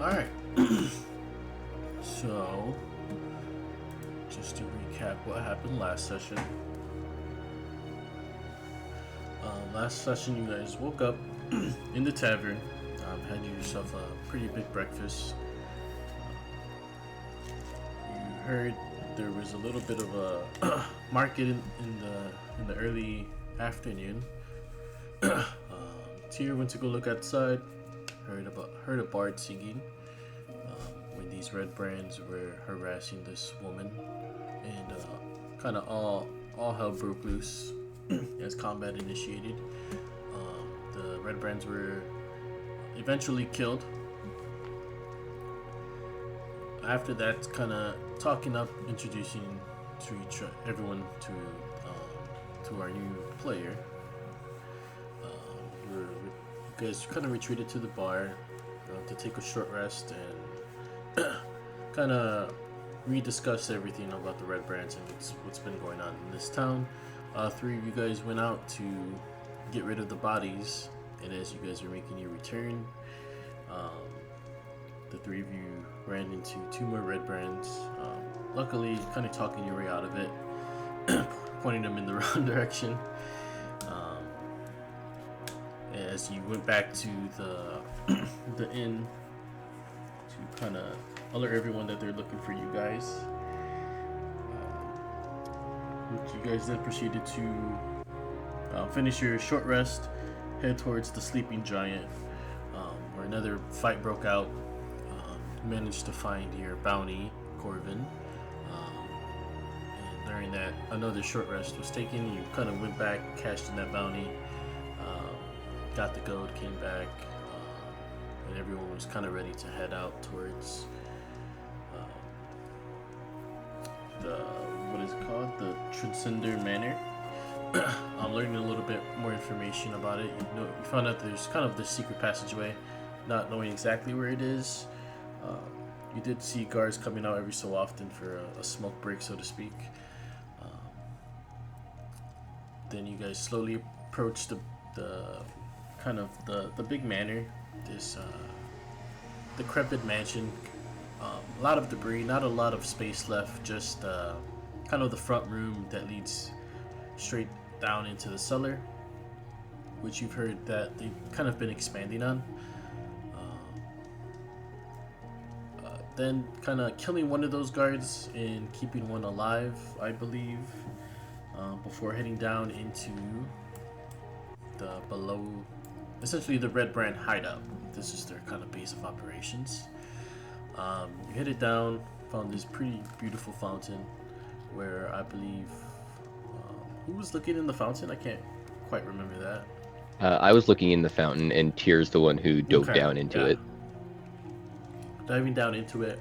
Alright. So, just to recap what happened last session. Last session, you guys woke up in the tavern, had yourself a pretty big breakfast. You heard there was a little bit of a market in the early afternoon. Tyr went to go look outside. Heard a bard singing when these red brands were harassing this woman, and kind of all hell broke loose as combat initiated. The red brands were eventually killed. After that, kind of talking up, introducing everyone to our new player. You guys kind of retreated to the bar to take a short rest and kind of rediscuss everything about the red brands and what's been going on in this town. Three of you guys went out to get rid of the bodies, and as you guys are making your return, the three of you ran into two more red brands. Luckily, kind of talking your way out of it, pointing them in the wrong direction. As you went back to the inn to kind of alert everyone that they're looking for you guys. You guys then proceeded to finish your short rest, head towards the sleeping giant, where another fight broke out. Managed to find your bounty, Corvin, and during that, another short rest was taken. You kind of went back, cashed in that bounty, got the gold, came back, and everyone was kind of ready to head out towards the what is it called, the Transcender Manor. I'm learning a little bit more information about it. You found out there's kind of this secret passageway, not knowing exactly where it is. You did see guards coming out every so often for a smoke break, so to speak. Then you guys slowly approach the kind of the big manor, this decrepit mansion. A lot of debris, not a lot of space left, just kind of the front room that leads straight down into the cellar, which you've heard that they've kind of been expanding on. Then kind of killing one of those guards and keeping one alive, I believe, before heading down into the essentially the Red Brand hideout. This is their kind of base of operations. You headed down, found this pretty beautiful fountain where I believe, who was looking in the fountain? I can't quite remember that. I was looking in the fountain, and Tyr's the one who dove down into it. Diving down into it,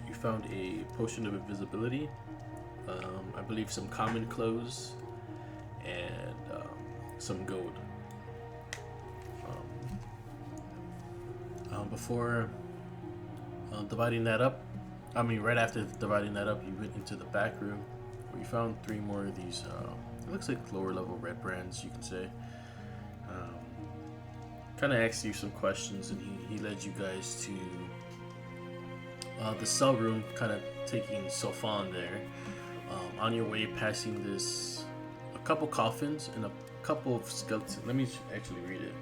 you found a potion of invisibility, I believe some common clothes, and some gold. Before dividing that up, right after dividing that up, you went into the back room where you found three more of these, it looks like lower level red brands, you can say. Kind of asked you some questions, and he led you guys to the cell room, kind of taking Sofan there. On your way, passing a couple coffins and a couple of skeletons. Let me actually read it.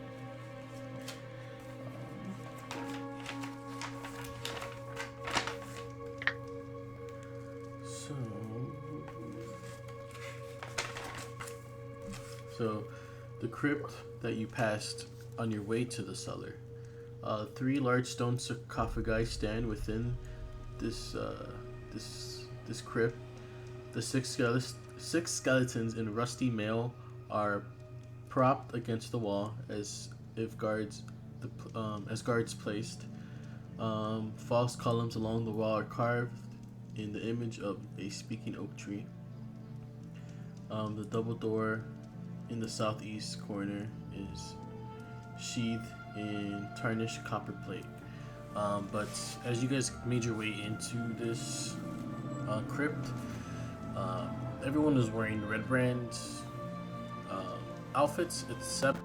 So, the crypt that you passed on your way to the cellar. Three large stone sarcophagi stand within this crypt. The six skeletons in rusty mail are propped against the wall as guards placed. False columns along the wall are carved in the image of a speaking oak tree. The double door in the southeast corner is sheathed in tarnished copper plate. But as you guys made your way into this crypt, everyone was wearing Red Brand outfits except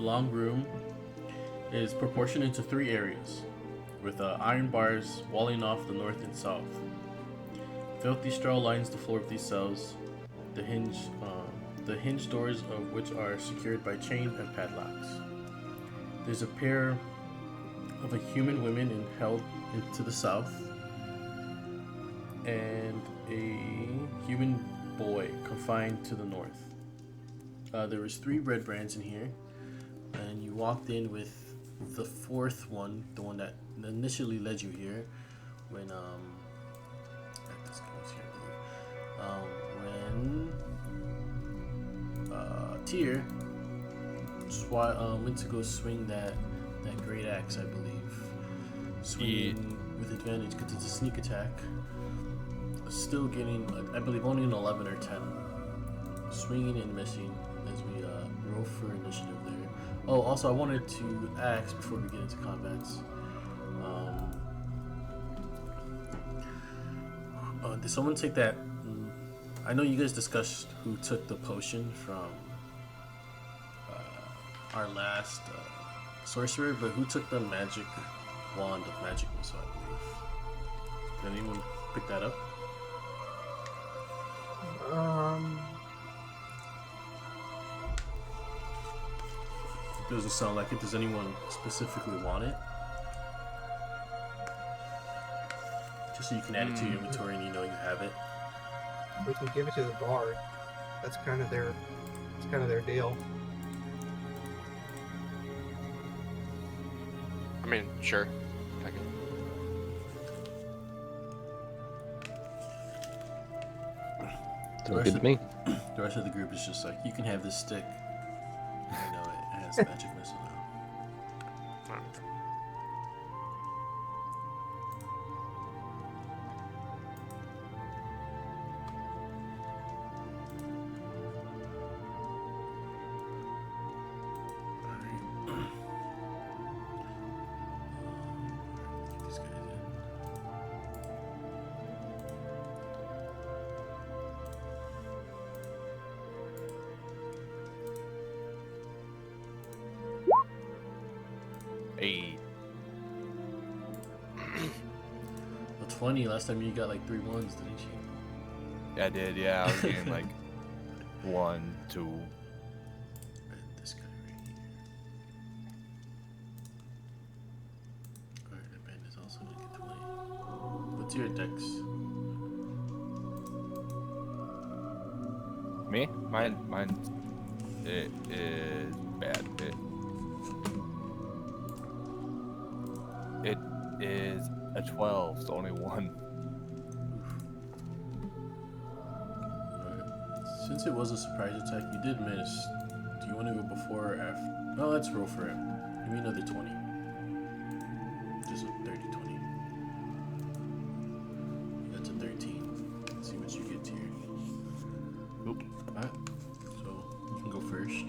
long room is proportioned into 3 areas, with iron bars walling off the north and south. Filthy straw lines the floor of these cells, the hinge doors of which are secured by chain and padlocks. There's a pair of a human women held into the south, and a human boy confined to the north. There was 3 red brands in here, and you walked in with the 4th one, the one that initially led you here, when this guy was here, when Tyr went to go swing that great axe, I believe. Swinging with advantage because it's a sneak attack. Still getting, I believe, only an 11 or 10. Swinging and missing as we roll for initiative there. Oh, also, I wanted to ask before we get into combats. Did someone take that? I know you guys discussed who took the potion from our last sorcerer, but who took the magic wand of magic missile, I believe. Did anyone pick that up? It doesn't sound like it. Does anyone specifically want it? Just so you can add it to your inventory and you know you have it. We can give it to the bard. That's kind of their deal. I mean, sure. I can. Sounds good to me. The rest of the group is just like, you can have this stick. I know it has magic missile now. Hey. Well, 20, last time you got like 3 ones, didn't you? Yeah, I did. Yeah, I was getting like 1, 2. Right, this guy right here. Alright, that band is also gonna get 20. What's your dex? Me? Mine. It is bad. It is a 12, so only 1. Alright. Since it was a surprise attack, you did miss. Do you want to go before or after? Oh, let's roll for it. Give me another 20. Just a 30, 20. That's a 13. Let's see what you get here. Oop. Alright. So, you can go first.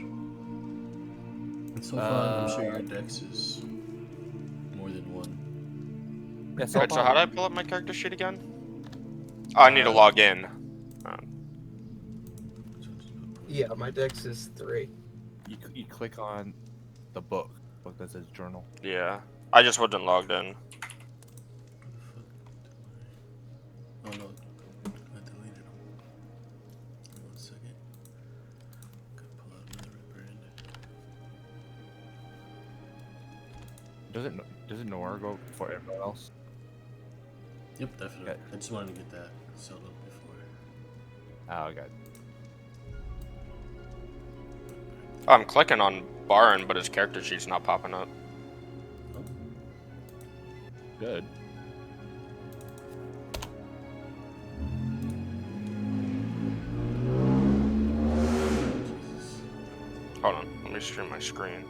And so far, I'm sure your dex is more than 1. Yeah, Alright, so how do I pull up my character sheet again? Oh, I need to log in. Yeah, my dex is 3. You click on the book that says journal. Yeah, I just wasn't logged in. Oh no, I deleted them. 1 second. Gotta pull out another brand. Does it Noir go for everyone else? Yep, definitely. Okay. I just wanted to get that settled up before. Oh, okay. I'm clicking on Baron, but his character sheet's not popping up. Oh, Good. Jesus. Hold on, let me stream my screen.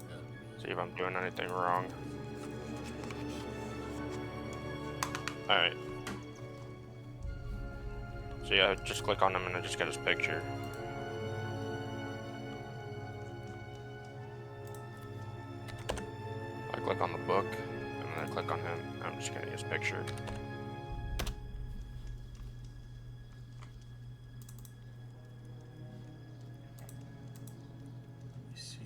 Yeah. See if I'm doing anything wrong. Alright. So yeah, just click on him and I just get his picture. I click on the book, and then I click on him, and I'm just getting his picture. Let me see.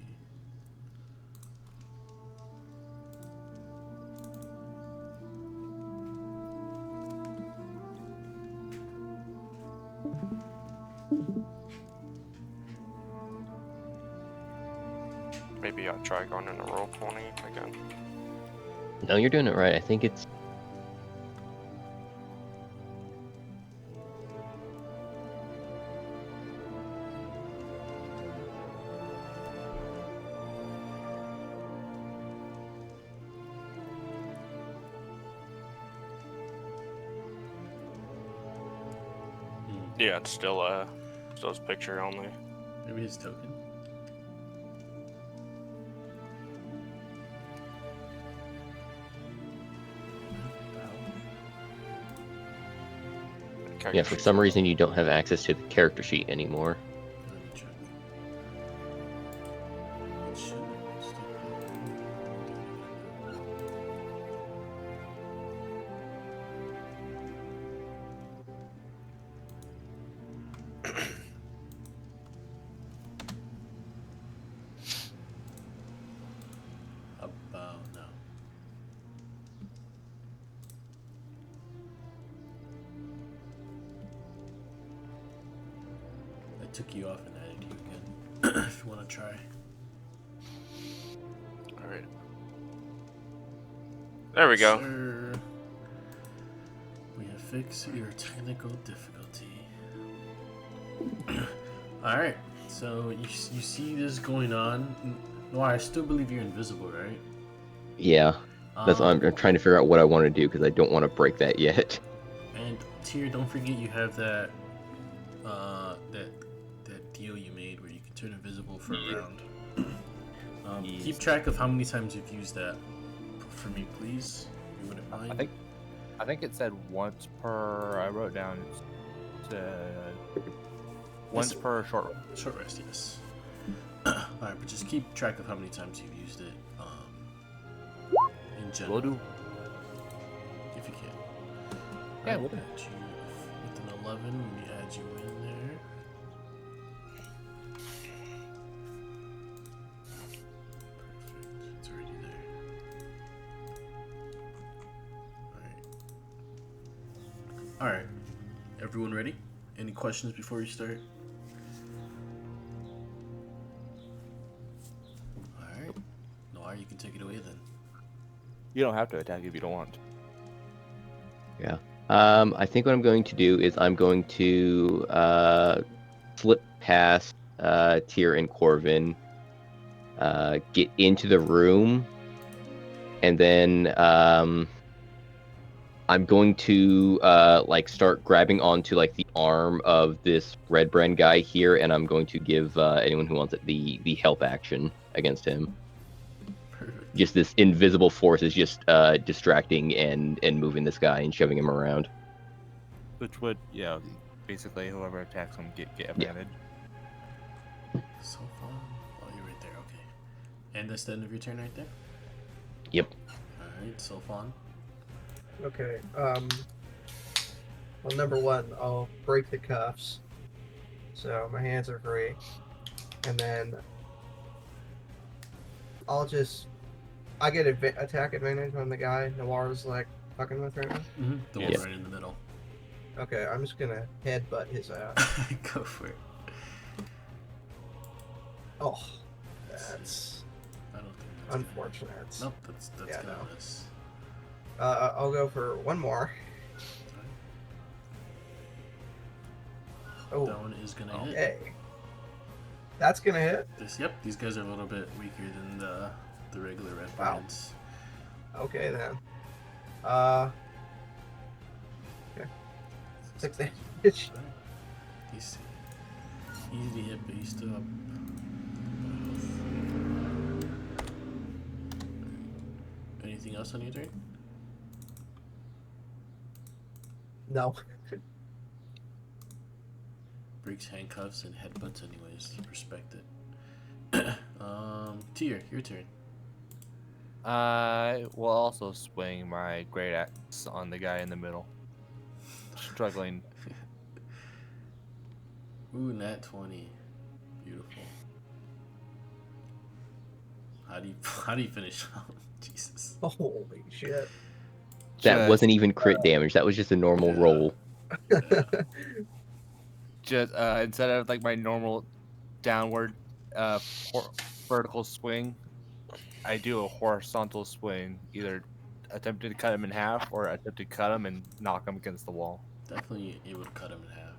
Maybe I'll try going into roll 20 again. No, you're doing it right. I think it's. Yeah, it's still his picture only. Maybe his token. Yeah, for some reason you don't have access to the character sheet anymore. Let me check. It should still about no. I took you off and added you again. If you want to try. All right. There we go. Sir, we have fixed your technical difficulty. Alright, so you see this going on. No, I still believe you're invisible, right? Yeah, that's Um, I'm trying to figure out what I want to do because I don't want to break that yet. And Tyr, don't forget you have that that deal you made where you can turn invisible for a round. Keep track of how many times you've used that for me, please. If you wouldn't mind. I think it said once per. I wrote down once per short. Short rest, yes. Alright, but just keep track of how many times you've used it in general. Will do. If you can. Yeah, I'll we'll do. add you with an 11 when we add you in there. Perfect. It's already there. Alright. Alright. Everyone ready? Any questions before we start? Alright. Noir, you can take it away then. You don't have to attack if you don't want. Yeah. I think what I'm going to do is I'm going to slip past Tyr and Corvin, get into the room, and then I'm going to like start grabbing onto like the arm of this Red Brand guy here, and I'm going to give anyone who wants it the help action against him. Perfect. Just this invisible force is just distracting and moving this guy and shoving him around. Which would, yeah, basically whoever attacks him get advantage. So fun. Oh, you're right there. Okay. And that's the end of your turn right there? Yep. Alright, so fun. Okay. Well, number one, I'll break the cuffs, so my hands are free, and then I get attack advantage when the guy Noir's like fucking with right now. Mm-hmm. The one Yes. right in the middle. Okay, I'm just gonna headbutt his ass. Go for it. Oh, that's I don't think that's unfortunate. Good. Nope, that's Yeah, gonna no. miss. I'll go for one more. Oh, That one is gonna hit. okay. That's gonna hit. These guys are a little bit weaker than the regular red Wow. bands. Okay then. Okay. 6 damage. He's easy to hit, but he's still up. Anything else on your turn? No. Breaks handcuffs and headbutts anyways. Respect it. Tyr, your turn. I will also swing my great axe on the guy in the middle. Struggling. Ooh, nat 20. Beautiful. How do you finish? Jesus. Holy shit. That Just- wasn't even crit damage. That was just a normal Yeah. roll. Just instead of like my normal downward vertical swing, I do a horizontal swing, either attempting to cut him in half or attempt to cut him and knock him against the wall. Definitely able to cut him in half.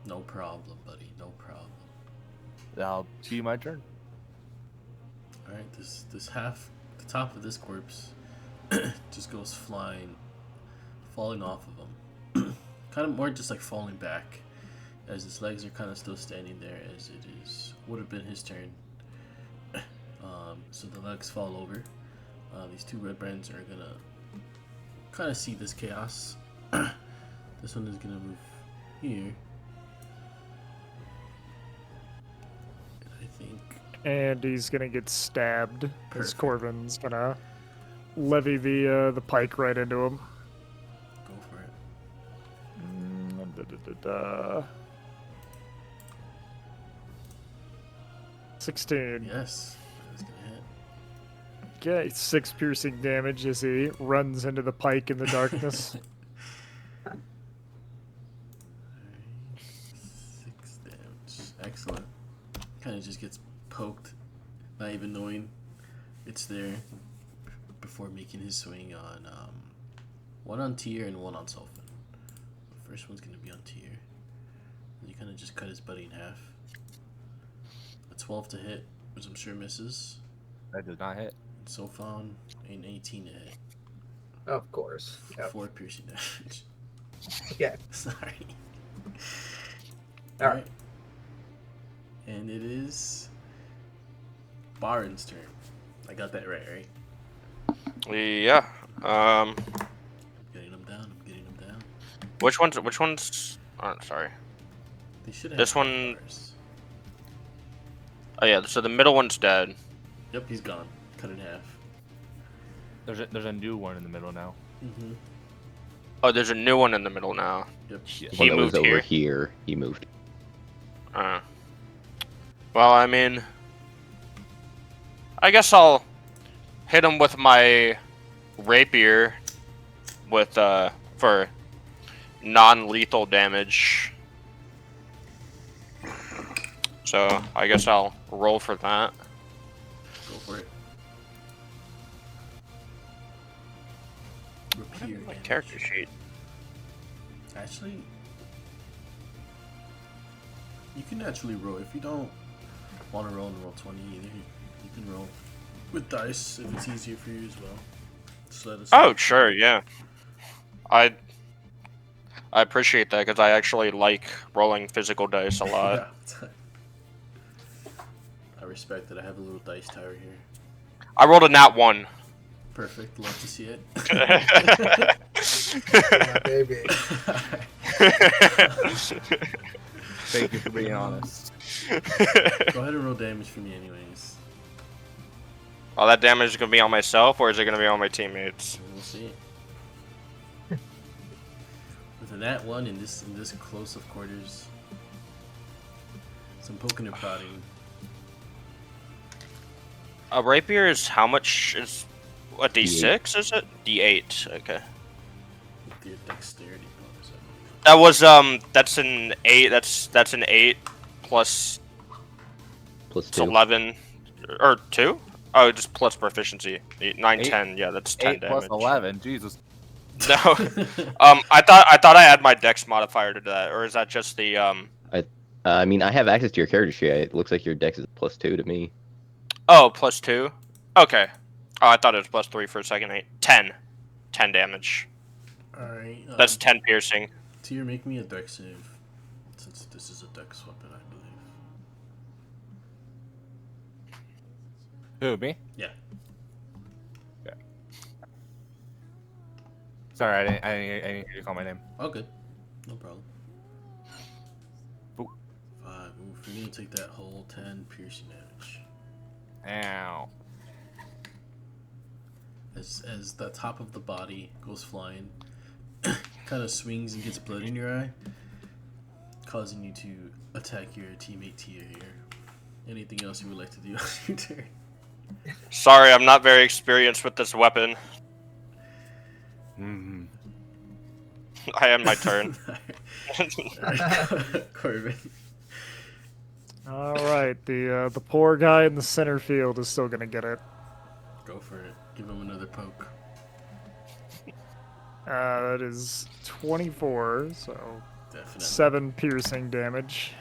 No problem, buddy. No problem. That'll be my turn. All right, this half, the top of this corpse, just goes flying, falling off of him. Kind of more just like falling back, as his legs are kind of still standing there, as it is would have been his turn. So the legs fall over. These two red brands are gonna kind of see this chaos. This one is gonna move here. And I think And he's gonna get stabbed as Perfect. Corvin's gonna levy the pike right into him. go for it. Da. 16. Yes, that's gonna hit. Okay, 6 piercing damage as he runs into the pike in the darkness. Alright, 6 damage. Excellent. Kind of just gets poked, not even knowing it's there, before making his swing on one on Tyr and one on Sulfin. The first one's gonna be on Tyr. And you kind of just cut his buddy in half. A 12 to hit, which I'm sure misses. That does not hit. And Sulfon, an 18 to hit. Of course. Yep. 4 piercing damage. Yeah. Sorry. All right. And it is Baron's turn. I got that right? Yeah. I'm getting him down. Which one's? Oh, sorry. They should have This one- bars. Oh yeah. So the middle one's dead. Yep, he's gone. Cut in half. There's a new one in the middle now. Mm-hmm. Oh, there's a new one in the middle now. Yep. The He one that was moved over here. here, he moved. Well, I mean, I guess I'll hit him with my rapier with for non-lethal damage. So I guess I'll roll for that. Go for it. Rapier My damage. character sheet. Actually, you can actually roll. If you don't want to roll and roll 20 either, you can roll with dice if it's easier for you as well. Just let us know. Oh, sure, yeah. I appreciate that because I actually like rolling physical dice a lot. Yeah. I respect that. I have a little dice tower here. I rolled a nat 1. Perfect. Love to see it. Yeah, baby. Thank you for being honest. Go ahead and roll damage for me, anyways. All that damage is gonna be on myself, or is it gonna be on my teammates? We'll see. With a nat 1 in this close of quarters, some poking and prodding. A rapier is how much? Is what D6 is it? D8. Okay. With your dexterity bonus, I believe. That was that's an 8. That's an 8 plus Plus it's 2. 11 or 2. Oh, just plus proficiency. 8, 9, 8 10. Yeah, that's 10 8 plus damage. 11. Jesus. No. I thought I had my dex modifier to that, or is that just the I mean, I have access to your character sheet. It looks like your dex is plus 2 to me. Oh, plus 2? Okay. Oh, I thought it was plus 3 for a second. 8. 10. 10 damage. Alright. That's 10 piercing. Tyr, make me a dex save. Since this is a dex weapon, I believe. Who, me? Yeah. Yeah. Sorry, I didn't hear you call my name. Oh, good. No problem. Ooh. 5. Ooh, for me to take that whole 10 piercing damage. Ow. As the top of the body goes flying, kind of swings and gets blood in your eye, causing you to attack your teammate Tyr here. Anything else you would like to do on your turn? Sorry, I'm not very experienced with this weapon. Mm-hmm. I end my turn. Alright, Corbin. All right, the poor guy in the center field is still gonna get it. Go for it. Give him another poke. That is 24, so Definitely. 7 piercing damage.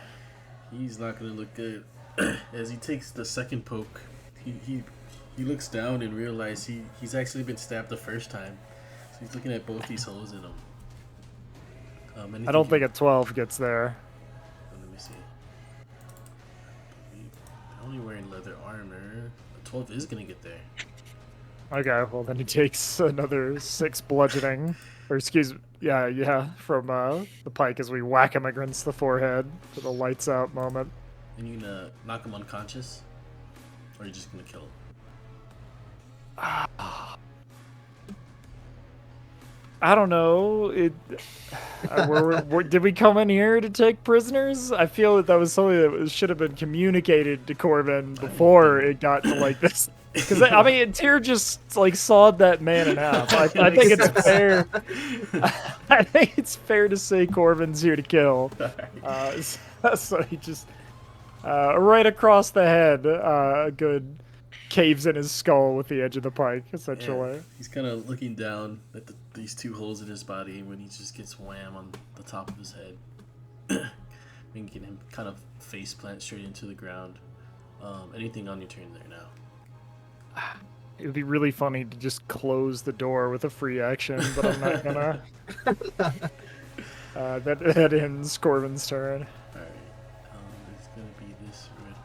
He's not gonna look good. As he takes the second poke, he looks down and realizes he's actually been stabbed the first time. So he's looking at both these holes in him. I don't think a 12 gets there. Let me see. They're only wearing leather armor. A 12 is gonna get there. Okay, well then he takes another 6 bludgeoning, or excuse, yeah, from the pike as we whack him against the forehead for the lights out moment. And you gonna knock him unconscious, or are you just gonna kill him? I don't know. Did we come in here to take prisoners? I feel that was something that should have been communicated to Corbin before it got to like this. Because I mean, Tyr just like sawed that man in half. I think it's fair. I think it's fair to say Corbin's here to kill. So he just right across the head, a good caves in his skull with the edge of the pike, essentially. Yeah, he's kind of looking down at these 2 holes in his body when he just gets wham on the top of his head, making him kind of face plant straight into the ground. Anything on your turn there now? It would be really funny to just close the door with a free action, but I'm not gonna. That ends Corbin's turn. Alright, it's gonna be this red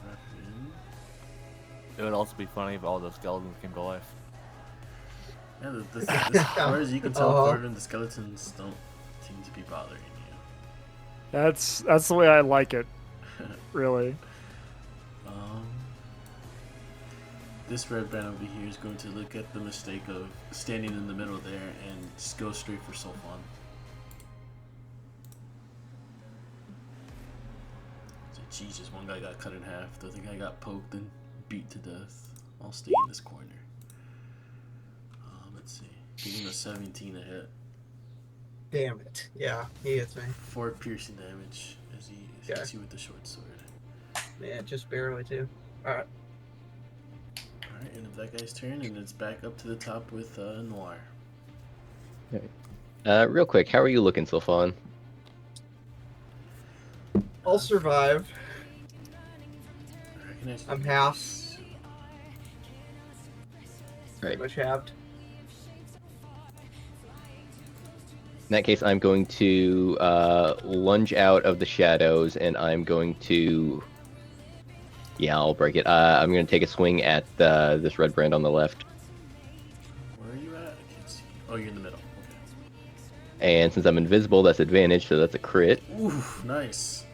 weapon. It would also be funny if all the skeletons came to life. Yeah, as far as you can tell, Corbin, the skeletons don't seem to be bothering you. That's the way I like it, really. This red band over here is going to look at the mistake of standing in the middle there and just go straight for Sulfon. So, Jesus, one guy got cut in half, the other guy got poked and beat to death. I'll stay in this corner. Let's see. Give him a 17 to hit. Damn it. Yeah, he hits me. 4 piercing damage as he hits you with the short sword. Yeah, just barely too. Alright. Alright, end of that guy's turn, and it's back up to the top with Noir. Real quick, how are you looking, Sylphan? I'll survive. I recognize I'm half. Right. Pretty much halved. In that case, I'm going to lunge out of the shadows, and I'm going to... Yeah, I'll break it. I'm going to take a swing at this red brand on the left. Where are you at? I can't see. Oh, you're in the middle. Okay. And since I'm invisible, that's advantage, so that's a crit. Ooh, nice.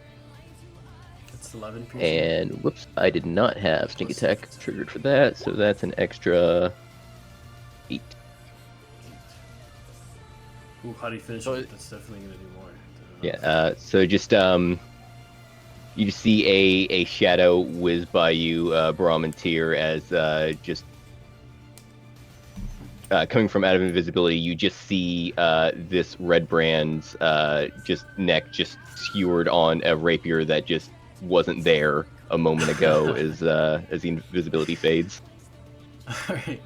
That's 11 piercing. And whoops, I did not have sneak attack triggered for that, so that's an extra 8. Ooh, how do you finish So it? That's definitely going to do more. Yeah, so just you see a shadow whiz by you, Brahm and Tyr, as just coming from out of invisibility, you just see this red brand's just neck just skewered on a rapier that just wasn't there a moment ago as the invisibility fades. Alright.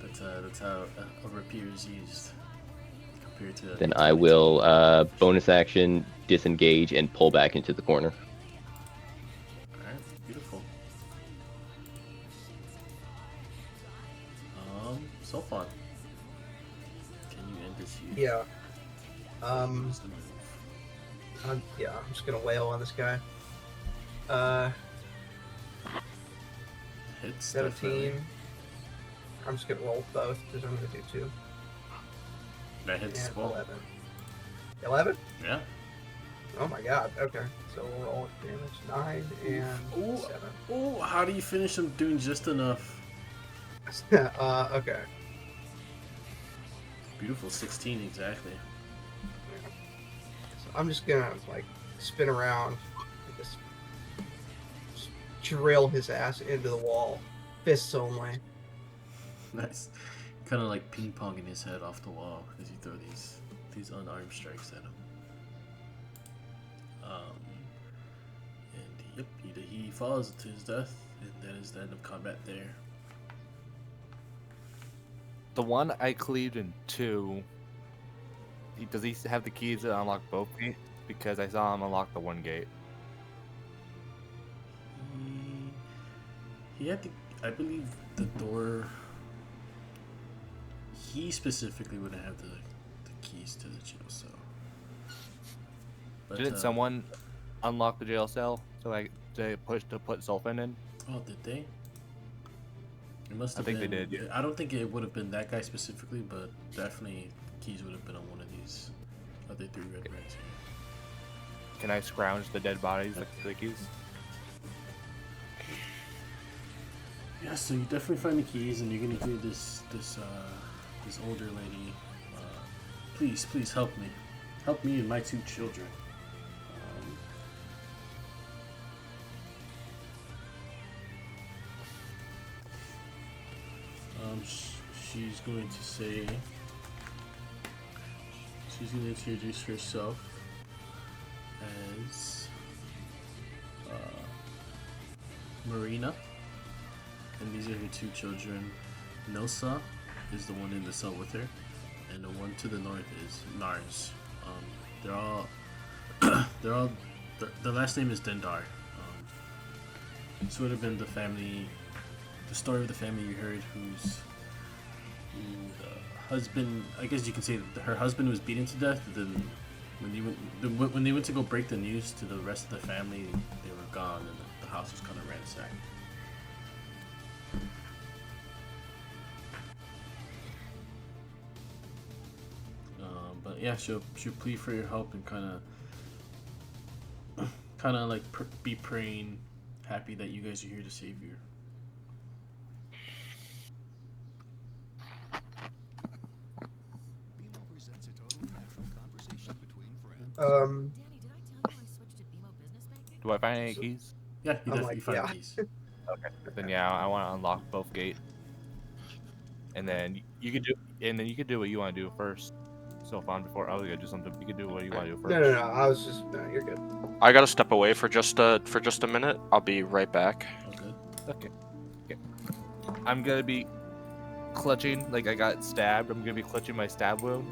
That's how a rapier is used. Compared to Then I will bonus action, disengage, and pull back into the corner. Alright, beautiful. So fun. Can you end this here? Yeah. What's the move? I'm just gonna wail on this guy. Hits 17. definitely. I'm just gonna roll both because I'm gonna do 2. That hits as And well. 11. 11? Yeah. Oh my god. Okay. So we'll roll damage 9 and Ooh. 7. Oh, how do you finish him doing just enough? Okay. Beautiful, 16 exactly. So I'm just gonna like spin around and just drill his ass into the wall. Fists only. Nice. Kind of like ping ponging his head off the wall as you throw these unarmed strikes at him. Yep, he falls to his death, and that is the end of combat there. The one I cleaved in two. Does he have the keys to unlock both gates? Because I saw him unlock the one gate. He had to, I believe, the door. He specifically wouldn't have the keys to the jail cell. But, Didn't someone unlock the jail cell to put Sulfin in? Oh, did they? It must I have think they been. did, yeah. I don't think it would have been that guy specifically, but definitely keys would have been on one of these other 3 red brands. Can I scrounge the dead bodies like the keys? Yeah, so you definitely find the keys, and you're gonna hear this older lady. Please help me and my 2 children. She's going to say. She's going to introduce herself as Marina. And these are her 2 children. Nosa is the one in the cell with her, and the one to the north is Nars. The last name is Dendar. This would have been the story of the family you heard, who the husband. I guess you can say that her husband was beaten to death. Then when they went to go break the news to the rest of the family, they were gone, and the house was kind of ransacked. But yeah, she'll plead for your help and kind of like be praying, happy that you guys are here to save you. Do I find any keys? Yeah, you I'm definitely like, find yeah. keys. Okay. Then yeah, I want to unlock both gates. And then you could do what you want to do first. So if I'm before I was gonna do something, you could do what you want to do first. No. I was just no. You're good. I gotta step away for just a minute. I'll be right back. All good. Okay. I'm gonna be clutching, like I got stabbed. I'm gonna be clutching my stab wound.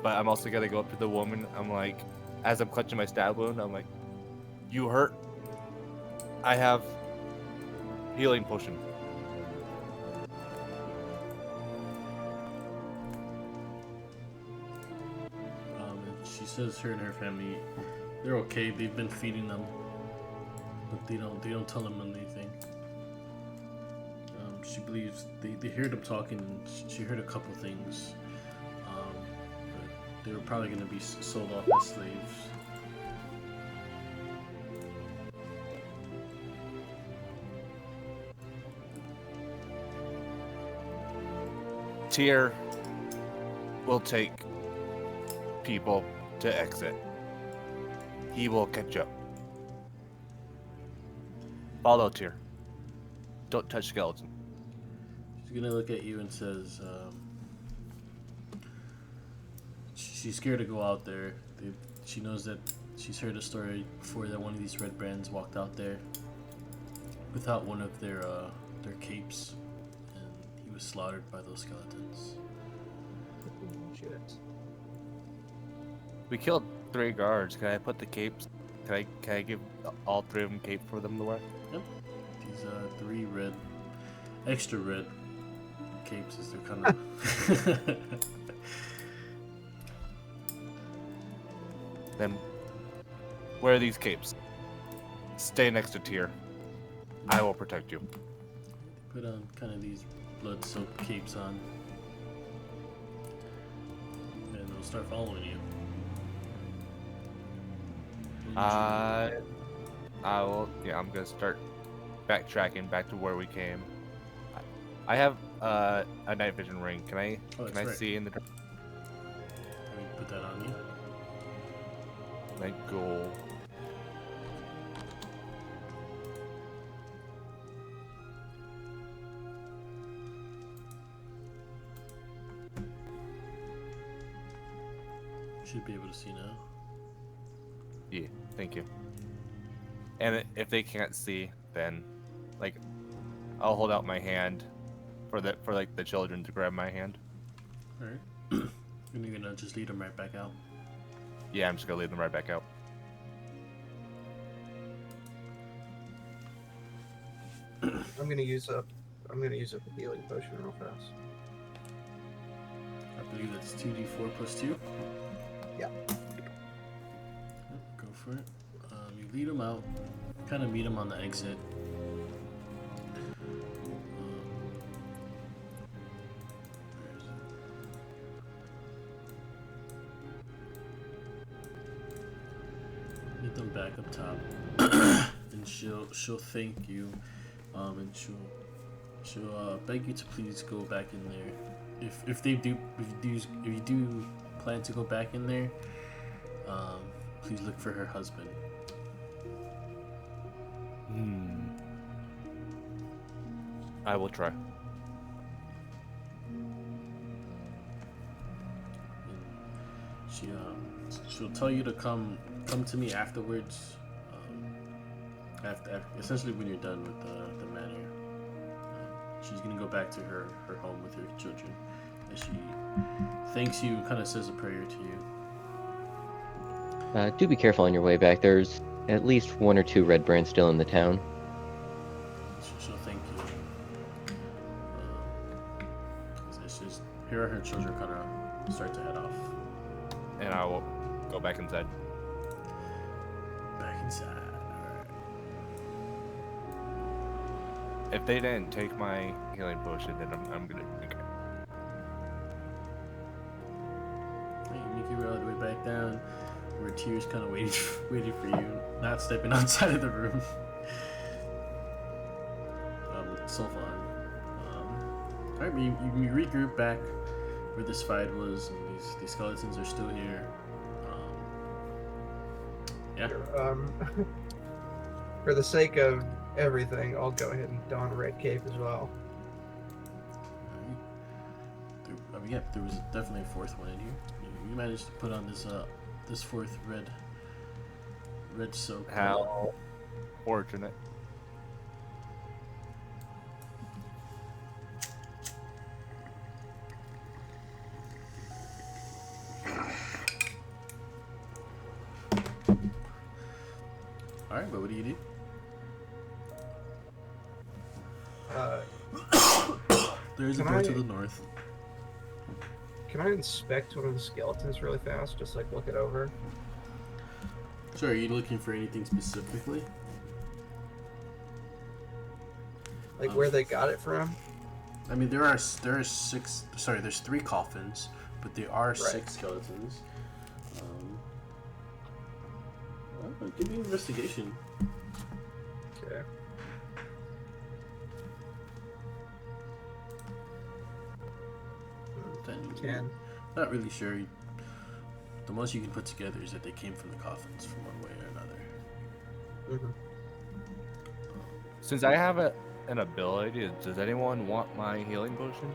But I'm also gonna go up to the woman. I'm like, as I'm clutching my stab wound, I'm like, "You hurt? I have healing potion." And she says her and her family, they're okay. They've been feeding them, but they don't tell them anything. She believes they hear them talking, and she heard a couple things. But they were probably going to be sold off as slaves. Tyr will take people to exit. He will catch up. Follow Tyr. Don't touch skeleton. She's gonna look at you and says, she's scared to go out there. She knows that she's heard a story before that one of these red brands walked out there without one of their capes, and he was slaughtered by those skeletons. Shit. We killed 3 guards. Can I put the capes? Can I give all 3 of them cape for them to wear? Yep. These 3 red, extra red capes as they're kind of. Then wear these capes. Stay next to Tyr. I will protect you. Put on kind of these blood-soaked capes on, and they'll start following you. I will. Yeah, I'm gonna start backtracking back to where we came. I have a night vision ring. Can I Oh, can I right. see in the Let me put that on you. my goal? Should be able to see now. Yeah, thank you. And if they can't see, then like I'll hold out my hand for like the children to grab my hand. Alright. And you're gonna just lead them right back out. Yeah, I'm just gonna lead them right back out. I'm gonna use up a healing potion real fast. I believe that's 2d4 plus 2. Yeah. Go for it. You lead them out, kind of meet them on the exit. Where is it? Meet them back up top, and she'll thank you, and she'll beg you to please go back in there. If you do plan to go back in there, please look for her husband. I will try. And she'll tell you to come to me afterwards. After essentially when you're done with the manor, she's gonna go back to her home with her children, and she thanks you and kind of says a prayer to you. Do be careful on your way back. There's at least 1 or 2 red brands still in the town. She'll thank you. It's just here are her children kind of start to head off. And I will go back inside. Back inside. Alright. If they didn't take my healing potion, then I'm gonna. Okay. You make your way all the way back down, where Tears kind of waiting for you, not stepping outside of the room. With Sulfon. Alright, you regroup back where this fight was, and these skeletons are still here. Yeah. For the sake of everything, I'll go ahead and don a red cape as well. There was definitely a fourth one in here. You managed to put on this fourth red soak. How fortunate. Alright, but what do you do? There's a door to the north. Can I inspect one of the skeletons really fast? Just like look it over. Sure, are you looking for anything specifically? Like where they got it from? I mean, there's 3 coffins, but there are 6 skeletons. Well, give me an investigation. Okay. Ten. Not really sure. The most you can put together is that they came from the coffins from one way or another. Mm-hmm. Since I have an ability, does anyone want my healing potion?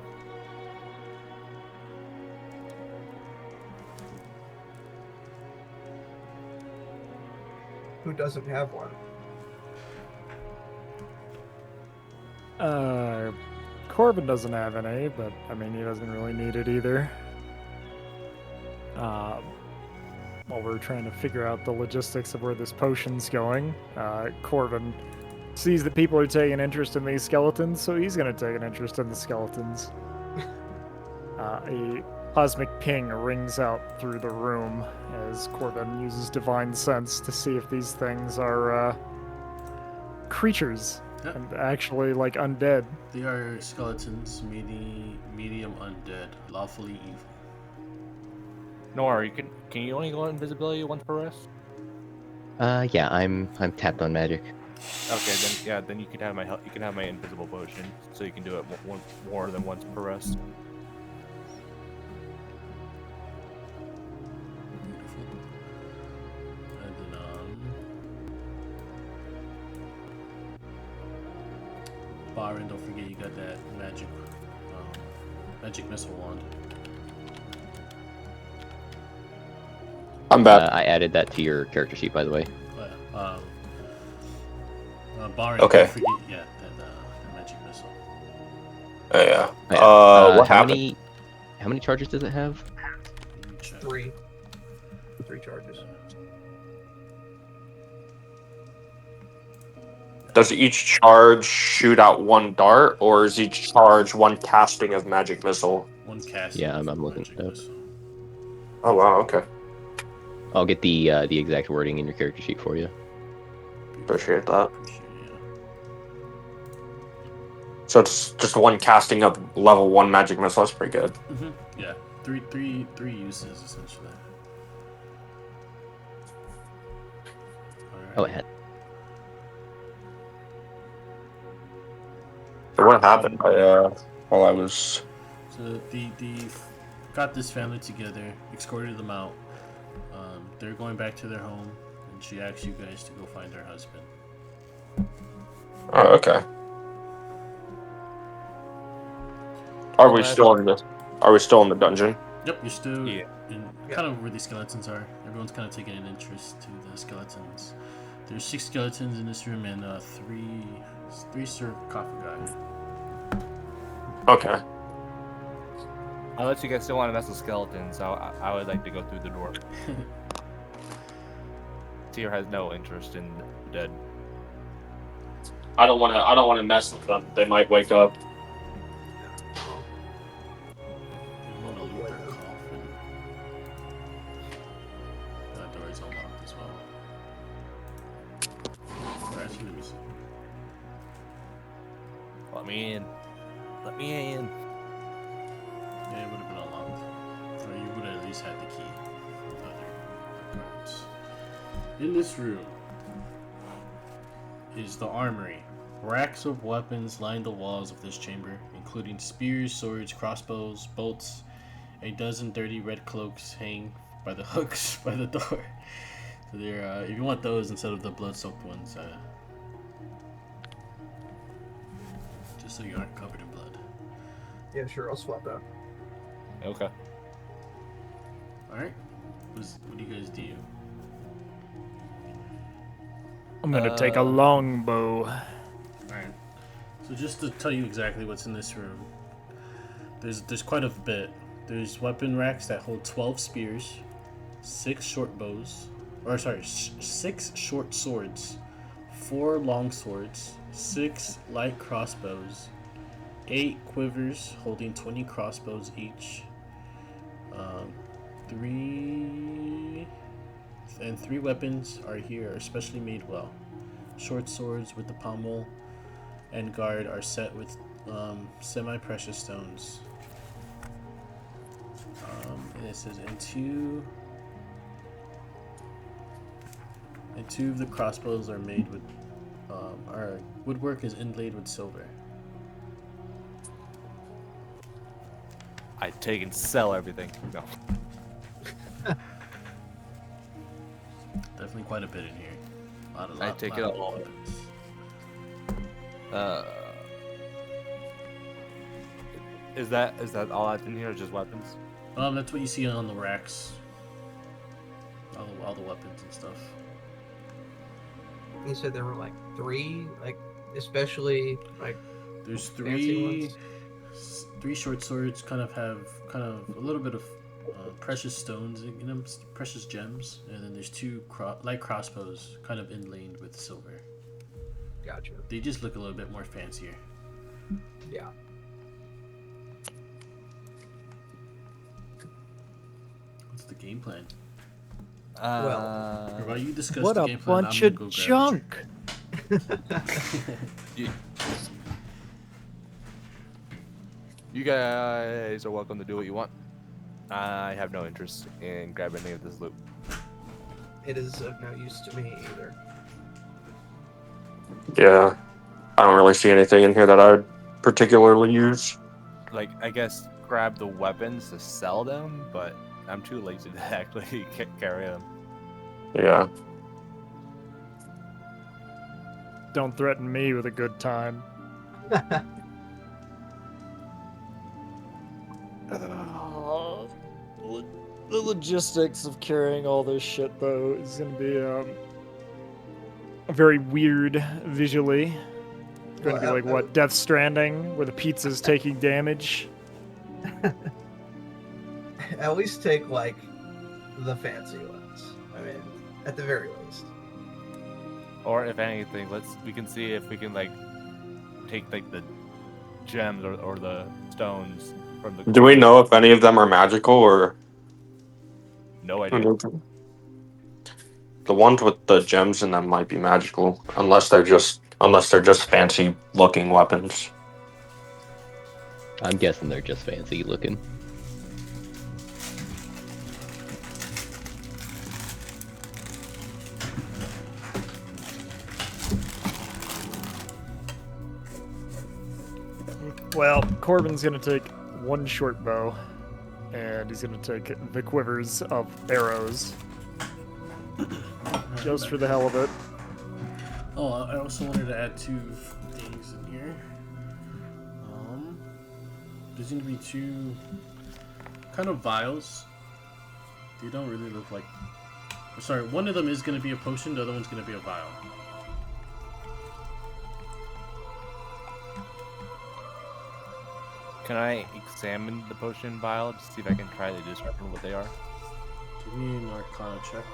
Who doesn't have one? Corbin doesn't have any, but I mean, he doesn't really need it either. While we're trying to figure out the logistics of where this potion's going, Corbin sees that people are taking interest in these skeletons, so he's going to take an interest in the skeletons. A cosmic ping rings out through the room as Corbin uses Divine Sense to see if these things are creatures. Yep. And actually, like, undead. They are skeletons, medium undead, lawfully evil. Nora, can you only go invisibility once per rest? Yeah, I'm tapped on magic. Okay, then you can have my invisible potion, so you can do it more than once per rest. Beautiful. And then Byron, don't forget you got that magic missile wand. I'm back. I added that to your character sheet, by the way. But, Barring, Okay. don't forget, yeah, that magic missile. Yeah. Oh, yeah. What how happened? how many charges does it have? Let me check. 3 charges. Does each charge shoot out one dart, or is each charge one casting of magic missile? One cast. Yeah, of I'm looking magic it up. missile. Oh wow, okay. I'll get the exact wording in your character sheet for you. Appreciate that. Appreciate it, yeah. So it's just one casting of level 1 magic missile. That's pretty good. Yeah, three uses essentially. Oh, it had. So what happened while I was? So the got this family together, escorted them out. They're going back to their home, and she asked you guys to go find her husband. Oh, okay. Are we still in the dungeon? Yep, you're still Yeah. in kind of where the skeletons are. Everyone's kind of taking an interest to the skeletons. There's 6 skeletons in this room and three sarcophagi. Okay. Unless you guys still want to mess with skeletons, I would like to go through the door. Tyr has no interest in the dead. I don't want to mess with them. They might wake up. You want to loot their coffin. That door is unlocked as well. Actually, let me see. Let me in. Let me in. Yeah, it would have been unlocked. Or you would have at least had the key for the other parts. In this room is the armory. Racks of weapons line the walls of this chamber, including spears, swords, crossbows, bolts. A dozen dirty red cloaks hang by the hooks by the door. So they're, if you want those instead of the blood-soaked ones, just so you aren't covered in blood. Yeah, sure, I'll swap that. Okay. Alright? What do you guys do? I'm gonna take a longbow. Alright. So just to tell you exactly what's in this room, there's quite a bit. There's weapon racks that hold 12 spears, 6 short bows, 6 short swords, 4 long swords, 6 light crossbows, 8 quivers holding 20 crossbows each, 3 weapons are specially made well. Short swords with the pommel and guard are set with semi-precious stones. And it says, and two of the crossbows are made with, our woodwork is inlaid with silver. I take and sell everything. No. Definitely quite a bit in here. I take it all. weapons. Is that all that's in here, or just weapons? That's what you see on the racks. All the weapons and stuff. You said there were like 3, like especially like There's fancy three short swords kind of have a little bit of precious stones in them, precious gems, and then there's 2 light crossbows kind of inlaid with silver. Gotcha. They just look a little bit more fancier. Yeah. What's the game plan? Well, Or while you discuss What the a game plan, bunch I'm of gonna go grab a junk. You guys are welcome to do what you want. I have no interest in grabbing any of this loot. it is of no use to me either. Yeah. I don't really see anything in here that I would particularly use. Like, I guess grab the weapons to sell them, but I'm too lazy to actually carry them. Yeah. Don't threaten me with a good time. The logistics of carrying all this shit, though, is gonna be very weird visually. It's going to be Well, like what, Death Stranding, where the pizza's taking damage. At least take like the fancy ones. I mean, at the very least. Or if anything, we can see if we can like take like the gems or the stones from the. Do we know if any of them are magical or No idea. the ones with the gems in them might be magical, unless they're just fancy looking weapons. I'm guessing they're just fancy looking. Well, Corbin's gonna take one short bow, and he's gonna take the quivers of arrows, just for the hell of it. Oh, I also wanted to add 2 things in here. There's going to be 2 kind of vials. They don't really look like. Sorry, one of them is going to be a potion. The other one's going to be a vial. Can I examine the potion vial to see if I can try to discern what they are? Give me an Arcana check.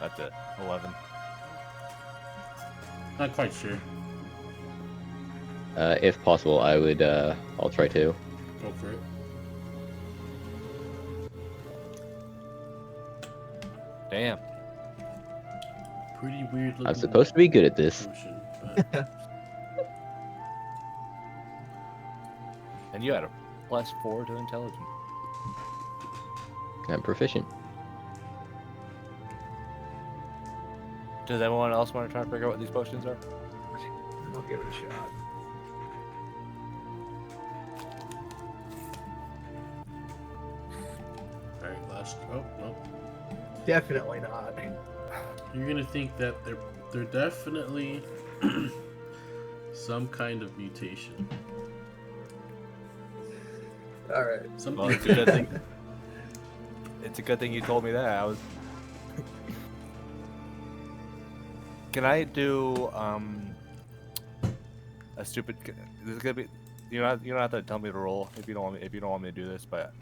That's it. 11. Not quite sure. If possible, I'll try to. Go for it. Damn. Pretty weird looking. I'm supposed to be good at this. Potion, but And you had a +4 to intelligence. I'm proficient. Does everyone else want to try to figure out what these potions are? I'll give it a shot. Alright, last. Oh, no. Definitely not. You're gonna think that they're definitely some kind of mutation. All right. Some Well, it's a good thing. It's a good thing you told me that. I was. Can I do a stupid? This is gonna be. You don't have to tell me to roll if you don't want me to do this. But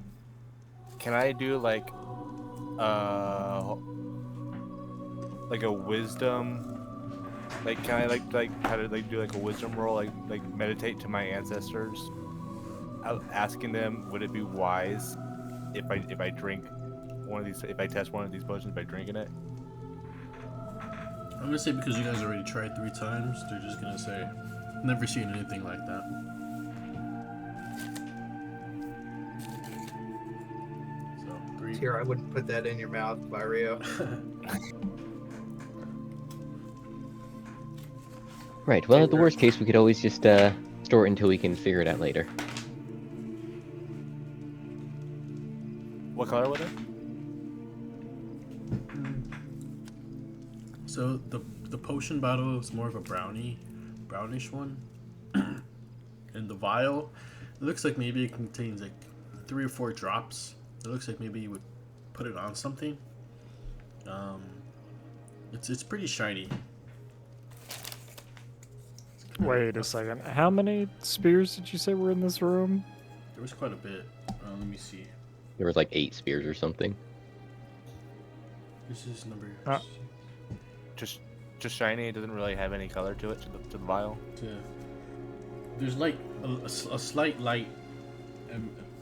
can I do like a wisdom? Like can I like try to like do like a wisdom roll? Like meditate to my ancestors, asking them would it be wise if I drink one of these, if I test one of these potions by drinking it? I'm gonna say because you guys already tried 3 times, they're just gonna say, never seen anything like that. So 3. Here, I wouldn't put that in your mouth, Mario. Right. Well, at the worst case, we could always just store it until we can figure it out later. What color was it? So the potion bottle is more of a brownish one, and the vial, it looks like maybe it contains like 3 or 4 drops. It looks like maybe you would put it on something. It's pretty shiny. Wait a second. How many spears did you say were in this room? There was quite a bit. Let me see. There was like 8 spears or something. This is number. Just shiny. It doesn't really have any color to it, to the vial. There's like a slight light,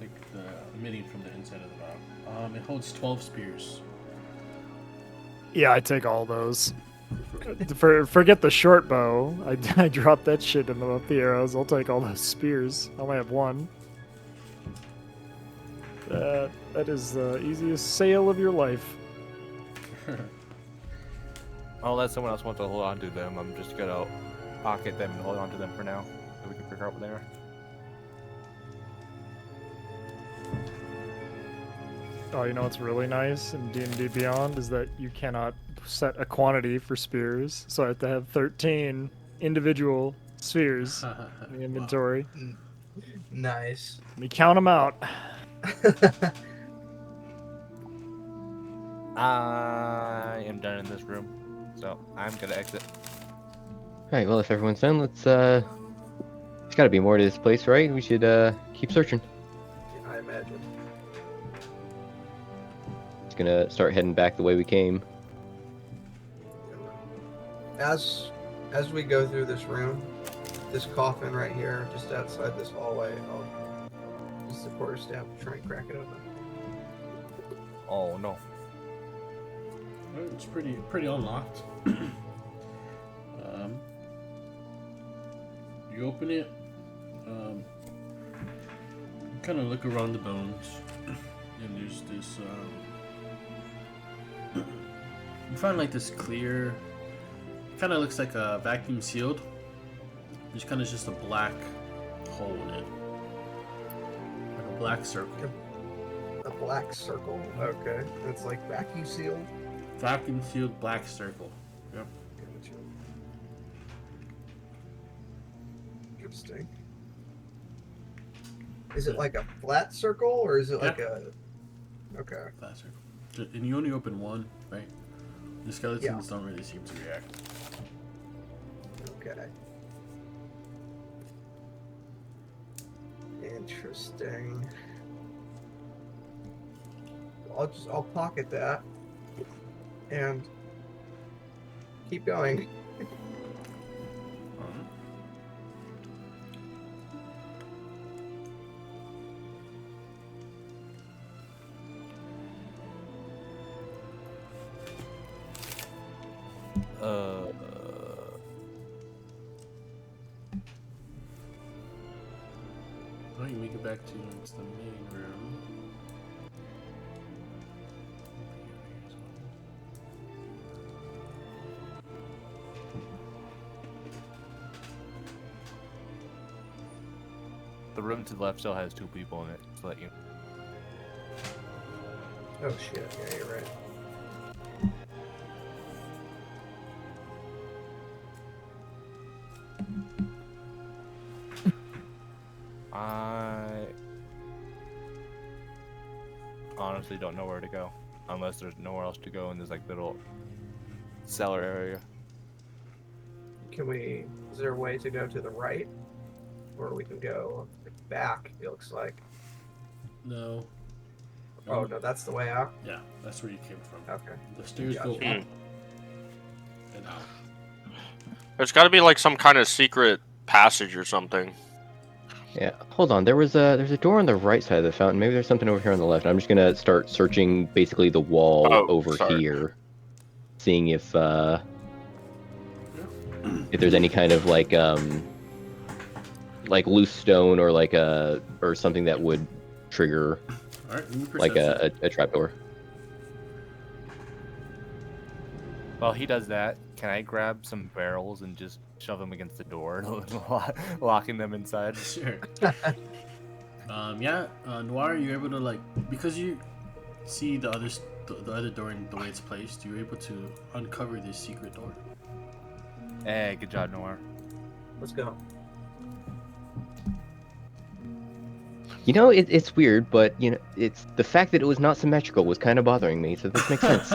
like emitting from the inside of the vial. It holds 12 spears. Yeah, I take all those. Forget the short bow. I dropped that shit in the arrows. I'll take all those spears. I only have 1. That is the easiest sale of your life. Unless someone else wants to hold on to them, I'm just gonna pocket them and hold on to them for now, so we can figure out what they are. Oh, you know what's really nice in D&D Beyond is that you cannot set a quantity for spears, so I have to have 13 individual spheres in the inventory. Nice. Let me count them out. I am done in this room, so I'm gonna exit. Alright, well, if everyone's done, let's, there's gotta be more to this place, right? We should, keep searching. I imagine. Just gonna start heading back the way we came. As we go through this room, this coffin right here, just outside this hallway, I'll use the quarterstaff to try and crack it open. Oh no. It's pretty unlocked. You open it. Kind of look around the bones, and there's this. You find like this clear. Kind of looks like a vacuum sealed. There's kind of just a black hole in it, like a black circle. A black circle. Okay, it's like vacuum sealed. Vacuum sealed black circle. Yep. Gotcha. Interesting. Is it like a flat circle or is it like a? Okay. Flat circle. And you only open one, right? The skeletons don't really seem to react. Okay. Interesting. I'll pocket that and keep going. Well, you make it back to the main room. The room to the left still has 2 people in it, just to let you know. Oh shit! Yeah, you're right. I honestly don't know where to go, unless there's nowhere else to go in this like little cellar area. Can we? Is there a way to go to the right, or we can go back? It looks like. No. Oh no, that's the way out. Yeah, that's where you came from. Okay. The stairs go Gotcha. up and out. There's got to be like some kind of secret passage or something. Yeah, hold on. There's a door on the right side of the fountain. Maybe there's something over here on the left. I'm just gonna start searching basically the wall over here, seeing if there's any kind of like loose stone or like or something that would trigger All right, like a trapdoor. While he does that, can I grab some barrels and just shove them against the door, locking them inside? Sure. Noir, you're able to like, because you see the other door and the way it's placed, you're able to uncover this secret door. Hey, good job, Noir. Let's go. You know, it's weird, but you know, it's the fact that it was not symmetrical was kind of bothering me. So this makes sense.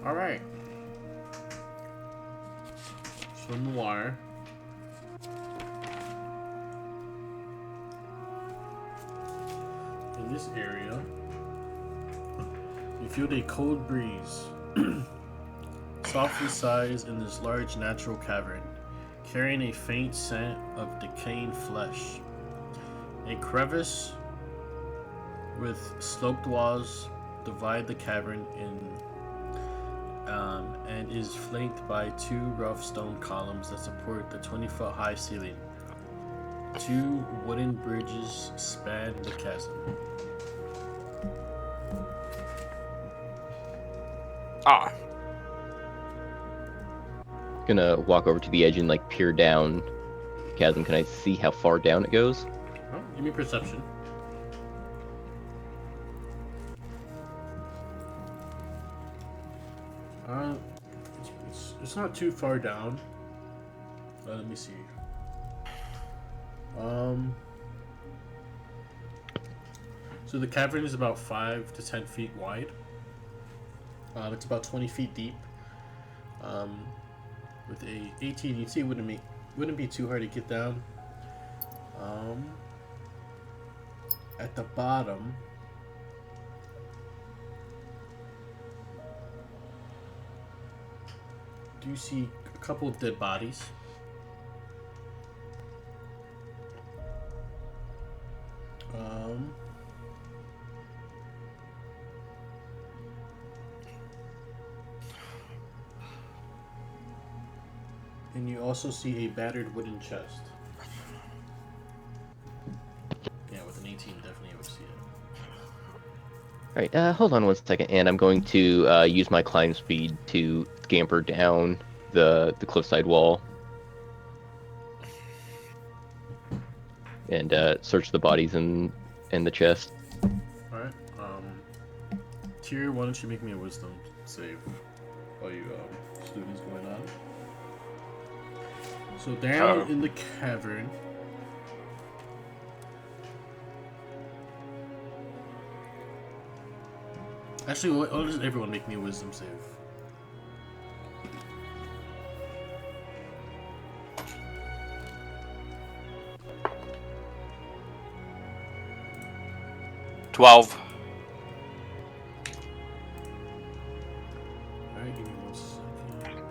All right. So Noir. In this area, you feel a cold breeze softly sighs in this large natural cavern, carrying a faint scent of decaying flesh. A crevice with sloped walls divide the cavern and is flanked by 2 rough stone columns that support the 20-foot high ceiling. 2 wooden bridges span the chasm. Ah, Gonna walk over to the edge and like peer down the chasm. Can I see how far down it goes? Oh, give me perception. It's not too far down. Let me see. So the cavern is about 5 to 10 feet wide. It's about 20 feet deep. With a 18, you'd see it wouldn't be too hard to get down. At the bottom, do you see a couple of dead bodies? And you also see a battered wooden chest. Yeah, with an 18, definitely would see it. Alright, hold on 1 second, and I'm going to use my climb speed to scamper down the cliffside wall. And search the bodies in the chest. Alright, Tyr, why don't you make me a wisdom save while you students going on. So down in the cavern, actually, why doesn't everyone make me a wisdom save? $12. Alright, give me 1 second.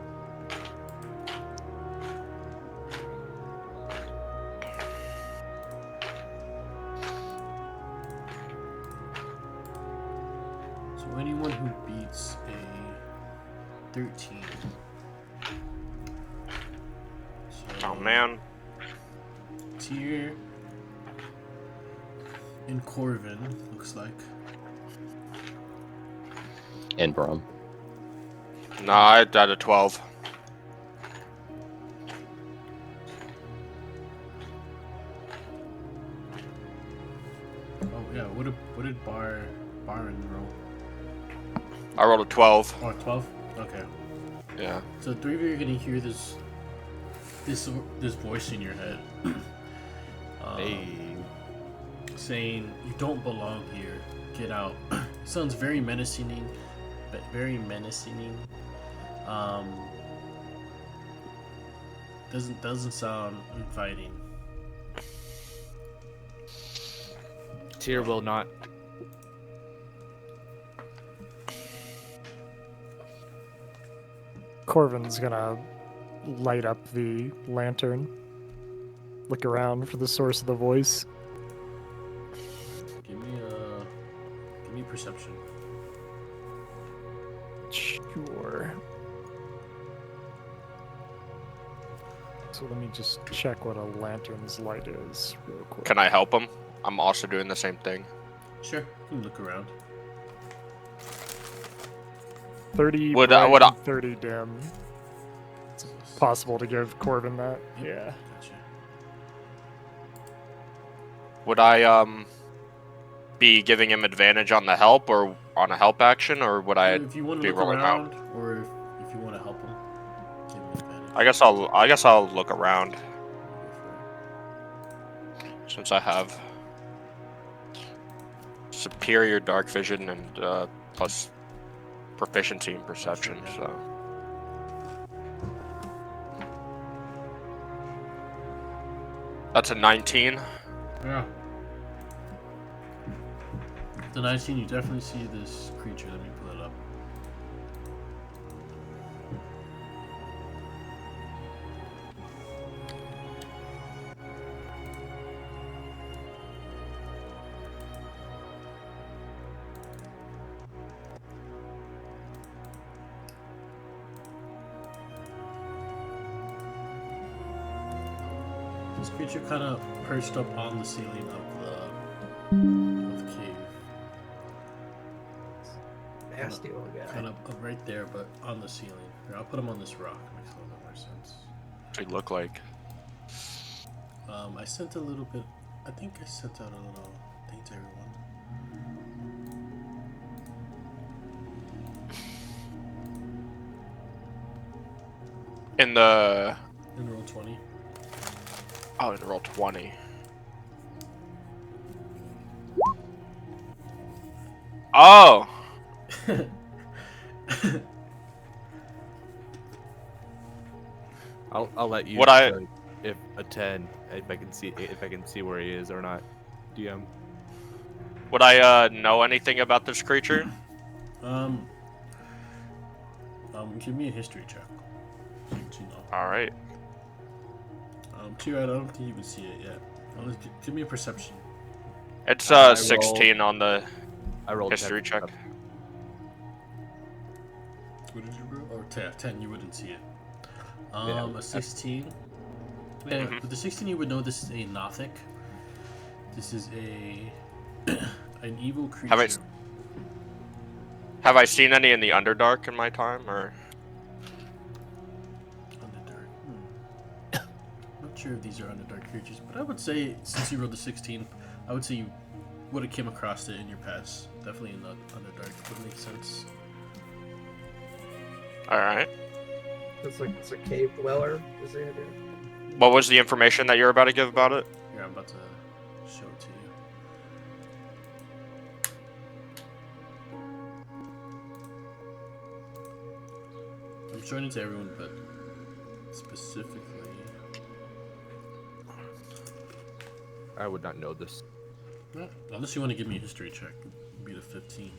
So anyone who beats a 13. So Oh man. Tyr and Corvin, looks like. And Brom. No, I died at 12. Oh yeah, what did Baron roll? I rolled a 12. Oh, 12? Okay. Yeah. So 3 of you are gonna hear this voice in your head. Saying, "You don't belong here. Get out." Sounds very menacing, but very menacing. Doesn't sound inviting. Tyr will not. Corvin's gonna light up the lantern, look around for the source of the voice. Give me perception. Sure. So let me just check what a lantern's light is real quick. Can I help him? I'm also doing the same thing. Sure, you can look around. 30 Would bright I- and 30 dim. It's possible to give Corvin that. Yeah. Gotcha. Would I be giving him advantage on the help or on a help action, or would I? If you want be to look rolling around, or if you want to help him, give him advantage. I guess I'll look around Go for it. since I have superior dark vision and plus proficiency in perception. So that's a 19. Yeah. The 19, you definitely see this creature. Let me pull it up. This creature kind of perched up on the ceiling of the cave. Nasty little guy. Kind of right there, but on the ceiling. Here, I'll put him on this rock. Makes a little bit more sense. They look like. I sent a little bit. I think I sent out a little thing to everyone. In the In roll 20. in roll 20. Oh. I'll let you. What I- judge if a 10, if I can see where he is or not. DM. Would I know anything about this creature? Give me a history check. What you know? All right. Tyr, I don't think you can see it yet. Give me a perception. It's I 16 on the I rolled history 10. check. What did you roll? Oh, 10. You wouldn't see it. Yeah. A 16. Yeah, Mhm. with the 16, you would know this is a Nothic. This is an evil creature. Have I seen any in the Underdark in my time, or? Underdark. Not sure if these are Underdark creatures, but I would say, since you rolled the 16, I would say you would have came across it in your past. Definitely in the Underdark. Would make sense. All right. It's a cave dweller, is the idea. What was the information that you're about to give about it? Here, I'm about to show it to you. I'm showing it to everyone, but specifically. I would not know this. Unless you want to give me a history check, it'd be the 15.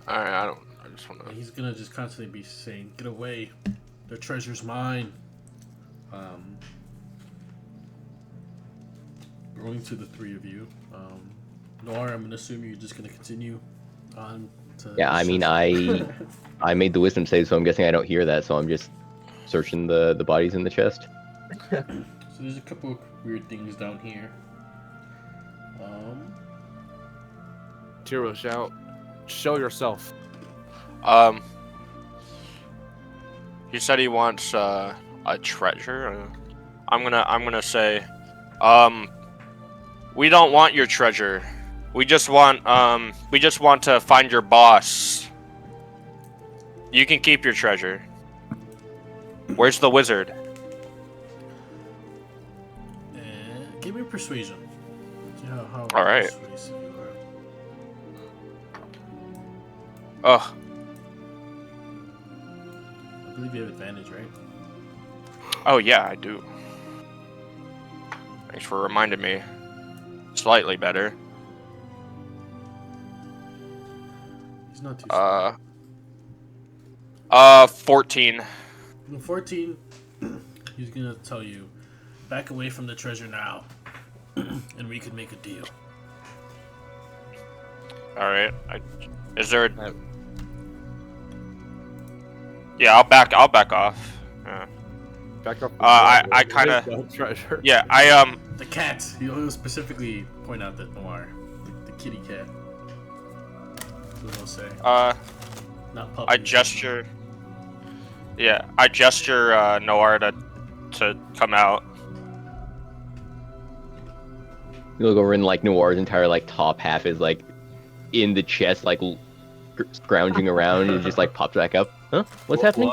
All right. I just want to. He's gonna just constantly be saying, "Get away! Their treasure's mine." Going to the three of you. Noir, I'm gonna assume you're just gonna continue on to. Yeah, I mean, I made the wisdom save, so I'm guessing I don't hear that. So I'm just searching the bodies in the chest. So there's a couple of weird things down here. Tiro, show yourself. He said he wants a treasure. I'm gonna say, we don't want your treasure. We just want to find your boss. You can keep your treasure. Where's the wizard? Give me a persuasion. See how All right. persuasive you are. Oh, I believe you have advantage, right? oh yeah, I do. Thanks for reminding me. Slightly better. He's not too. 14. 14. He's gonna tell you, back away from the treasure now, and we could make a deal. All right. Is there? Yeah, I'll back off. Yeah. Back up. I kinda- treasure. Yeah, The cat. He'll specifically point out that Noir, the kitty cat. That's what he'll say. Not puppy. I gesture. Yeah, I gesture Noir to come out. You look over and like Noir's entire like top half is like in the chest, like scrounging around, and just like pops back up. Huh? What's happening?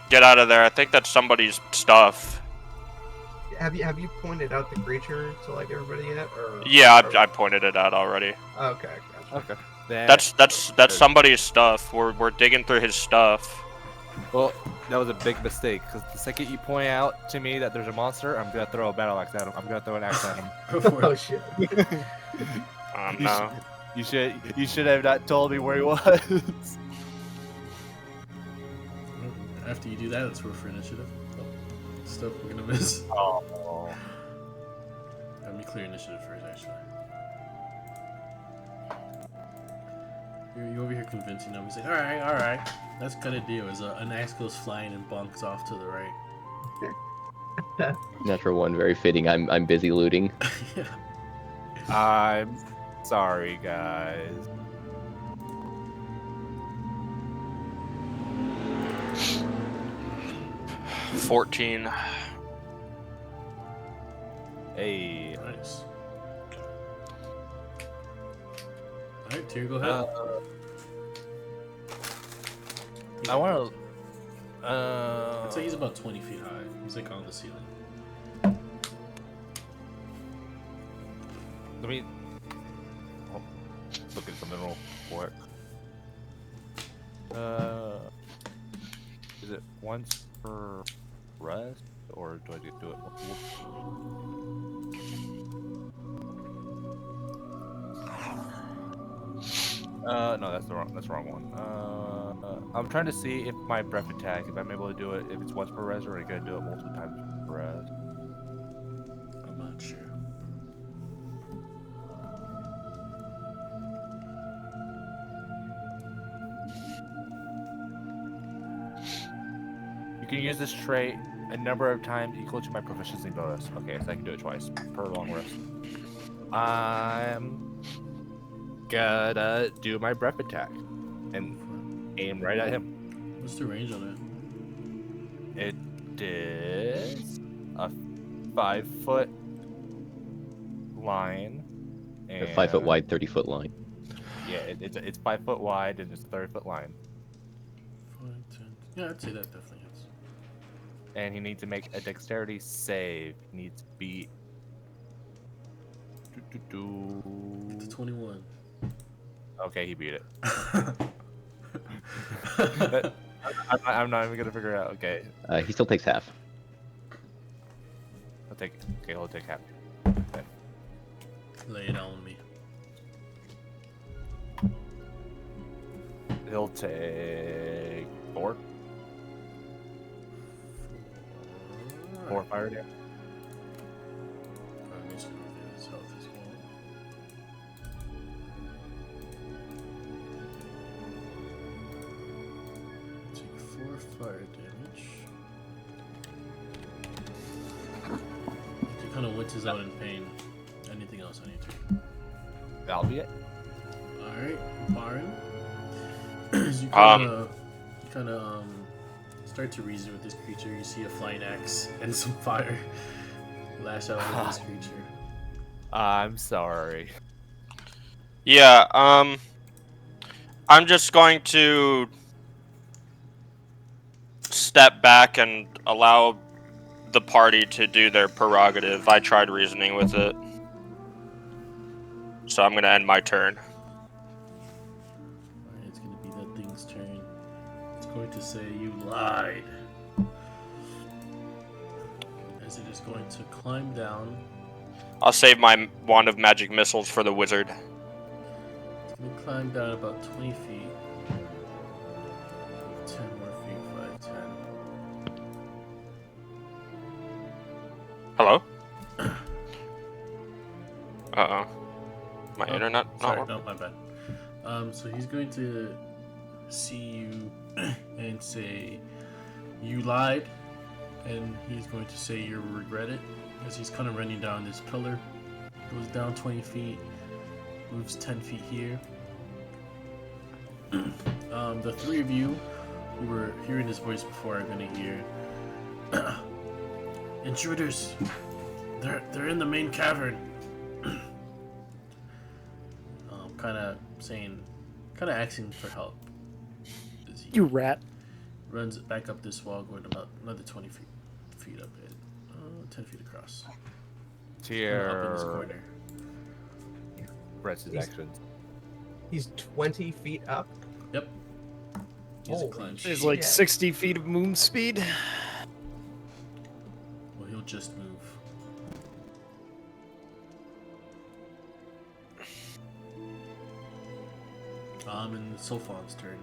Get out of there. I think that's somebody's stuff. Have you pointed out the creature to like everybody yet? Or Yeah, I pointed it out already. Okay, gotcha. Okay. That's somebody's stuff. We're digging through his stuff. Well, that was a big mistake, because the second you point out to me that there's a monster, I'm gonna throw a battle axe at him. I'm gonna throw an axe at him. Go for Oh it. shit. No. You should have not told me where he was. After you do that, let's roll for initiative. Oh, stuff we're gonna miss. Oh. Let me clear initiative first, actually. You're over here convincing them. He's like, alright, let's cut a deal. As an axe goes flying and bonks off to the right. Natural one, very fitting. I'm busy looting. Yeah. I'm sorry, guys. – 14. Hey. Nice. Alright, Tyr, go ahead. I want to. I'd say he's about 20 feet high. He's like on the ceiling. Let me look at something real quick. Is it once per rest, or do I do it? No, that's the wrong one. I'm trying to see if my breath attack, if I'm able to do it, if it's once per res, or I gotta do it multiple times per res. I'm not sure. You can use this trait a number of times equal to my proficiency bonus. Okay, so I can do it twice per long rest. I'm gonna do my breath attack and aim right at him. What's the range on It is a 5-foot line. A 5 foot and- wide, 30-foot line. Yeah, it's 5 foot wide and it's a 30-foot line. it? 5, 10. Yeah, I'd say that definitely hits. And he needs to make a dexterity save. He needs to beat. It's a 21. Okay, he beat it. I'm not even gonna figure it out. Okay, He still takes half. he'll take half. Okay. Lay it on me. He'll take 4 fire damage. I'm just gonna do his health as well. Take 4 fire damage. He kind of winces out in pain. Anything else on your turn? That'll be it. Alright, Baron. As you kind of start to reason with this creature, you see a flying axe and some fire lash out at this creature. I'm sorry. Yeah, I'm just going to step back and allow the party to do their prerogative. I tried reasoning with it. So I'm going to end my turn. Alright, it's going to be that thing's turn. It's going to say, "You lied." As it is going to climb down. I'll save my wand of magic missiles for the wizard. It's going to climb down about 20 feet. 10 more feet, 5, 10. Hello? Uh-oh. My Oh, internet not Sorry, working? no, my bad. So he's going to see you and say, "You lied," and he's going to say, "You'll regret it," as he's kind of running down this pillar. Goes down 20 feet, moves 10 feet here. The three of you who were hearing his voice before are going to hear, "Intruders! They're in the main cavern." Kind of asking for help. As he You rat. runs back up this wall, going about another 20 feet up it, 10 feet across. Up in this Tier corner. press his He's- actions. He's 20 feet up. Yep. He's a Holy clench. It's like Yeah. 60 feet of moon speed. Well, he'll just move. And Sulfon's turn.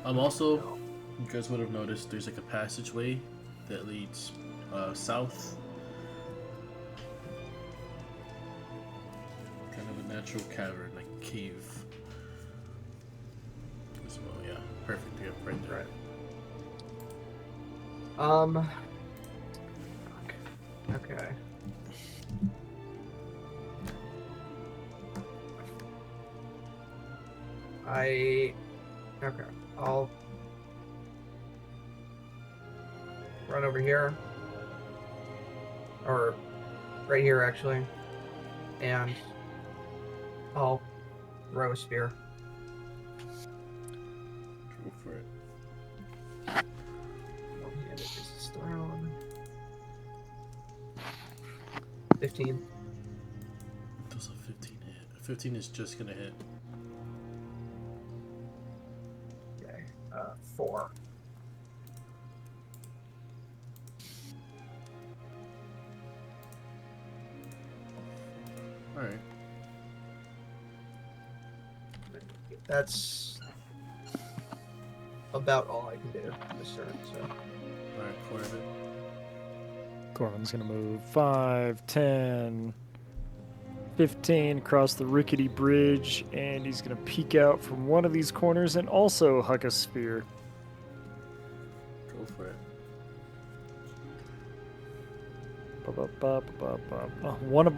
Also, you guys would have noticed there's like a passageway that leads south. Kind of a natural cavern, like cave. As well, yeah. Perfect, yeah, right there. Right. Okay. Okay. I'll run over here. Or right here actually. And I'll throw a spear. Go for it. 15. Does a 15 hit? A 15 is just gonna hit. Okay. 4. All right. That's about all I can do this turn. So. All right, Corbin. Corbin's gonna move 5, 10, 15 across the rickety bridge, and he's gonna peek out from one of these corners and also huck a spear. Go for it.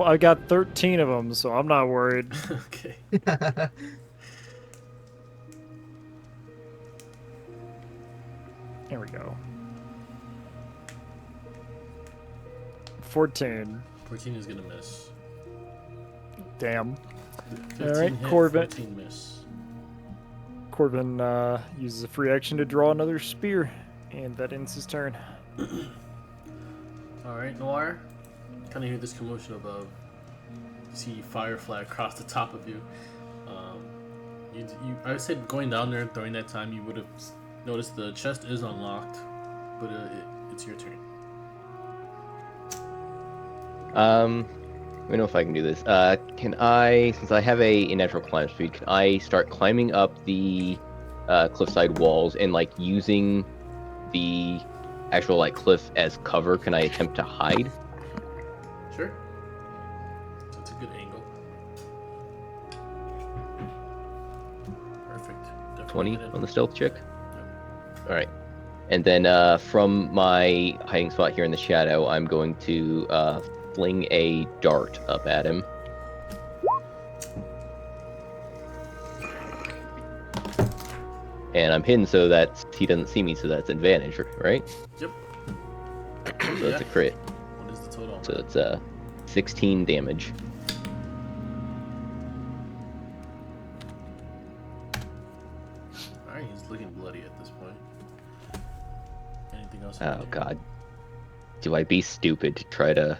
I got 13 of them, so I'm not worried. Okay. Here we go. 14. 14 is gonna miss. Damn. 15 Alright, hit, Corbin. 14 miss. Corbin uses a free action to draw another spear, and that ends his turn. All right, Noir. Kind of hear this commotion above. You see fire fly across the top of you. I said going down there during that time, you would have noticed the chest is unlocked, but it's your turn. Let me know if I can do this. Can I, since I have a natural climb speed, can I start climbing up the cliffside walls and like using the actual like cliff as cover? Can I attempt to hide? Sure. That's a good angle. Perfect. Definitely 20 hit it. on the stealth check. All right. And then from my hiding spot here in the shadow, I'm going to fling a dart up at him. And I'm hidden so that he doesn't see me, so that's advantage, right? Yep. So that's a crit. What is the total? So it's 16 damage. Alright, he's looking bloody at this point. Anything else? Oh god. Do I be stupid to try to...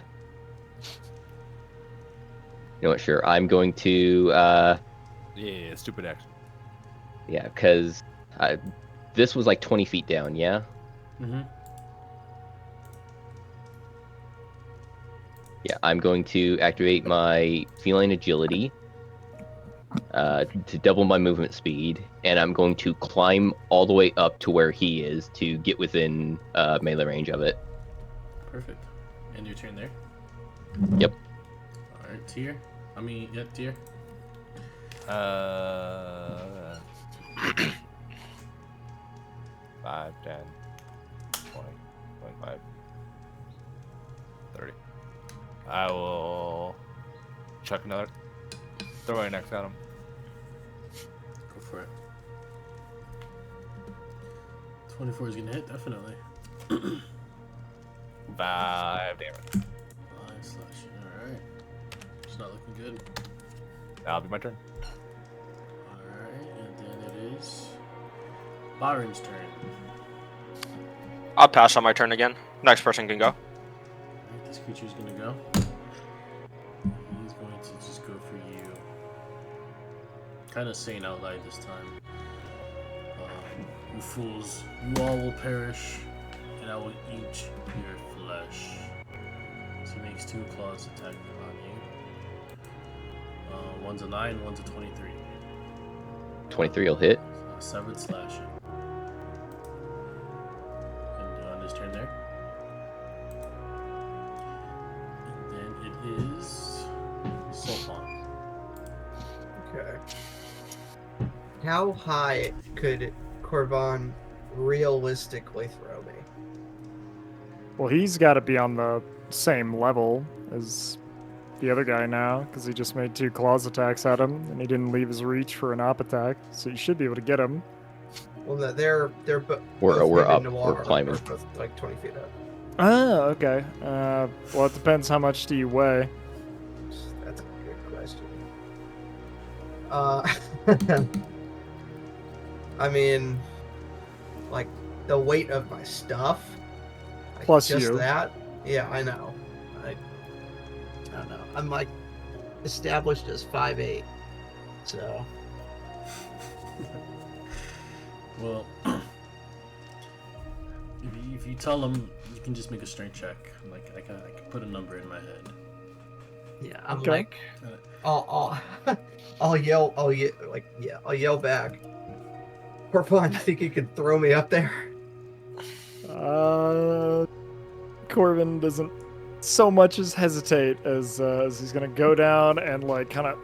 You know what, sure. I'm going to... Yeah, stupid action. Yeah, because this was like 20 feet down, yeah? Mm-hmm. Yeah, I'm going to activate my feline agility to double my movement speed, and I'm going to climb all the way up to where he is to get within melee range of it. Perfect. And your turn there? Yep. Alright, Tyr. Tyr. 5, 10, 20, 25, 30. I will chuck another throwing axe at him. Go for it. 24 is gonna hit, definitely. 5 damage. 5 slashing, alright. It's not looking good. That'll be my turn. Alright, and then it is Byron's turn. I'll pass on my turn again. Next person can go. Alright, this creature's gonna go. He's going to just go for you. Kind of saying out loud this time. You fools, you all will perish, and I will eat your flesh. So he makes 2 claws attacking on you. One's a 9, one's a 23. 23 will hit. 7 slashing. And on his turn there. And then it is Sultan. Okay. How high could Corvan realistically throw me? Well, he's got to be on the same level as the other guy now, because he just made 2 claws attacks at him, and he didn't leave his reach for an op attack, so you should be able to get him. Well, no, they're We're both up, Noir we're climbing. are both like 20 feet up. Oh, okay. Well, it depends how much do you weigh. That's a good question. I mean, like the weight of my stuff. Like, Plus just you. that. Yeah, I know. I don't I'm like established as 5'8", so Well, if you tell him, you can just make a strength check. Like I can put a number in my head. yeah, I'm Okay. like, I'll yell, I'll yell back. Corvin, you think you can throw me up there? Corbin doesn't so much as hesitate as he's gonna go down and like kind of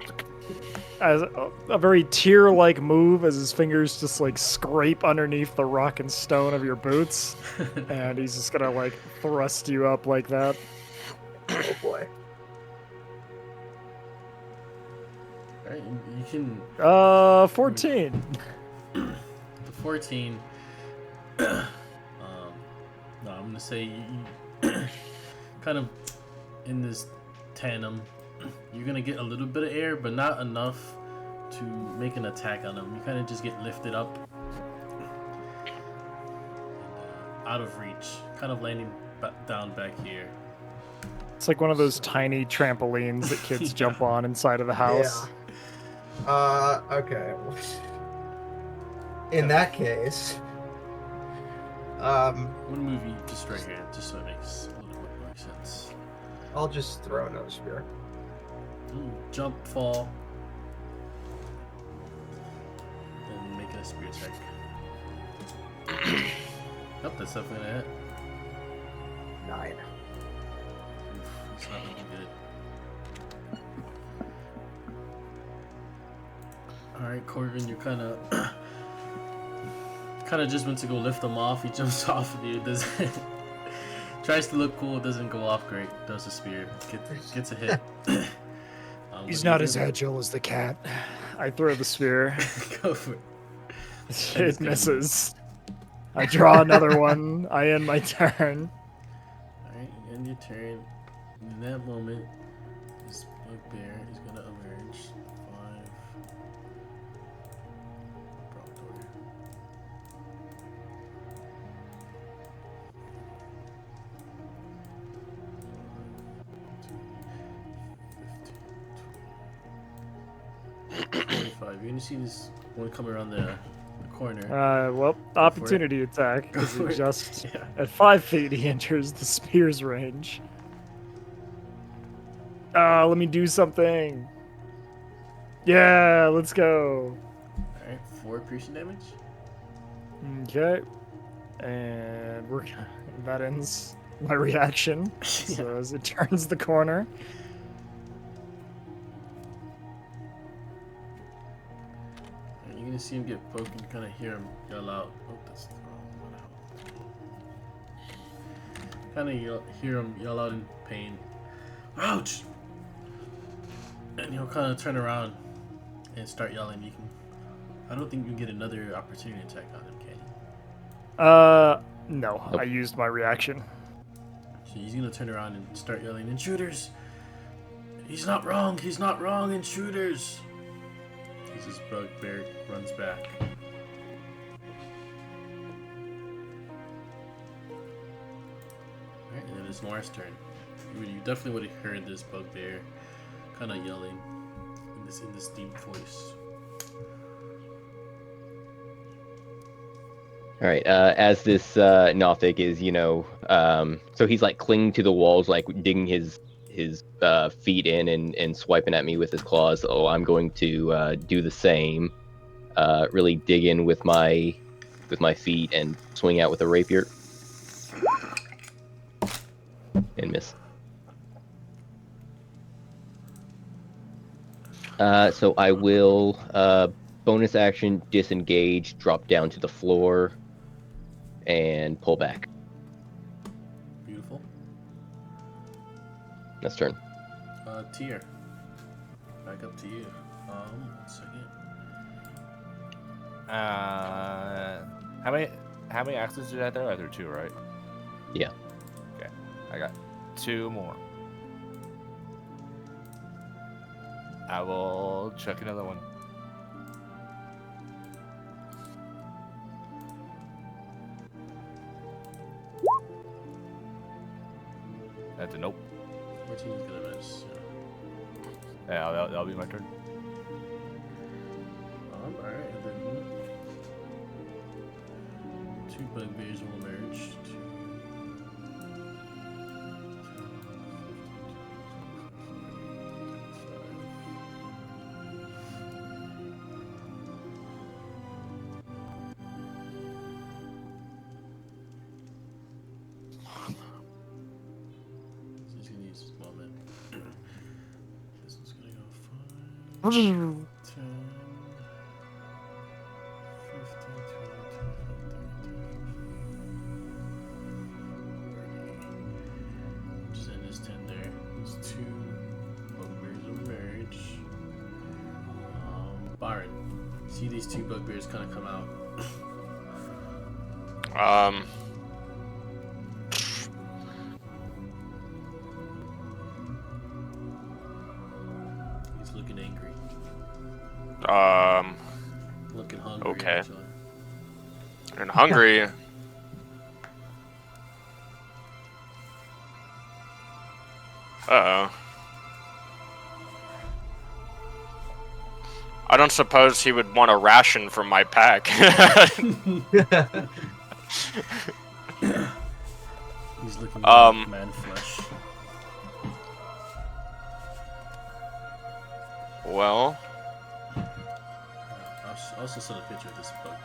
as a very tear-like move as his fingers just like scrape underneath the rock and stone of your boots, and he's just gonna like thrust you up like that. Oh boy. Right, you can 14. the 14. No, I'm gonna say you kind of in this tandem. You're gonna get a little bit of air, but not enough to make an attack on him. You kind of just get lifted up, and, out of reach, kind of landing down back here. It's like one of those tiny trampolines that kids Yeah. jump on inside of the house. Yeah. Okay. In that case, I'm gonna move you just right here, just so it makes a little bit more sense. I'll just throw another spear. Jump, fall, and make a spear check. Yep, that's definitely gonna hit. 9. Oof, it's not looking good. Alright, Corbin, you're kind of just went to go lift him off. He jumps off of you. Doesn't tries to look cool. Doesn't go off great. Does a spear. Gets a hit. He's what not do you as do? agile as the cat. I throw the spear. Go for it. It misses. I draw another one. I end my turn. Alright, you end your turn. In that moment, this bugbear is gonna emerge. 5. Brockdoor. 25. You're gonna see this one come around the corner. Well, opportunity attack. Go Because for he it. just Yeah. at 5 feet he enters the spear's range. Let me do something. Yeah, let's go. Alright, 4 piercing damage. Okay. And that ends my reaction. So as it turns the corner. And you're gonna see him get poked and kind of hear him yell out. Oh, that's the wrong one. Kind of hear him yell out in pain. Ouch! And he'll kind of turn around and start yelling. You can. I don't think you can get another opportunity attack on him, can you? No. Nope. I used my reaction. So he's gonna turn around and start yelling, "Intruders! He's not wrong! He's not wrong! Intruders!" As this bugbear runs back. Alright, and then it's Noir's turn. You definitely would have heard this bugbear kind of yelling in this deep voice. All right. As this Nothic is, so he's like clinging to the walls, like digging his feet in and swiping at me with his claws. So I'm going to do the same. Really dig in with my feet and swing out with a rapier. And miss. So I will bonus action disengage, drop down to the floor, and pull back. Beautiful. Next turn. Tier. Back up to you. 1 second. How many axes did I throw? I threw 2, right? Yeah. Okay, I got 2 more. I will chuck another one. That's a nope. 14 is gonna miss. Yeah, that'll be my turn. Alright, and then 2 bugbears will emerge. So he's gonna use his moment. This one's gonna go 5, 10, 15, 20, 30. Just end his 10 there. These 2 bugbears will merge. Byron, see these 2 bugbears kind of come out. He's looking angry. Looking hungry. Okay. Actually. And hungry. Uh-oh. I don't suppose he would want a ration from my pack. He's looking like man flesh. Well, I'll also send a picture of this bugbear.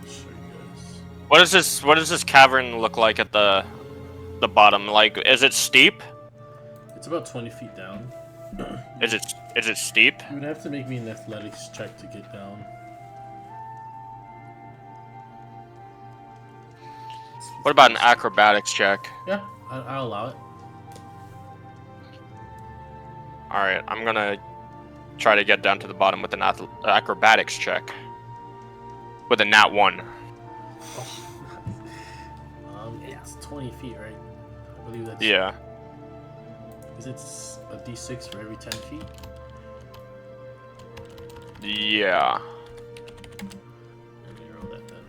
I'll show you guys. what does this cavern look like at the bottom? Like, is it steep? It's about 20 feet down. Is it steep? You would have to make me an athletics check to get down. What about an acrobatics check? Yeah, I'll allow it. Alright, I'm gonna try to get down to the bottom with an acrobatics check. With a nat 1. It's 20 feet, right? I believe that's. Yeah. Is it a d6 for every 10 feet? Yeah. Let me roll that then.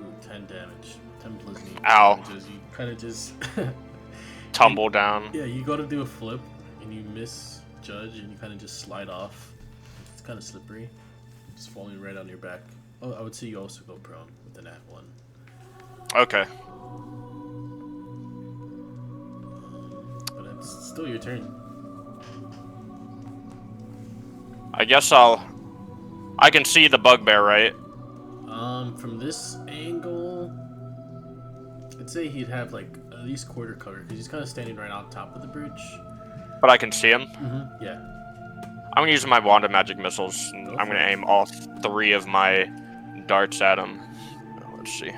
Ooh, 10 damage. 10 bludgeoning. Ow. Damages. You kind of just. Tumble down. Yeah, you go to do a flip and you misjudge and you kind of just slide off. It's kind of slippery. Just falling right on your back. Oh, I would say you also go prone with the nat 1. Okay. But it's still your turn. I guess I can see the bugbear, right? From this angle, I'd say he'd have like at least quarter cover because he's kind of standing right on top of the bridge. But I can see him. Mm-hmm. Yeah. I'm gonna use my wand of magic missiles. And Go I'm for gonna it. aim all 3 of my darts at him. Let's see.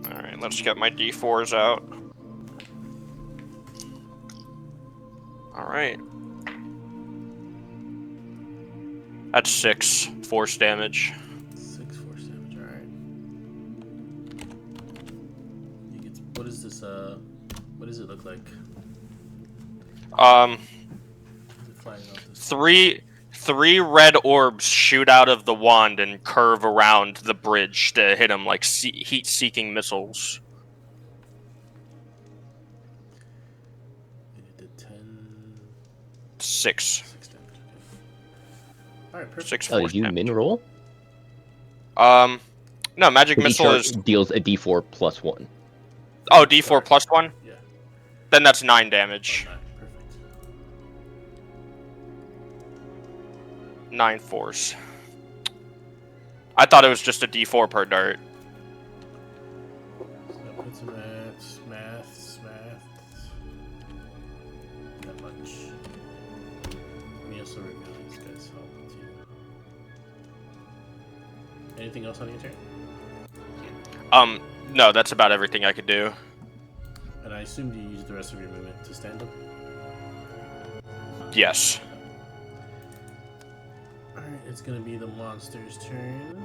Alright, let's get my d4s out. Alright. That's 6 force damage. 6 force damage. All right. You get. What is this? What does it look like? Is it flying off this? Three red orbs shoot out of the wand and curve around the bridge to hit him like heat-seeking missiles. And it did 10. 6. 6 damage. Okay. All right. Perfect. 6 Oh, force did you damage. min roll? No, magic Each missile chart is deals a d4 plus 1. d4 Sorry. plus 1. Yeah. Then that's 9 damage. Oh, 9. Perfect. 9 force. I thought it was just a d4 per dart. So that puts him at math. That much. Let me also reveal these guys' help too. Anything else on your turn? No, that's about everything I could do. And I assumed you used the rest of your movement to stand up? Yes. Alright, it's gonna be the monster's turn.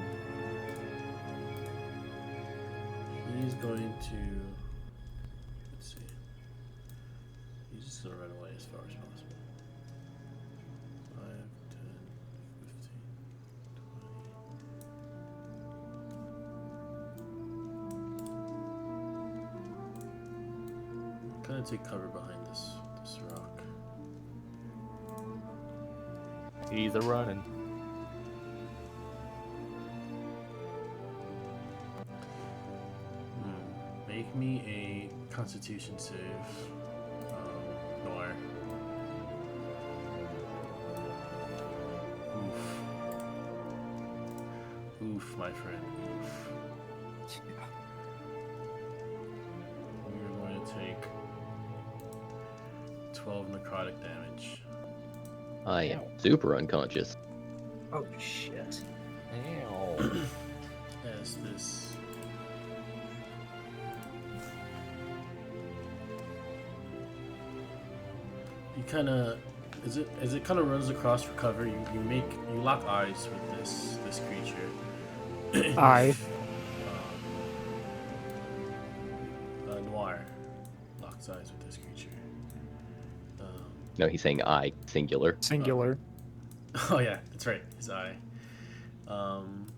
He's going to. Let's see. He's just gonna run away as far as possible. 5, 10, 15, 20. gonna take cover behind this rock. He's a running. Make me a Constitution save, Noir. Oof, my friend. Oof. You're going to take 12 necrotic damage. I am super unconscious. Oh shit. As this you kind of as it kind of runs across for cover, you lock eyes with this creature. Aye. Noir locks eyes with this creature. No, he's saying I, singular. Singular. Oh yeah, that's right, his eye. And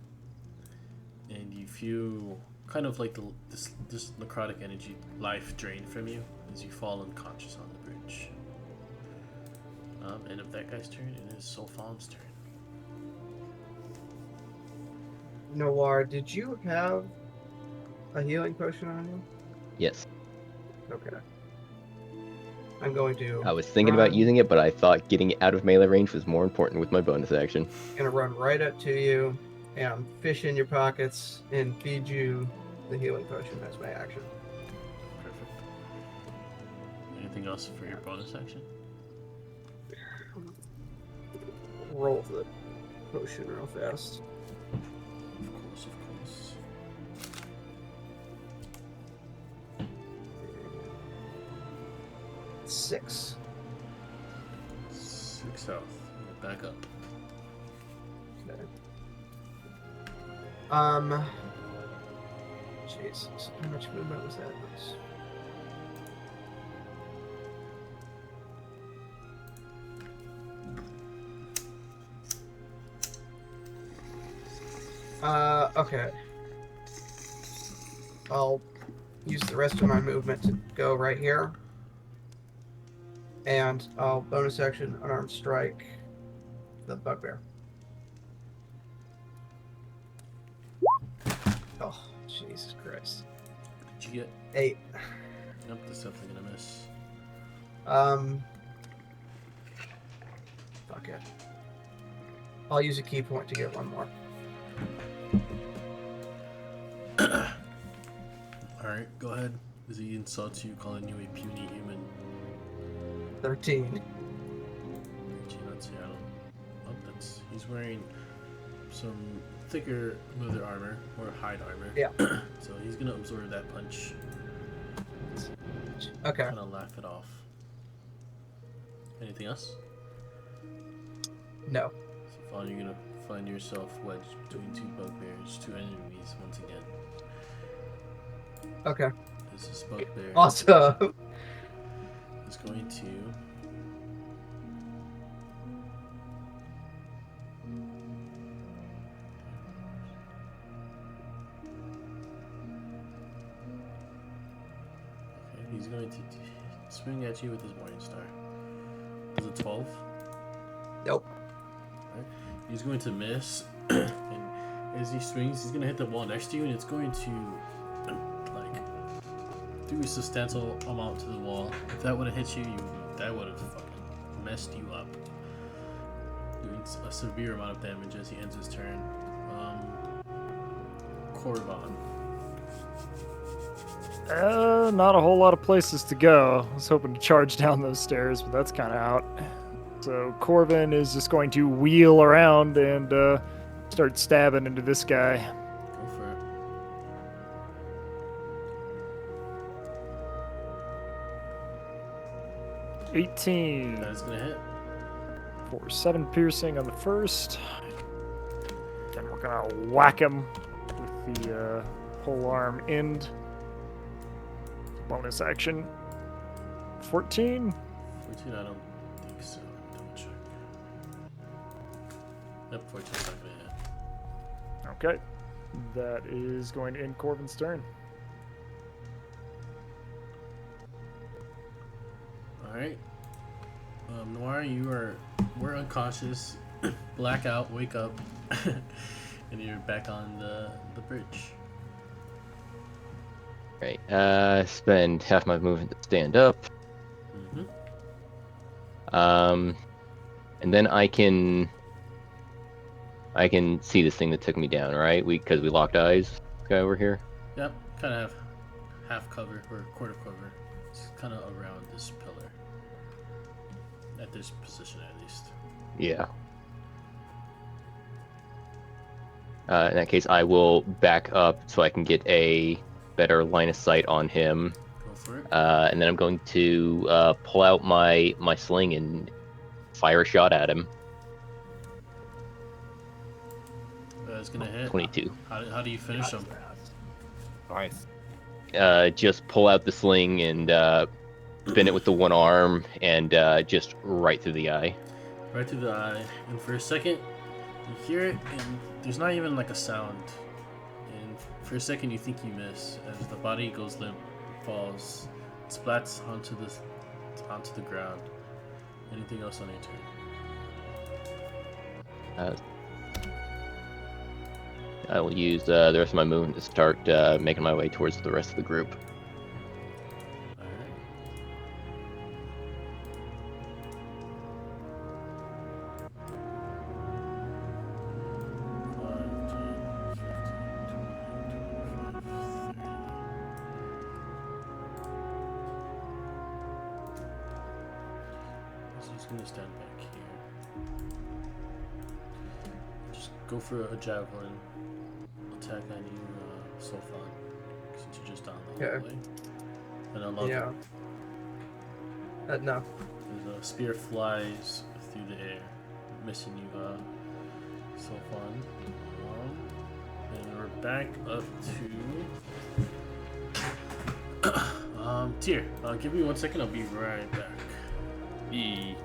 you feel kind of like this necrotic energy life drain from you as you fall unconscious on the bridge. End of that guy's turn, and it is Solfalm's turn. Noir, did you have a healing potion on you? Yes. Okay. I'm going to. I was thinking about using it, but I thought getting it out of melee range was more important with my bonus action. Gonna run right up to you and fish in your pockets and feed you the healing potion. That's my action. Perfect. Anything else for your bonus action? Roll the potion real fast. Of course. 6. 6 health. Back up. Okay. Jesus, how much movement was that? Okay. I'll use the rest of my movement to go right here. And I'll bonus action unarmed strike the bugbear. Oh, Jesus Christ. What did you get? 8. Nope, that's definitely gonna miss. Fuck it. I'll use a key point to get one more. Alright, go ahead. As he insults you, calling you a puny human. 13. 13 on Seattle. Oh, he's wearing some thicker leather armor, or hide armor. Yeah. So he's gonna absorb that punch. Okay. Kind of laugh it off. Anything else? No. So Fawn, you're gonna find yourself wedged between two bugbears, two enemies once again. Okay. This bugbear Awesome. is going to he's going to swing at you with his Morning Star. Is it 12? Nope. Right. He's going to miss, and as he swings, he's going to hit the wall next to you, and it's going to do a substantial amount to the wall. If that would have hit you, that would have fucking messed you up. Doing a severe amount of damage as he ends his turn. Korvan. Not a whole lot of places to go. I was hoping to charge down those stairs, but that's kind of out. So Corvin is just going to wheel around and start stabbing into this guy. Go for it. 18 That is gonna hit. for 7 piercing on the first. Then we're gonna whack him with the pole arm end. Bonus action. 14. 14, I don't think so. Double check. Yep, 14's not gonna hit. Okay. That is going to end Corvin's turn. Alright. Noir, we're unconscious. Blackout, wake up. And you're back on the bridge. Right. Spend half my movement to stand up. Mm-hmm. And then I can see this thing that took me down, right? Because we locked eyes. This guy over here. Yep, kind of have half cover or quarter cover. It's kind of around this pillar. At this position, at least. Yeah. In that case, I will back up so I can get a better line of sight on him. Go for it. And then I'm going to pull out my sling and fire a shot at him. It's gonna hit. 22. How do you finish him? Nice. Just pull out the sling and spin it with the one arm and just right through the eye. Right through the eye. And for a second, you hear it, and there's not even like a sound. And for a second, you think you miss as the body goes limp, falls, splats onto the ground. Anything else on your turn? I will use the rest of my movement to start making my way towards the rest of the group. Alright. So he's gonna stand back here. Just go for a javelin attack on you, Solfon, since you're just down the Okay. hallway. And unlock Yeah. No. the spear flies through the air, missing you, Solfon. And we're back up to Tyr. Give me 1 second, I'll be right back. E.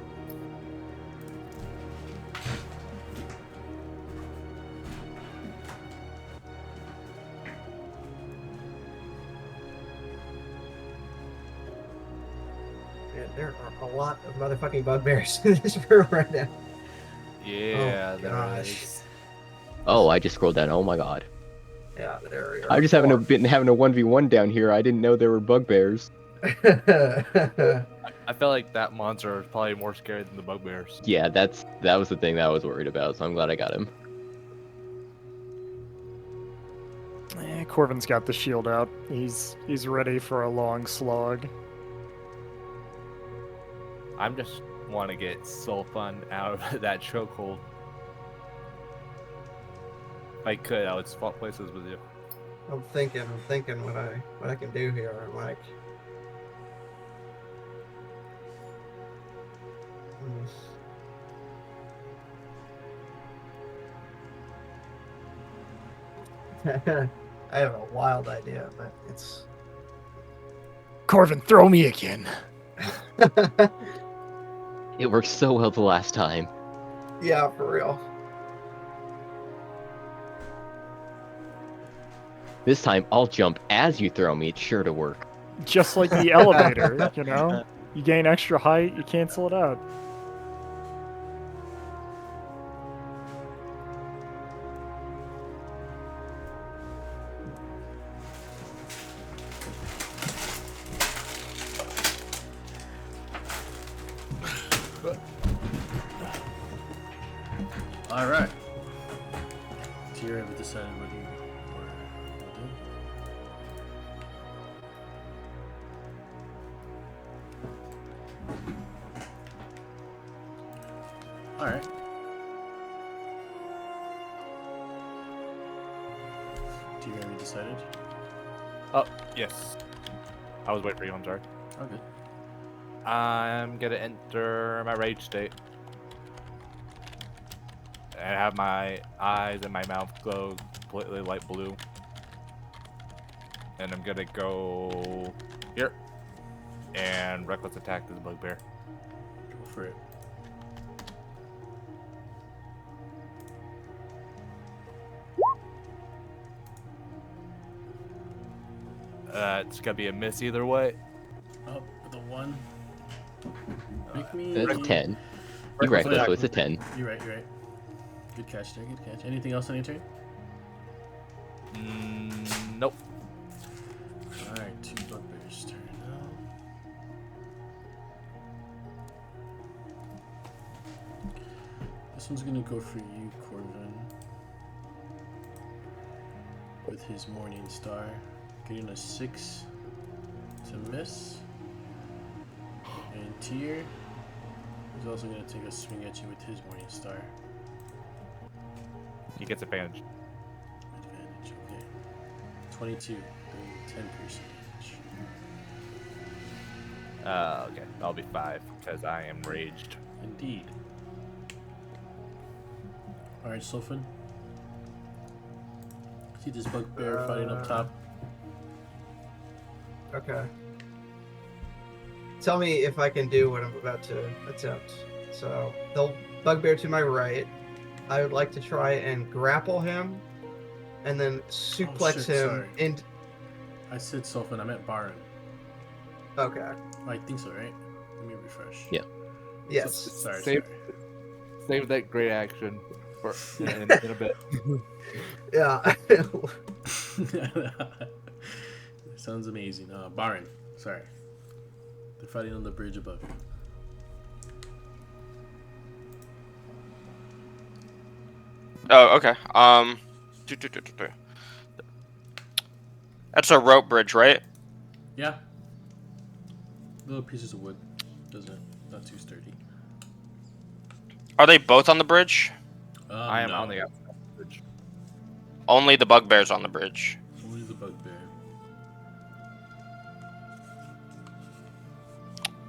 Yeah, there are a lot of motherfucking bugbears in this room right now. Yeah, Oh, there gosh. is. Oh, I just scrolled down. Oh my god. Yeah, there are. I'm just having been having a 1v1 down here. I didn't know there were bugbears. I felt like that monster was probably more scary than the bugbears. Yeah, that was the thing that I was worried about, so I'm glad I got him. Corvin's got the shield out. He's ready for a long slog. I'm just want to get Sulfun out of that chokehold. If I could, I would swap places with you. I'm thinking what I can do here. I'm like, I have a wild idea, but it's Corvin, throw me again. It worked so well the last time. yeah, for real. This time I'll jump as you throw me. It's sure to work. Just like the elevator, you know? You gain extra height, you cancel it out. Alright. Tyr, have you decided what you will do? Alright. Tyr, have you decided? Oh, yes. I was waiting for you, I'm sorry. Oh, good. I'm gonna enter my rage state. And have my eyes and my mouth glow completely light blue. And I'm gonna go here. And reckless attack this bugbear. Go for it. It's gonna be a miss either way. Up with a 1. That's 10. You Reckless reckless, attack. so it's a 10. You're right. You're right. Good catch there. Good catch. Anything else on your turn? Nope. All right. 2 bugbears turn now. This one's gonna go for you, Corvin. With his Morning Star, getting a 6 to miss. And Tyr is also gonna take a swing at you with his Morning Star. He gets advantage. Advantage, okay. 22, doing 10 piercing damage. Okay. I'll be 5 because I am raged. Indeed. Alright, Sofin. See this bugbear fighting up top? Okay. Tell me if I can do what I'm about to attempt. So, the bugbear to my right. I would like to try and grapple him, and then suplex shit, him sorry. into. I said Sofin, I meant Baron. Okay. I think so, right? Let me refresh. Yeah. Yes. Sorry, Save- sorry. Save that great action for in a bit. Yeah. Sounds amazing. Baron, sorry. They're fighting on the bridge above you. Oh, okay. That's a rope bridge, right? Yeah. Little pieces of wood. Not too sturdy. Are they both on the bridge? I am no. on the outside of the bridge. Only the bugbear's on the bridge. Only the bugbear.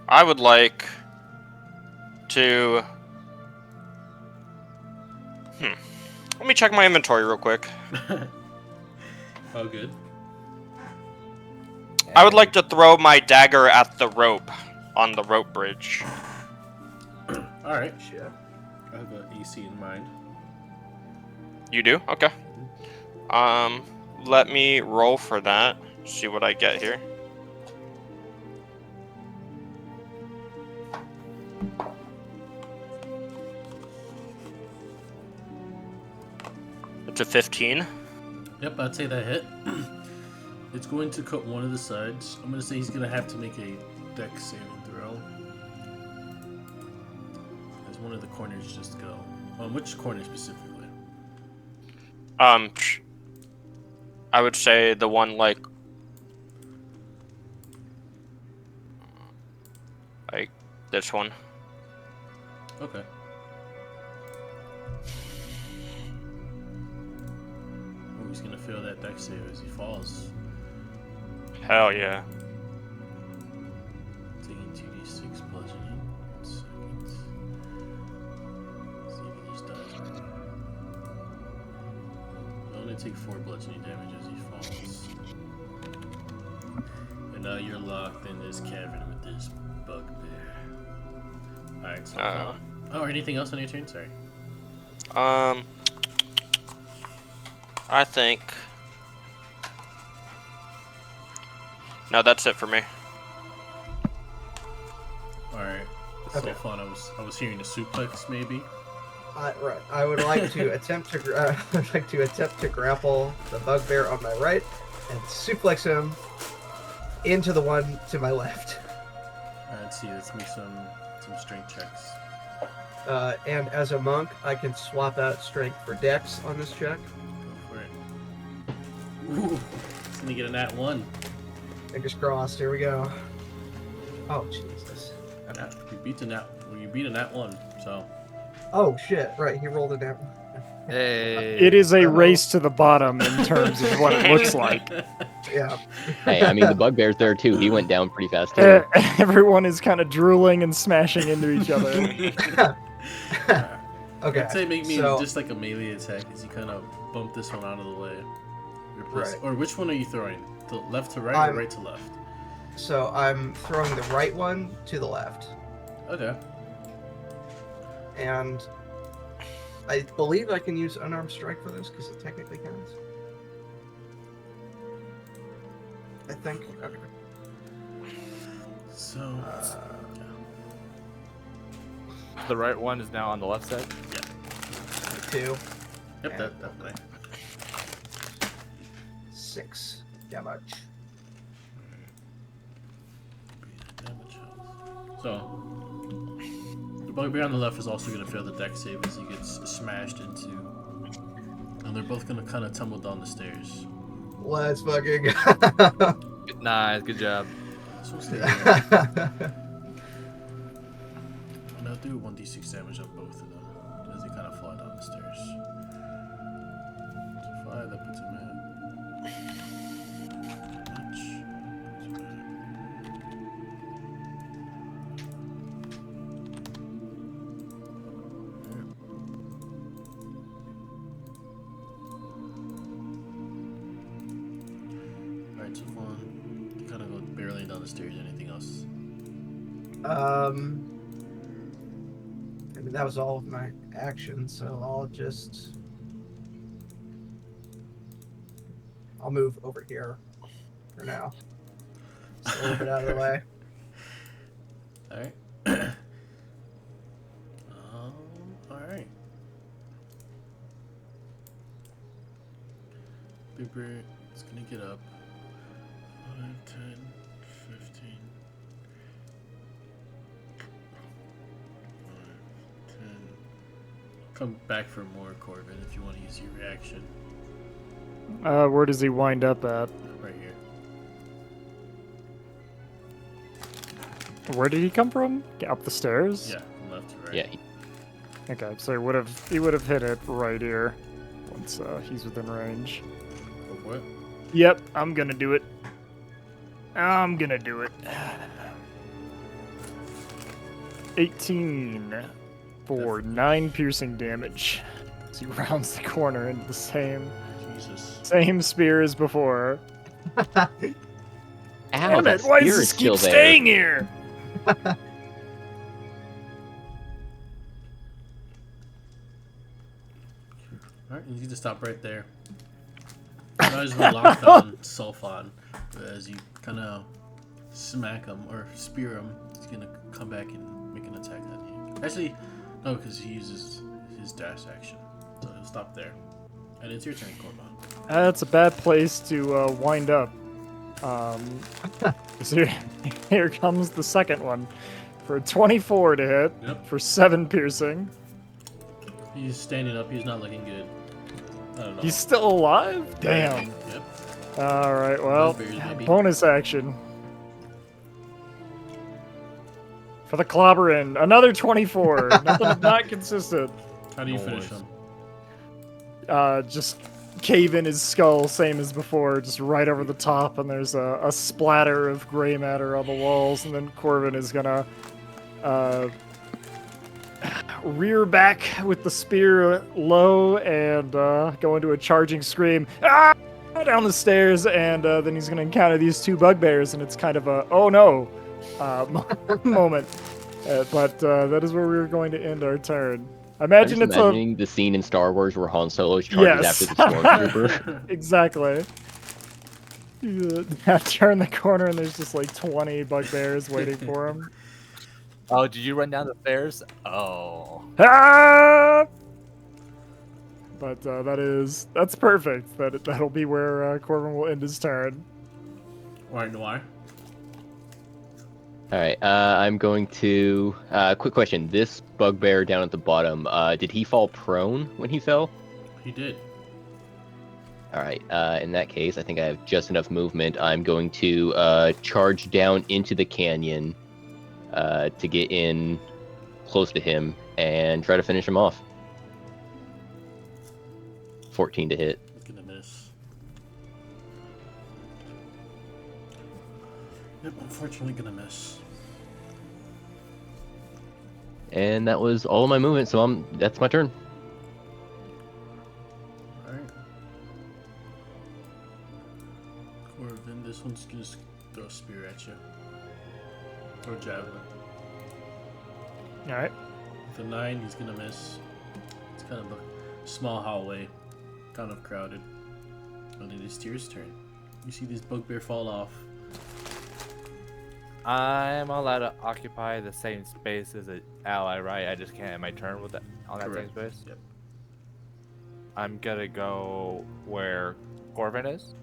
I would like to. Let me check my inventory real quick. Oh, good. I would like to throw my dagger at the rope on the rope bridge. Alright. Shit. I have an AC in mind. You do? Okay. Let me roll for that. See what I get here. It's a 15. Yep, I'd say that hit. It's going to cut one of the sides. I'm going to say he's going to have to make a dex saving throw. As one of the corners just go. Which corner specifically? I would say the one like this one. Okay. Oh, he's going to fail that dex save as he falls. Hell yeah. Taking 2d6 bludgeoning. 1 second. See if he just dies. He'll only take 4 bludgeoning damage as he falls. And now you're locked in this cavern with this bugbear. Alright, so. Oh, anything else on your turn? Sorry. I think. No, that's it for me. Alright. Okay. So fun. I was hearing a suplex maybe. Right. I would like to attempt to grapple the bugbear on my right and suplex him into the one to my left. Let's see, let's make some strength checks. And as a monk, I can swap out strength for dex on this check. Go for it. Ooh, it's gonna get a nat 1. Fingers crossed. Here we go. Oh Jesus. You beat a nat 1, so. Oh shit! Right, he rolled a nat. Hey. It is a race to the bottom in terms of what it looks like. Yeah. Hey, I mean, the bugbear's there too. He went down pretty fast too. Everyone is kind of drooling and smashing into each other. Okay. I'd say make me so, just like a melee attack as you kind of bump this one out of the way. Right. Or which one are you throwing? The left to right or right to left? So I'm throwing the right one to the left, Okay. and I believe I can use unarmed strike for this because it technically counts. I think. Okay. So. Uh, The right one is now on the left side. 2, Yep, that way. 6 damage. Damage. So, the bugbear on the left is also going to fail the deck save as he gets smashed into. And they're both going to kind of tumble down the stairs. Let's fucking. Nice, good job. So stay there. And I'll do 1d6 damage on both of them as they kind of fall down the stairs. So 5, that puts him at. Alright, so Vaughn, you kind of go barreling down the stairs. Anything else? I mean, that was all of my action, so I'll move over here for now. Just a little bit out of the way. Alright. Alright. Big Bird is gonna get up. 5, 10, 15. 5, 10. Come back for more, Corbin, if you want to use your reaction. Where does he wind up at? Right here. Where did he come from? Up the stairs? Yeah, from left to right. Yeah. Okay, so he would have hit it right here once he's within range. Go for it. Yep, I'm gonna do it. I'm gonna do it. 18 for 9 piercing damage. As he rounds the corner into the Jesus. same spear as before. Ow, Damn that it! Why spear does is this keep still there. staying here? Alright, you need to stop right there. You might as well lock on Sulfon. As you kind of smack him or spear him, he's going to come back and make an attack on you. Actually, no, because he uses his dash action. So he'll stop there. And it's your turn, Corbin. That's a bad place to wind up. So here comes the second one. For a 24 to hit, Yep. for 7 piercing. He's standing up. He's not looking good. I don't know. He's still alive? Damn. Yep. Alright, well, Bugbears, maybe. bonus action. For the clobber in. Another 24. Nothing not consistent. How do you finish him? Just cave in his skull, same as before, just right over the top, and there's a splatter of gray matter on the walls, and then Corbin is gonna rear back with the spear low and go into a charging scream down the stairs, and then he's gonna encounter these 2 bugbears, and it's kind of a oh no moment. But that is where we're going to end our turn. I I'm imagine just it's imagining the scene in Star Wars where Han Solo charges Yes. after the stormtrooper. exactly. I turn the corner and there's just like 20 bugbears waiting for him. Oh, did you run down the stairs? Oh. Ah! But that's perfect. That'll be where Corbin will end his turn. Alright, Noir. All right, I'm going to. Quick question: this bugbear down at the bottom, did he fall prone when he fell? He did. All right. In that case, I think I have just enough movement. I'm going to charge down into the canyon to get in close to him and try to finish him off. 14 to hit. Gonna miss. Yep, unfortunately gonna miss. And that was all of my movement, so that's my turn. Alright. Corbin, this one's gonna throw a spear at you. Or javelin. Alright. With a 9, he's gonna miss. It's kind of a small hallway. Kind of crowded. And it is Tyr's turn. You see this bugbear fall off. I'm allowed to occupy the same space as an ally, right? I just can't end my turn with that on that Correct. same space. Yep. I'm gonna go where Corvin is,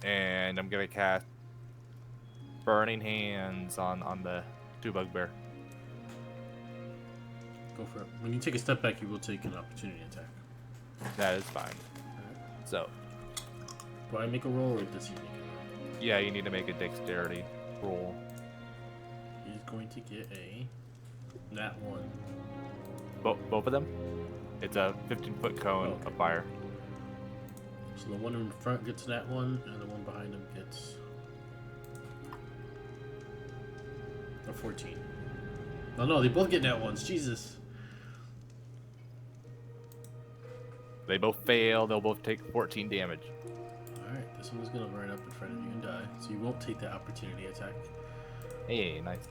and I'm gonna cast Burning Hands on the 2 bugbear. Go for it. When you take a step back, you will take an opportunity attack. That is fine. Alright. So Do I make a roll or does he make a roll? yeah, you need to make a dexterity roll. He's going to get a nat 1. Both of them. It's a 15-foot cone Okay. of fire. So the one in front gets nat 1, and the one behind him gets a 14. Oh no, they both get nat 1s. Jesus. They both fail. They'll both take 14 damage. Alright, this one is going to run up in front of you and die. So you won't take that opportunity attack. Hey, nice.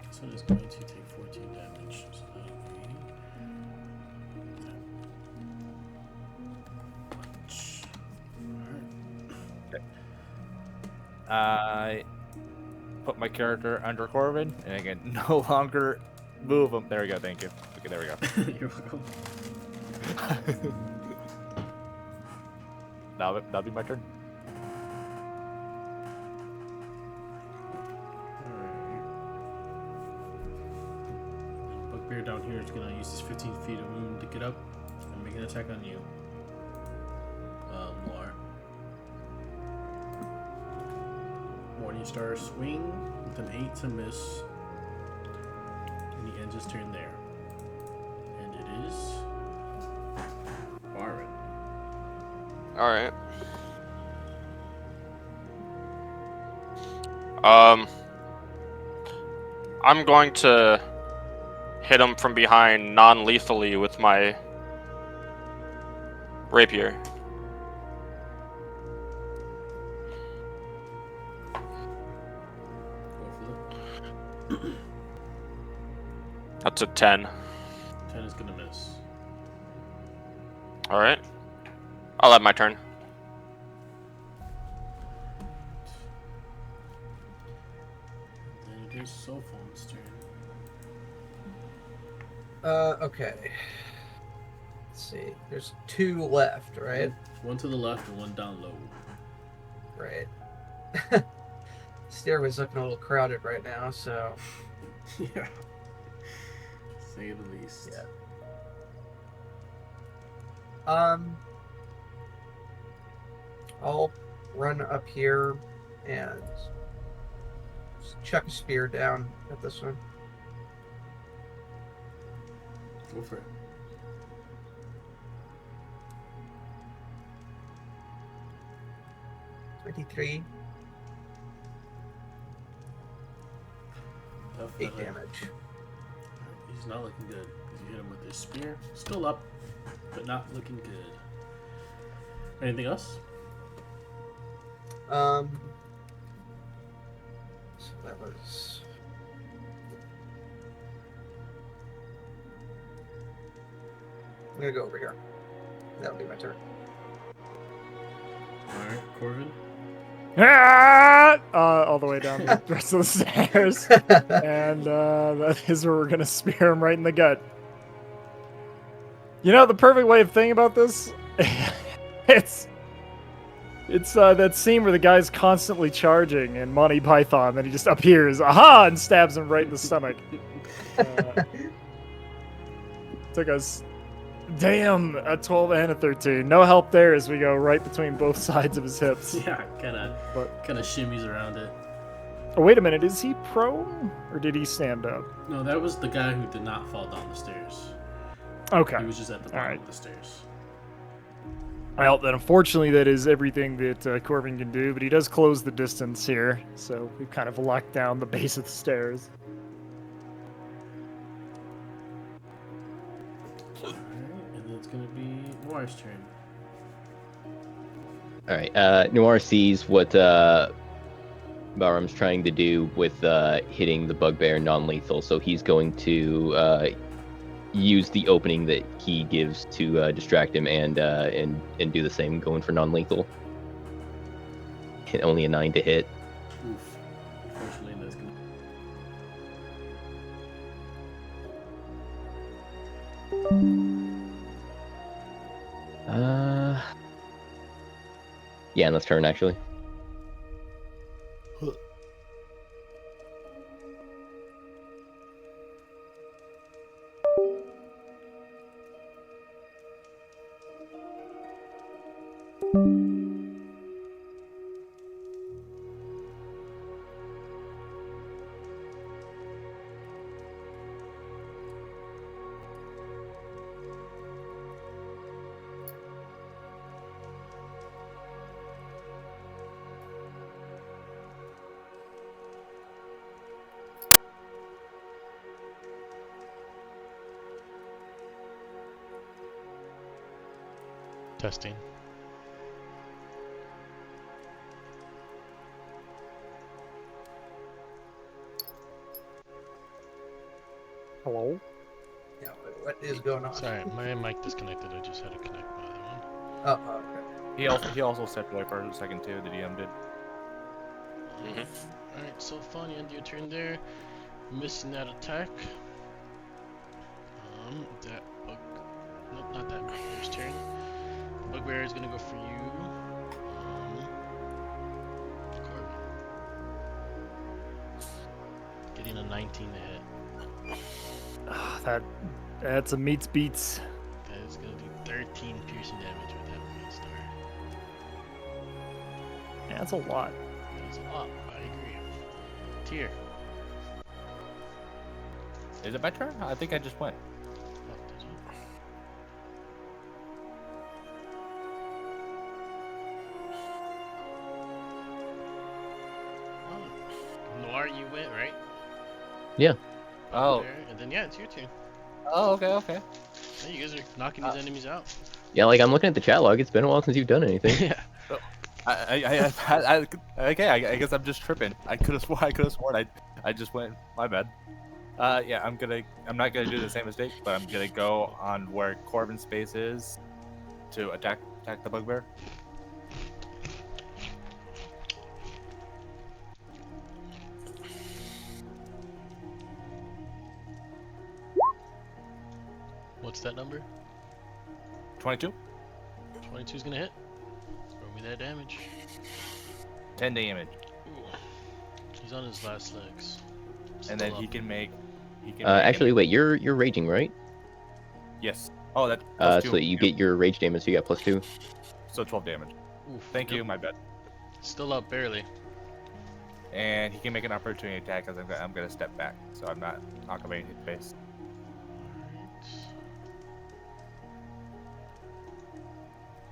This one is going to take 14 damage. So that would be... Much. Alright. I put my character under Corvin, and I can no longer move him. There we go. Thank you. Okay, there we go. You're welcome. That'll be my turn. Alright. Bugbear down here is going to use his 15 feet of movement to get up and make an attack on you. Noir. Morning Star swing with an 8 to miss. And he ends his turn there. And it is Baron. Alright. I'm going to hit him from behind non-lethally with my rapier. Go for it. That's a 10. 10 is going to miss. Alright. I'll have my turn. And it is Sophone's turn. Okay. Let's see. There's 2 left, right? One to the left and one down low. Right. Stairway's looking a little crowded right now, so Yeah. Say the least. Yeah. I'll run up here and just chuck a spear down at this one. Go for it. $23, Tough 8 to hit. damage. He's not looking good. You hit him with his spear. Still up, but not looking good. Anything else? So that was. I'm gonna go over here. That'll be my turn. Alright, Corvin. Ah! All the way down the rest of the stairs. And that is where we're going to spear him right in the gut. You know, the perfect way of thinking about this? It's that scene where the guy's constantly charging in Monty Python, then he just appears, aha, and stabs him right in the stomach. Took us, damn, a 12 and a 13. No help there as we go right between both sides of his hips. Yeah, kind of shimmies around it. Oh, wait a minute, is he prone? Or did he stand up? No, that was the guy who did not fall down the stairs. Okay. He was just at the bottom Alright. of the stairs. Well, then unfortunately that is everything that Corbin can do, but he does close the distance here, so we've kind of locked down the base of the stairs. Alright, and then it's going to be Noir's turn. All right. Noir sees what Baram's trying to do with hitting the bugbear non-lethal, so he's going to use the opening that he gives to distract him and do the same, going for non-lethal. Hit only a 9 to hit. Oof. Unfortunately, that's gonna. Yeah, and that's turn actually. Testing. Hello? Yeah, what is going on? Sorry, my mic disconnected. I just had to connect my other one. Oh, okay. He also stepped away for a second too. The DM did. Alright, so fun, you end your turn there. Missing that attack. That bug. Nope, not that bugbear's turn. Bugbear is gonna go for you. Corbin. Getting a 19 to hit. That's a meets beats. That is gonna do 13 piercing damage with that Marine Star. Yeah, that's a lot. That's a lot, I agree. Tier. Is it my turn? I think I just went. Oh, did you? Oh, Noir, you went, right? Yeah. Oh. There, and then yeah, it's your turn. Oh, okay. Hey, you guys are knocking these enemies out. Yeah, like I'm looking at the chat log. It's been a while since you've done anything. Yeah. Okay, I guess I'm just tripping. I could have sworn I just went. My bad. Yeah, I'm not gonna do the same mistake, but I'm gonna go on where Corbin's space is to attack the bugbear. What's that number? 22, 22's gonna hit. Throw me that damage. 10 damage, Ooh. He's on his last legs. and then Still he up. can make. Actually, wait. You're raging, right? Yes. Oh, that. So that you get your rage damage, so you got +2. So 12 damage. Oof, Thank you. yep. My bad. Still up barely. And he can make an opportunity attack as I'm gonna step back, so I'm not gonna hit face. Alright.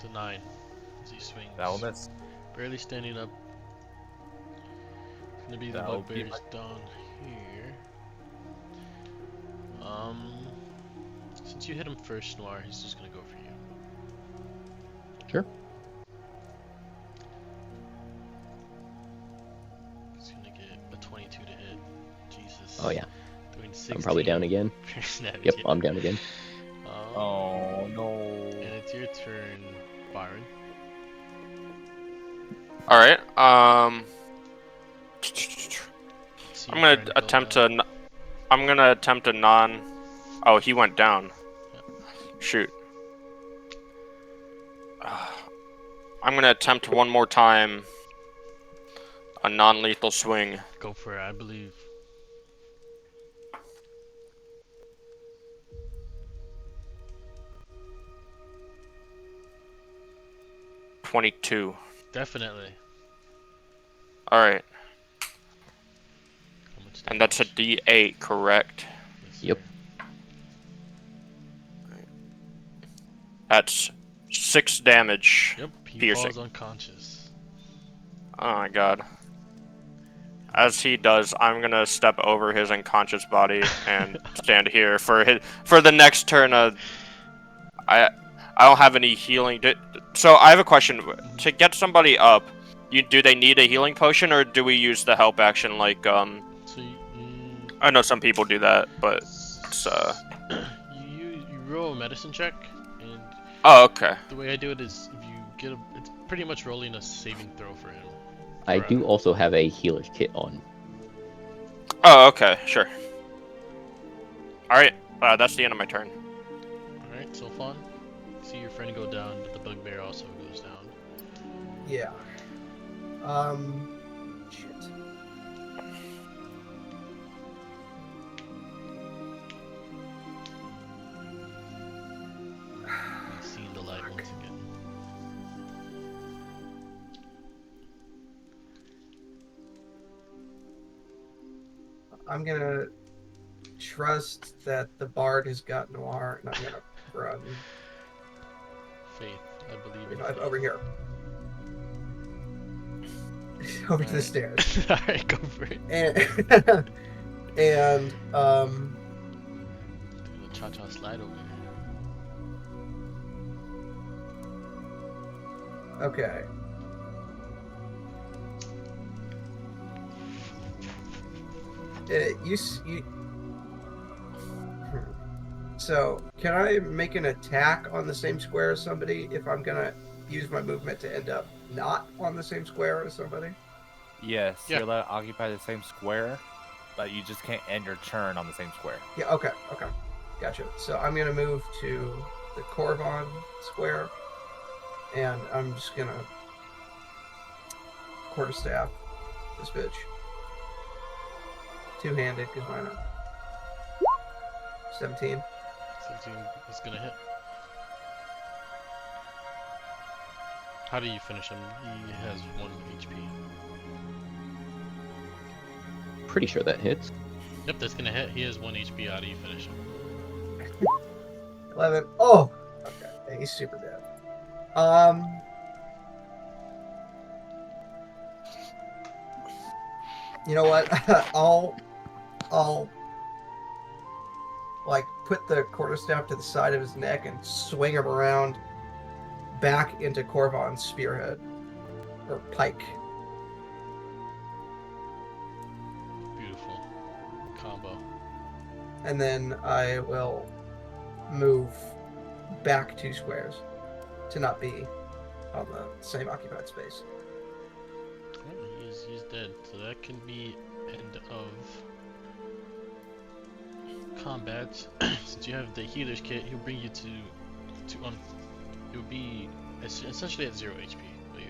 To 9. As he swings. That will miss. Barely standing up. It's gonna be the That'll be bugbears down here. Since you hit him first, Noir, he's just gonna go for you. Sure. He's gonna get a 22 to hit. Jesus. Oh yeah. Doing 16. I'm probably down again. piercing damage, Yep, yeah. I'm down again. Oh no. And it's your turn, Byron. All right. So I'm you're gonna trying to go attempt down. to. I'm gonna attempt a non. Oh, he went down. Shoot. I'm gonna attempt one more time. A non-lethal swing. Go for it, I believe. $22. Definitely. All right, How much and that's a damage? D8, correct? Yes, Yep. sir. That's 6 damage. Yep, he Piercing. falls unconscious. Oh my god. As he does, I'm gonna step over his unconscious body and stand here for the next turn. I don't have any healing. So I have a question. To get somebody up, do they need a healing potion, or do we use the help action like So I know some people do that, but you roll a medicine check, and oh, okay. the way I do it is if you get it's pretty much rolling a saving throw for him. I do Right. also have a healer's kit on. Oh, okay, sure. Alright, that's the end of my turn. Alright, so fun. See your friend go down, but the bugbear also goes down. Yeah. Shit. He's seen the light once again. I'm gonna trust that the bard has got Noir, and I'm gonna run Faith, I believe in faith. over here. Over to the Alright. stairs. Alright, go for it. And and Do the cha-cha slide over here. okay. So, can I make an attack on the same square as somebody if I'm gonna use my movement to end up not on the same square as somebody? Yes, Yeah. you're allowed to occupy the same square, but you just can't end your turn on the same square. Yeah, okay. Gotcha. So I'm gonna move to the Corvon square, and I'm just gonna quarterstaff this bitch. Two-handed, because why not? 17. 17 is gonna hit. How do you finish him? He has 1 HP. Pretty sure that hits. Yep, that's gonna hit. He has 1 HP. How do you finish him? 11. Oh! Okay, yeah, he's super dead. You know what? I'll like put the quarterstaff to the side of his neck and swing him around back into Corvon's spearhead or pike. Beautiful combo. And then I will move back 2 squares to not be on the same occupied space. Alright, he's dead. So that can be end of combat. Since you have the healer's kit, he'll bring you to you'll be essentially at 0 HP. But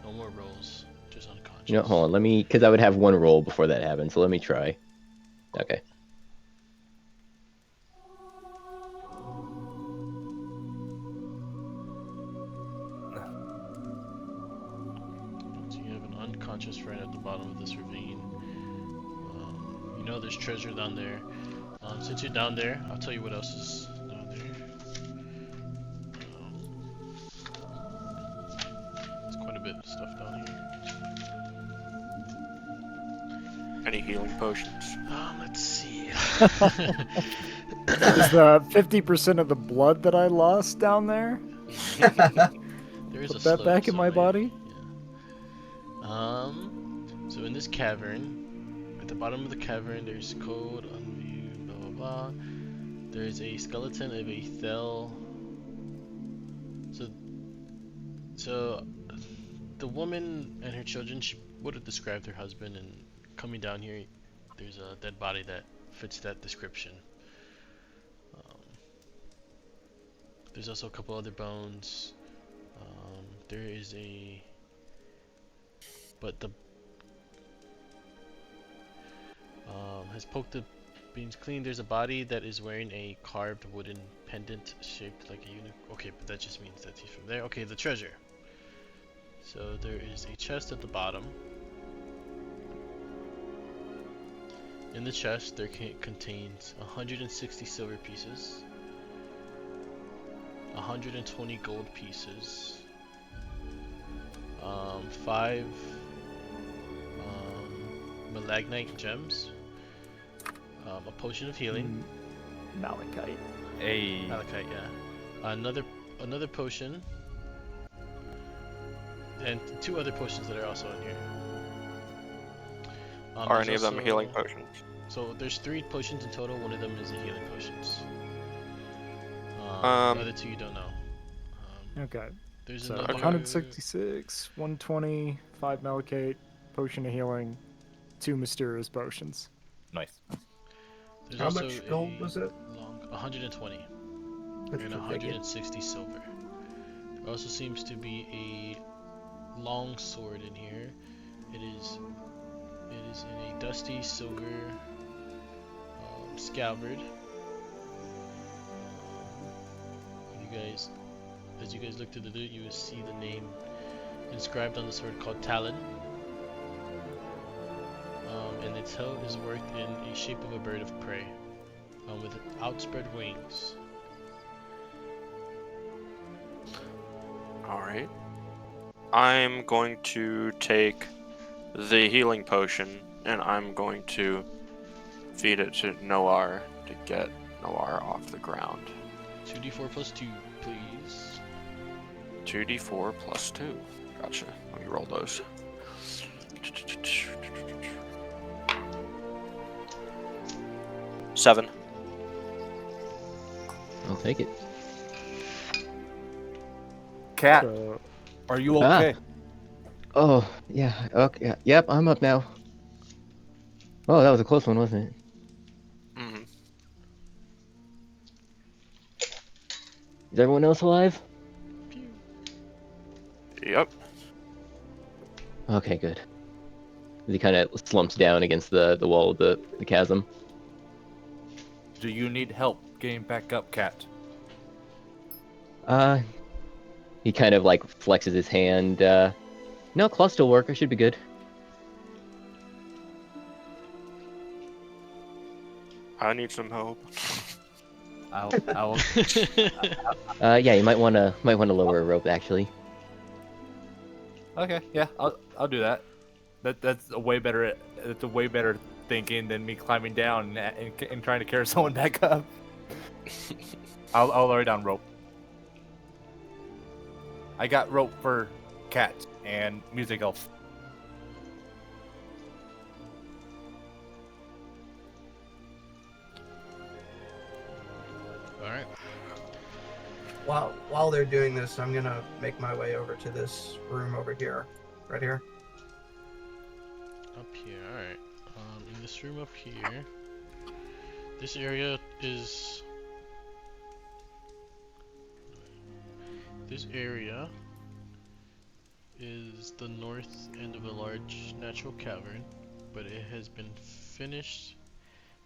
no more rolls, just unconscious. You know, hold on. Let me, because I would have one roll before that happens. So let me try. Okay. So you have an unconscious friend at the bottom of this ravine. You know there's treasure down there. Since you're down there, I'll tell you what else is down there. There's quite a bit of stuff down here. Any healing potions? Let's see. Is the 50% of the blood that I lost down there? There is Put a that slope back in my somewhere. body? Yeah. So in this cavern, at the bottom of the cavern, there's code, unview, blah blah blah. There's a skeleton of a Thel. So the woman and her children, she would have described her husband, and coming down here, there's a dead body that fits that description. There's also a couple other bones. There is a, but the has poked the beams clean. There's a body that is wearing a carved wooden pendant shaped like a unicorn. Okay, but that just means that he's from there. Okay, the treasure. So there is a chest at the bottom. In the chest, there contains 160 silver pieces, 120 gold pieces, 5 Malagnite gems, a potion of healing, Malachite. Hey. Malachite, yeah, another potion, and 2 other potions that are also in here. Are There's any of them also- healing potions? So there's 3 potions in total. One of them is a healing potions. The Um, other 2 you don't know. Okay. There's So another 166, 120, 5 Malachite, Potion of Healing, 2 Mysterious Potions. Nice. There's How also much gold was it? 120 That's and for taking. 160 silver. There also seems to be a long sword in here. It is in a dusty silver scabbard. As you guys look to the loot, you will see the name inscribed on the sword called Talon. And its hilt is worked in a shape of a bird of prey, with outspread wings. Alright. I'm going to take the healing potion and I'm going to feed it to Noir to get Noir off the ground. 2d4 plus 2, please. 2d4 plus 2. Gotcha. Let me roll those. 7. I'll take it. Cat, So, are you Ah. okay? Oh, yeah. Okay. Yep, I'm up now. Oh, that was a close one, wasn't it? Mm-hmm. Is everyone else alive? Yep. Okay, good. He kind of slumps down against the wall of the chasm. Do you need help getting back up, Cat? He kind of like flexes his hand. No, claws still work. I should be good. I need some help. I'll Yeah, you might wanna lower a rope actually. Okay, yeah, I'll do that. That's a way better thinking than me climbing down and trying to carry someone back up. I'll lower down rope. I got rope for Cat and Music Elf. Alright. While they're doing this, I'm gonna make my way over to this room over here, right here. Up here, alright. In this room up here, this area is... This area is the north end of a large natural cavern, but it has been finished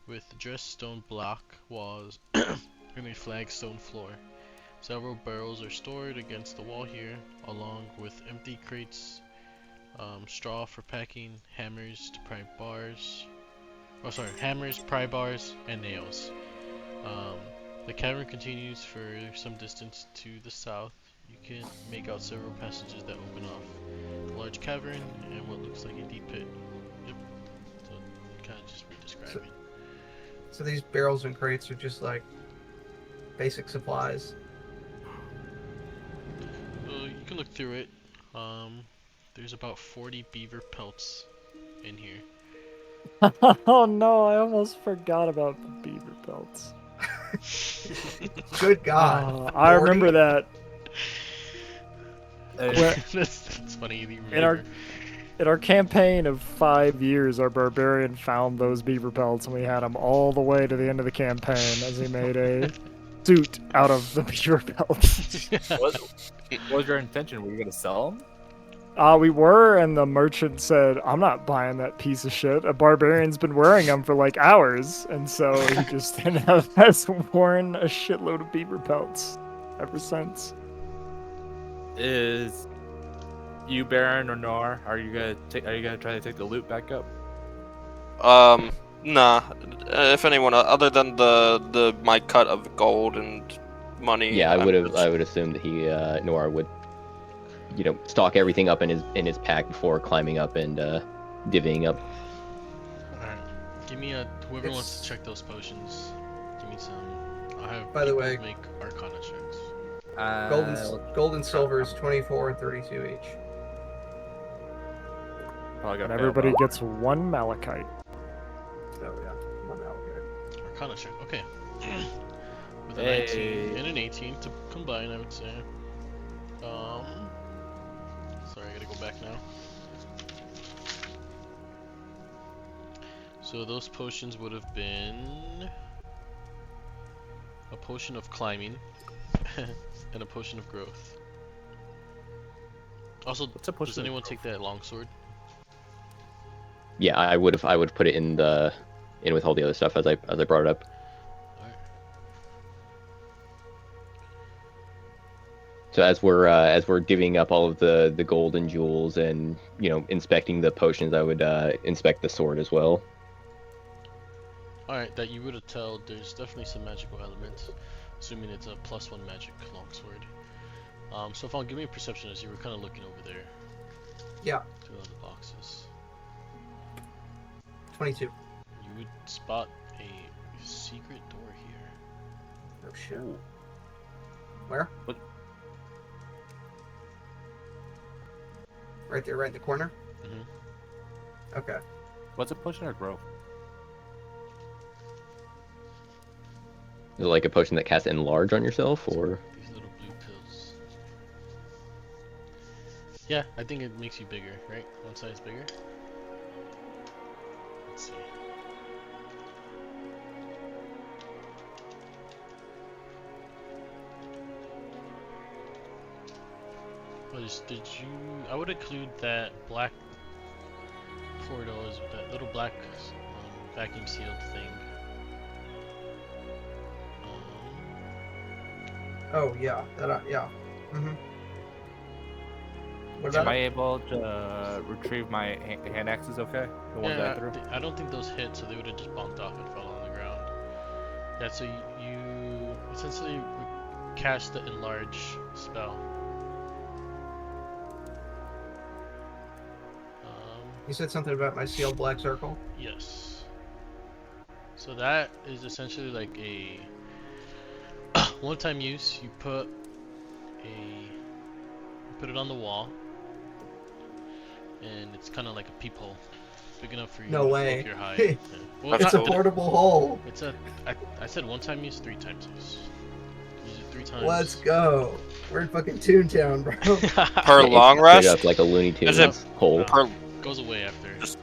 with dressed stone block walls and a flagstone floor. Several barrels are stored against the wall here, along with empty crates, straw for packing, hammers to pry bars. Hammers, pry bars, and nails. The cavern continues for some distance to the south. You can make out several passages that open off a large cavern and what looks like a deep pit. Yep. So, kind of just re-describing. So these barrels and crates are just like basic supplies. You can look through it. There's about 40 beaver pelts in here. oh no, I almost forgot about the beaver pelts. Good God. I remember that. That's funny. You remember. In our campaign of 5 years, our barbarian found those beaver pelts, and we had him all the way to the end of the campaign as he made a suit out of the beaver pelts. What was your intention? Were you gonna sell them? We were, and the merchant said, "I'm not buying that piece of shit. A barbarian's been wearing them for like hours," and so he just has worn a shitload of beaver pelts ever since. Is you Baron or Noir? Are you gonna try to take the loot back up? Nah. If anyone, other than my cut of gold and money. Yeah, I would assume that he Noir would, stock everything up in his pack before climbing up and divvying up. Alright. Give me whoever wants to check those potions. Give me some. I'll have By the people way, make Arcana checks. Gold and silver is 24 and 32 each. Probably And got everybody gets 1 malachite. So yeah, one alligator. Arcana check. Okay. With a Hey. 19 and an 18 to combine, I would say. Sorry, I gotta go back now. So those potions would have been a potion of climbing and a potion of growth. Also, What's a potion does of anyone growth? take that longsword? Yeah, I would have put it in with all the other stuff as I brought it up. Alright. So as we're divvying up all of the gold and jewels and inspecting the potions, I would inspect the sword as well. Alright, that you would have told there's definitely some magical elements, assuming it's a +1 magic longsword. So if I'll give me a perception as you were kind of looking over there. Yeah. To the other boxes. 22. You would spot a secret door here. Oh shit. Ooh. Where? What? Right there, right in the corner? Mhm. Okay. What's a potion of growth? Is it like a potion that casts enlarge on yourself, or? These little blue pills. Yeah, I think it makes you bigger, right? One size bigger. Let's see. Did you? I would include that black $4 with that little black vacuum sealed thing. Oh, yeah. Yeah. Mm-hmm. What Am about I it? able to retrieve my hand axes? Okay, the ones that I threw. I don't think those hit, so they would have just bonked off and fell on the ground. Yeah, so you essentially cast the enlarge spell. You said something about my sealed black circle? Yes. So that is essentially like a one-time use. You put it on the wall, and it's kind of like a peephole, big enough for you No to way. poke your hide. Yeah. Well, It's a portable hole. It's a. I said one-time use, 3 times use. Use it 3 times. Let's go. We're in fucking Toontown, bro. Per It's long straight rest? up like a Looney Tunes Is it hole. per? Goes away after. Just-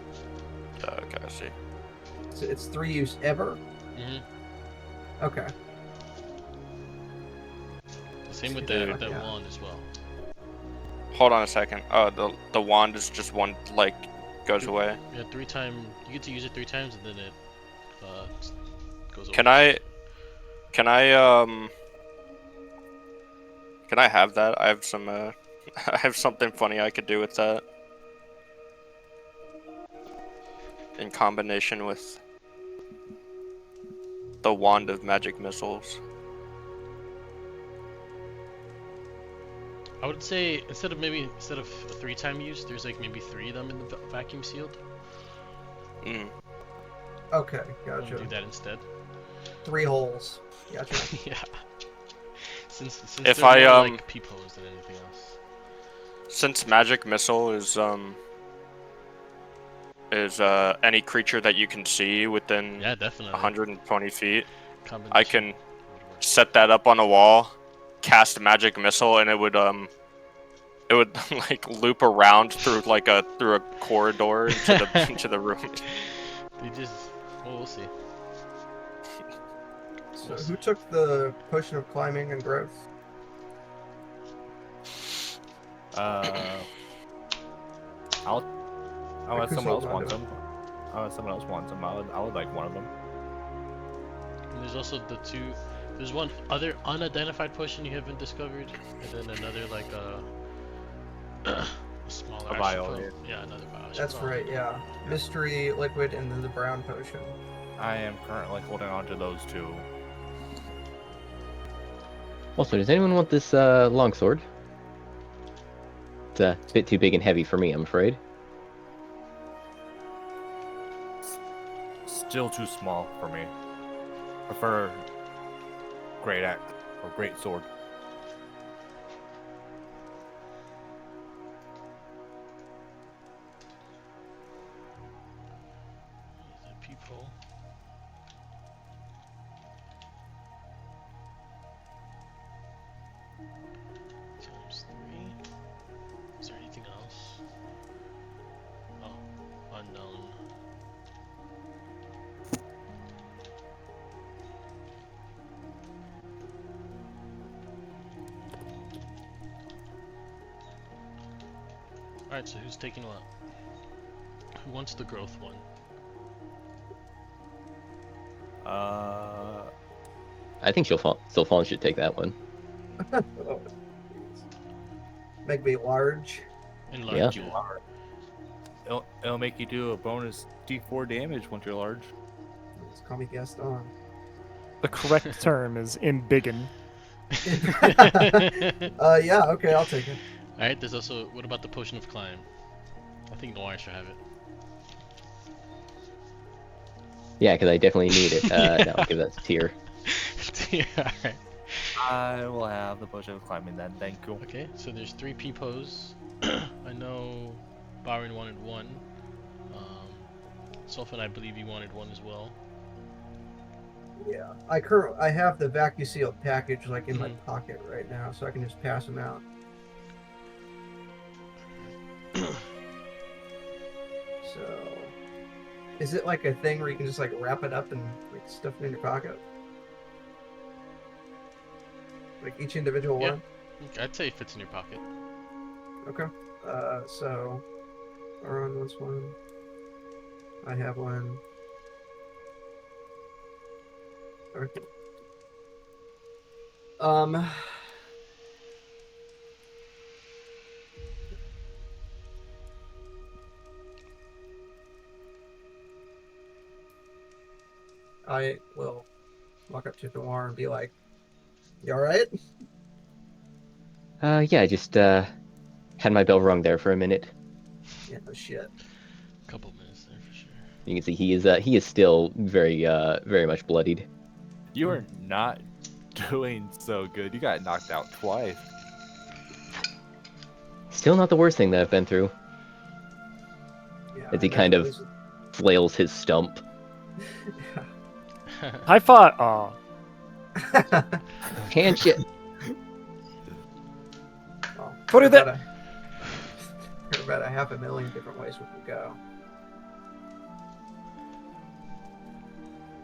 Okay, I see. It's 3 use ever? Mhm. Okay. Same with Yeah, that yeah. wand as well. Hold on a second. The wand is just one, like, goes away. Yeah, 3 times. You get to use it 3 times, and then it goes away. Can I have that? I have some I have something funny I could do with that. In combination with the wand of magic missiles. I would say instead of a 3-time use, there's like maybe 3 of them in the vacuum sealed. Mm. Okay, I'll do gotcha. that instead. 3 holes. Gotcha. Yeah. Since If they're I, more like peepholes than anything else. Since magic missile is any creature that you can see within Yeah, definitely. 120 feet, Combination I can would work. set that up on a wall, cast magic missile, and it would like loop around through a corridor into the room. They just. Well, we'll see. So who took the potion of climbing and growth? Unless someone else Who's wants holding them. Unless someone else wants them, I would like one of them. And there's also the 2. There's one other unidentified potion you haven't discovered, and then another like a smaller. A I should vial, put- yeah. Yeah, another vial. I should That's put on. right, yeah. Mystery liquid and then the brown potion. I am currently holding on to those 2. Also, does anyone want this longsword? It's a bit too big and heavy for me, I'm afraid. Still too small for me. Prefer great axe or great sword. The peephole. Times 3. Alright, so who's taking what? Who wants the growth one? I think Sylphon should take that one. Oh, make me large. Enlarge Yeah. you. It'll make you do a bonus D4 damage once you're large. Just call me Gaston. The correct term is embiggen. Yeah, okay, I'll take it. Alright, there's also, what about the potion of climb? I think Noir should have it. Yeah, because I definitely need it. No, I'll give that to Tyr. Yeah, alright. I will have the potion of climbing then. Thank you. Okay, so there's 3 peepos. I know Byron wanted 1. Sulfan, I believe you wanted 1 as well. Yeah, I have the vacuum sealed package like in my pocket right now, so I can just pass them out. So, is it like a thing where you can just like wrap it up and like stuff it in your pocket? Like each individual Yeah. one? I'd say it fits in your pocket. Okay. So Aron wants one. I have one. Okay. I will walk up to Noir and be like, "You all right?" Yeah, I just had my bell rung there for a minute. Yeah, no shit. Couple minutes there for sure. You can see he is still very much bloodied. You are not doing so good. You got knocked out twice. Still not the worst thing that I've been through. Yeah, As he I kind of imagine flails his stump. High five. Aw. Can't you? Well, Put it there there. are about a 500,000 different ways we can go.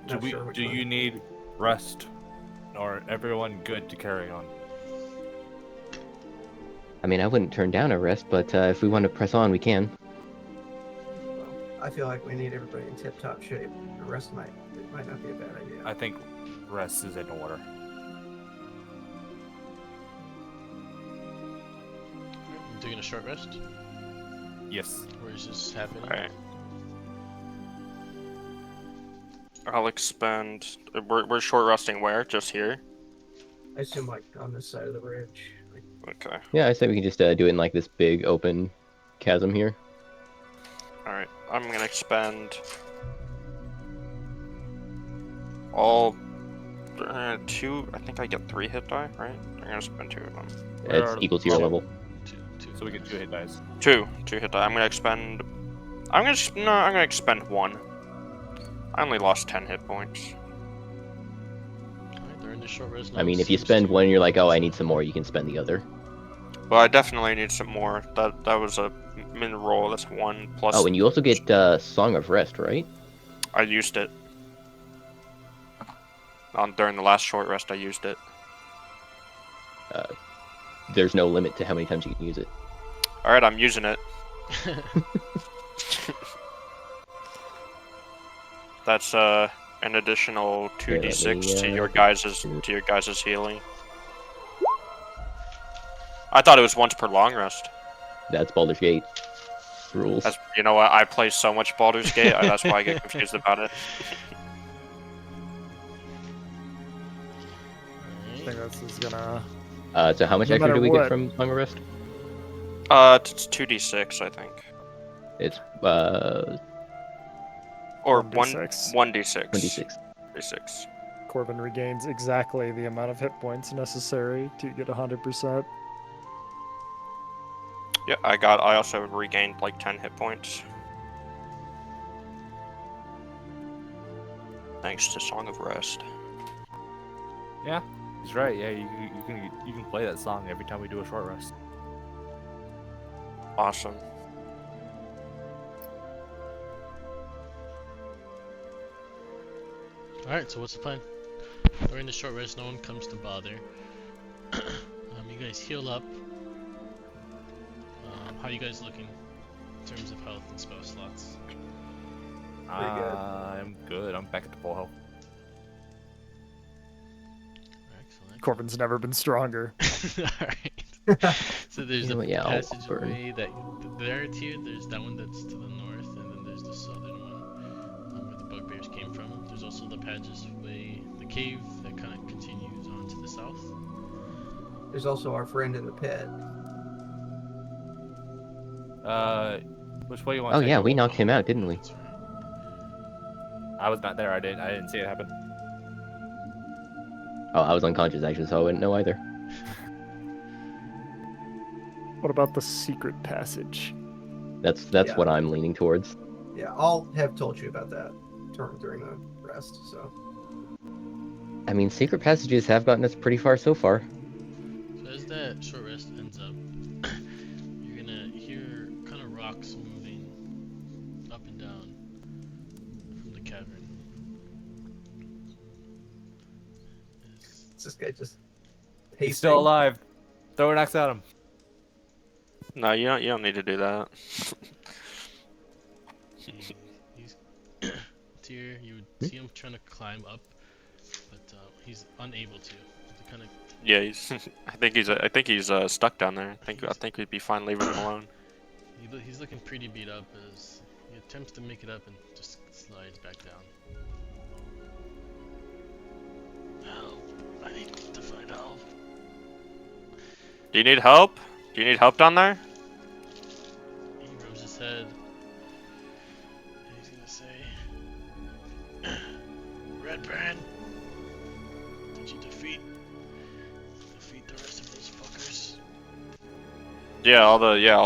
Not sure which Do one. you need rest, or everyone good to carry on? I mean, I wouldn't turn down a rest, but if we want to press on, we can. Well, I feel like we need everybody in tip-top shape. The rest might not be a bad idea. I think rest is in order. Doing a short rest? Yes. Or is this happening? Alright. I'll expend. We're short resting where? Just here? I assume like on this side of the bridge. Like, Okay. Yeah, I say we can just do it in like this big open chasm here. Alright. I'm gonna expend all 2. I think I get 3 hit die, right? I'm gonna spend 2 of them. Where It's are- equal to your oh. level. Two. So we get 2 hit dice. 2 hit die. I'm gonna expend. I'm gonna expend 1. I only lost 10 hit points. Alright, they're in the short rest I now. mean, if you Seems spend to- one and you're like, oh, I need some more, you can spend the other. Well, I definitely need some more. That was a min roll. That's 1 plus. Oh, and you also get Song of Rest, right? I used it. During the last short rest, I used it. There's no limit to how many times you can use it. Alright, I'm using it. That's an additional 2d6 to your guys's healing. I thought it was once per long rest. That's Baldur's Gate rules. You know what? I play so much Baldur's Gate. That's why I get confused about it. I think this is gonna. So how much No extra matter do we what. get from Song of Rest? It's 2d6, I think, It's or 1d6. 1d6. 26. 1d6. Corbin regains exactly the amount of hit points necessary to get 100%. Yeah, I also regained like 10 hit points. Thanks to Song of Rest. Yeah, he's right. Yeah, you can play that song every time we do a short rest. Awesome. Alright, so what's the plan? During the short rest, no one comes to bother. You guys heal up. How you guys looking? in terms of health and spell slots? Pretty good. I'm good. I'm back at the full health. Excellent. Corbin's never been stronger. Alright. So there's Yeah, a well, yeah, I'll passageway that there here. There's that one that's to the north, and then there's the southern one where the bugbears came from. There's also the passageway, the cave that kind of continues on to the south. There's also our friend in the pit. Which way you want? Oh to yeah, take we it? knocked him out, didn't we? That's right. I was not there. I didn't see it happen. Oh, I was unconscious actually, so I wouldn't know either. What about the secret passage? That's Yeah. what I'm leaning towards. Yeah, I'll have told you about that during the rest. So I mean, secret passages have gotten us pretty far so far. So as that short rest ends up, you're gonna hear kind of rocks moving up and down from the cavern. it's this guy just He's still alive. Throw an axe at him. No, you don't need to do that. He's Tyr, you would see him trying to climb up, but he's unable to. He's kind of Yeah, he's. I think he's stuck down there. I think we'd be fine leaving him alone. he's looking pretty beat up as he attempts to make it up and just slides back down. Help! I need to find help. Do you need help? Do you need help down there? He rubs his head. And he's gonna say, Redbrand, did you defeat the rest of those fuckers? Yeah, all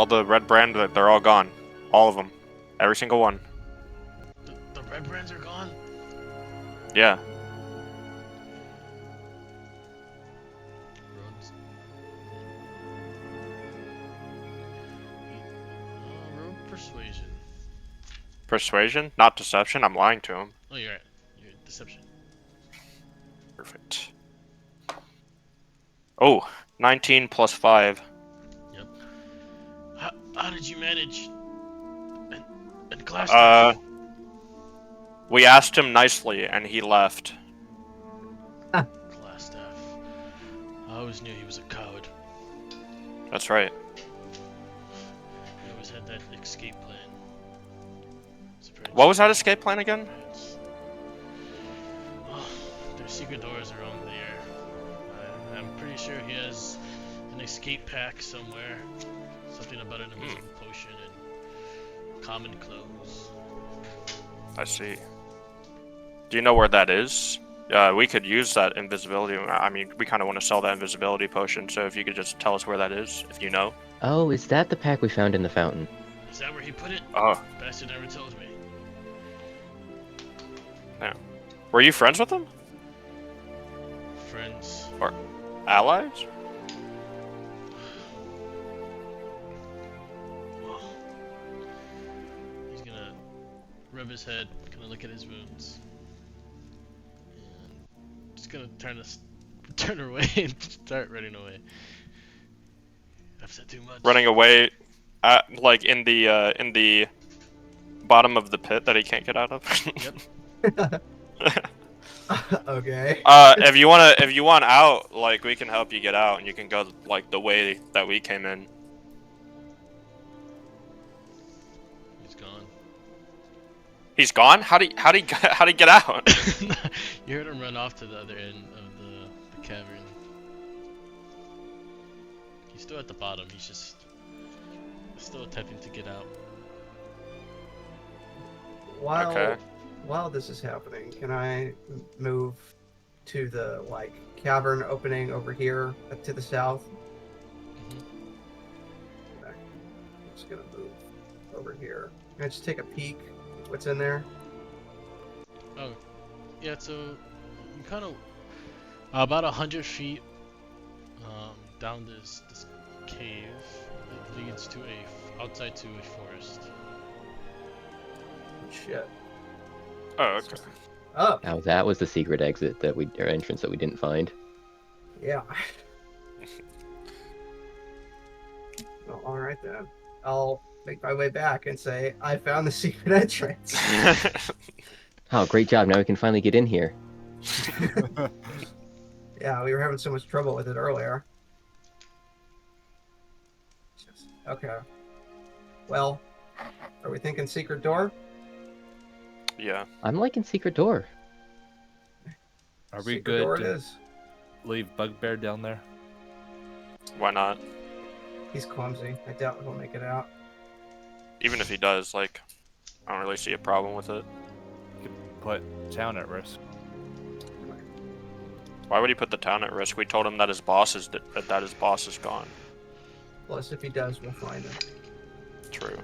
the red brand, they're all gone. All of them. Every single one. The red brands are gone? Yeah. Rogues. Rogue persuasion. Persuasion, not deception. I'm lying to him. Oh, you're right. You're deception. Perfect. Oh, 19 plus 5. Yep. How did you manage? And Glassstaff? We asked him nicely and he left. Glassstaff. I always knew he was a coward. That's right. He always had that escape plan. What was that escape plan again? Oh, there's secret doors around there. I'm pretty sure he has an escape pack somewhere. Something about an invisible potion and common clothes. I see. Do you know where that is? We could use that invisibility. I mean, we kind of want to sell that invisibility potion, so if you could just tell us where that is, if you know. Oh, is that the pack we found in the fountain? Is that where he put it? Oh. Bastard never told me. Were you friends with him? Friends. Or allies? Well, he's gonna rub his head, gonna look at his wounds, and just gonna turn away and start running away. I've said too much. Running away, like in the bottom of the pit that he can't get out of. Yep. Okay. If you want out, like we can help you get out, and you can go like the way that we came in. He's gone. He's gone? How'd he get out? You heard him run off to the other end of the cavern. He's still at the bottom. He's just still attempting to get out. While this is happening, can I move to the cavern opening over here to the south? Okay. I'm just gonna move over here. Can I just take a peek? What's in there? Oh, yeah. So you kind of about 100 feet down this cave. It leads to outside to a forest. Shit. Oh, okay. Oh, Now that was the secret exit or entrance that we didn't find. yeah. Well, all right then. I'll make my way back and say, I found the secret entrance. Oh, great job! Now we can finally get in here. Yeah, we were having so much trouble with it earlier. Okay. Well, are we thinking secret door? Yeah. I'm liking secret door. Are we Secret door good it to is. leave Bugbear down there? Why not? He's clumsy. I doubt he'll make it out. Even if he does, like, I don't really see a problem with it. Put town at risk. Why would he put the town at risk? We told him that his boss is gone. Plus, if he does, we'll find him. True.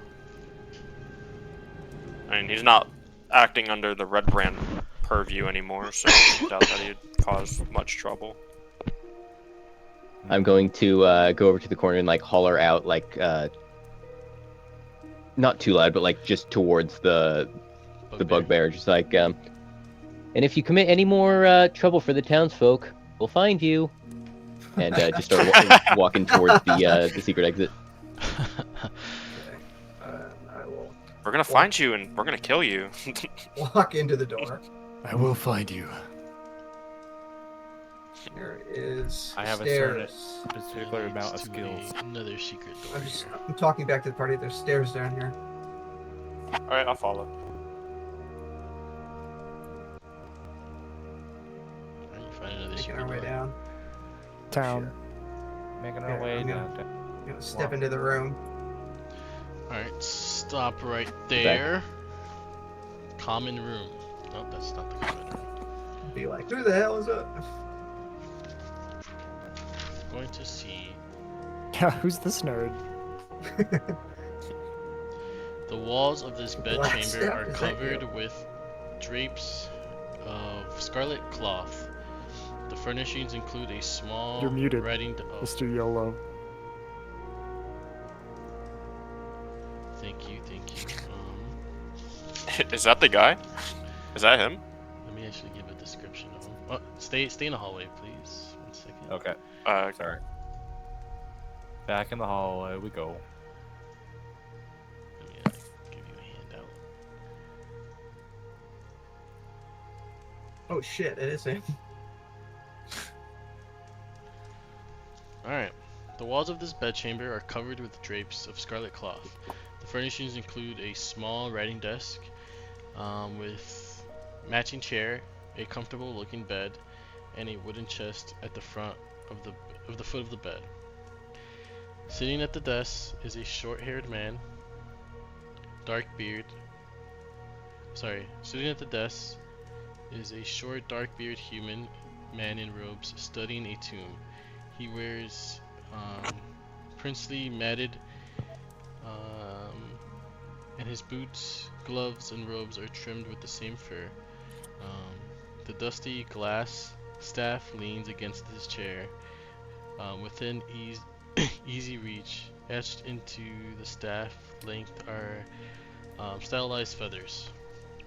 I mean, he's not acting under the Red Brand purview anymore, so I doubt that he'd cause much trouble. I'm going to go over to the corner and like holler out, like not too loud, but like just towards the bugbear, just like and if you commit any more trouble for the townsfolk, we'll find you. And just start walking towards the secret exit. I will We're gonna find you and we're gonna kill you. walk into the door. I will find you. There is I have a certain stairs. particular amount of To skills. Another secret door. I'm talking back to the party. There's stairs down here. Alright, I'll follow. Alright, you find another Making secret our way door. down. Town. Making Yeah, our way I'm down. I'm gonna step into the room. Alright, stop right there. Common room. Nope, that's not the common room. Be like, who the hell is it? Going to see Yeah, who's this nerd? the walls of this Black bedchamber step, are is that you? covered with drapes of scarlet cloth. The furnishings include a small You're muted, writing. Mr. YOLO. Thank you. Is that the guy? Is that him? Let me actually give a description of him. Oh, stay in the hallway, please. 1 second. Okay, sorry. Back in the hallway we go. Let me give you a handout. Oh shit, it is him. Alright. The walls of this bedchamber are covered with drapes of scarlet cloth. The furnishings include a small writing desk with matching chair, a comfortable looking bed, and a wooden chest at the front of the foot of the bed. Sitting at the desk is a short-haired man, Sitting at the desk is a short, dark-bearded human man in robes studying a tomb. He wears princely matted, and his boots, gloves, and robes are trimmed with the same fur. The dusty glass staff leans against his chair. Within easy reach, etched into the staff length are stylized feathers.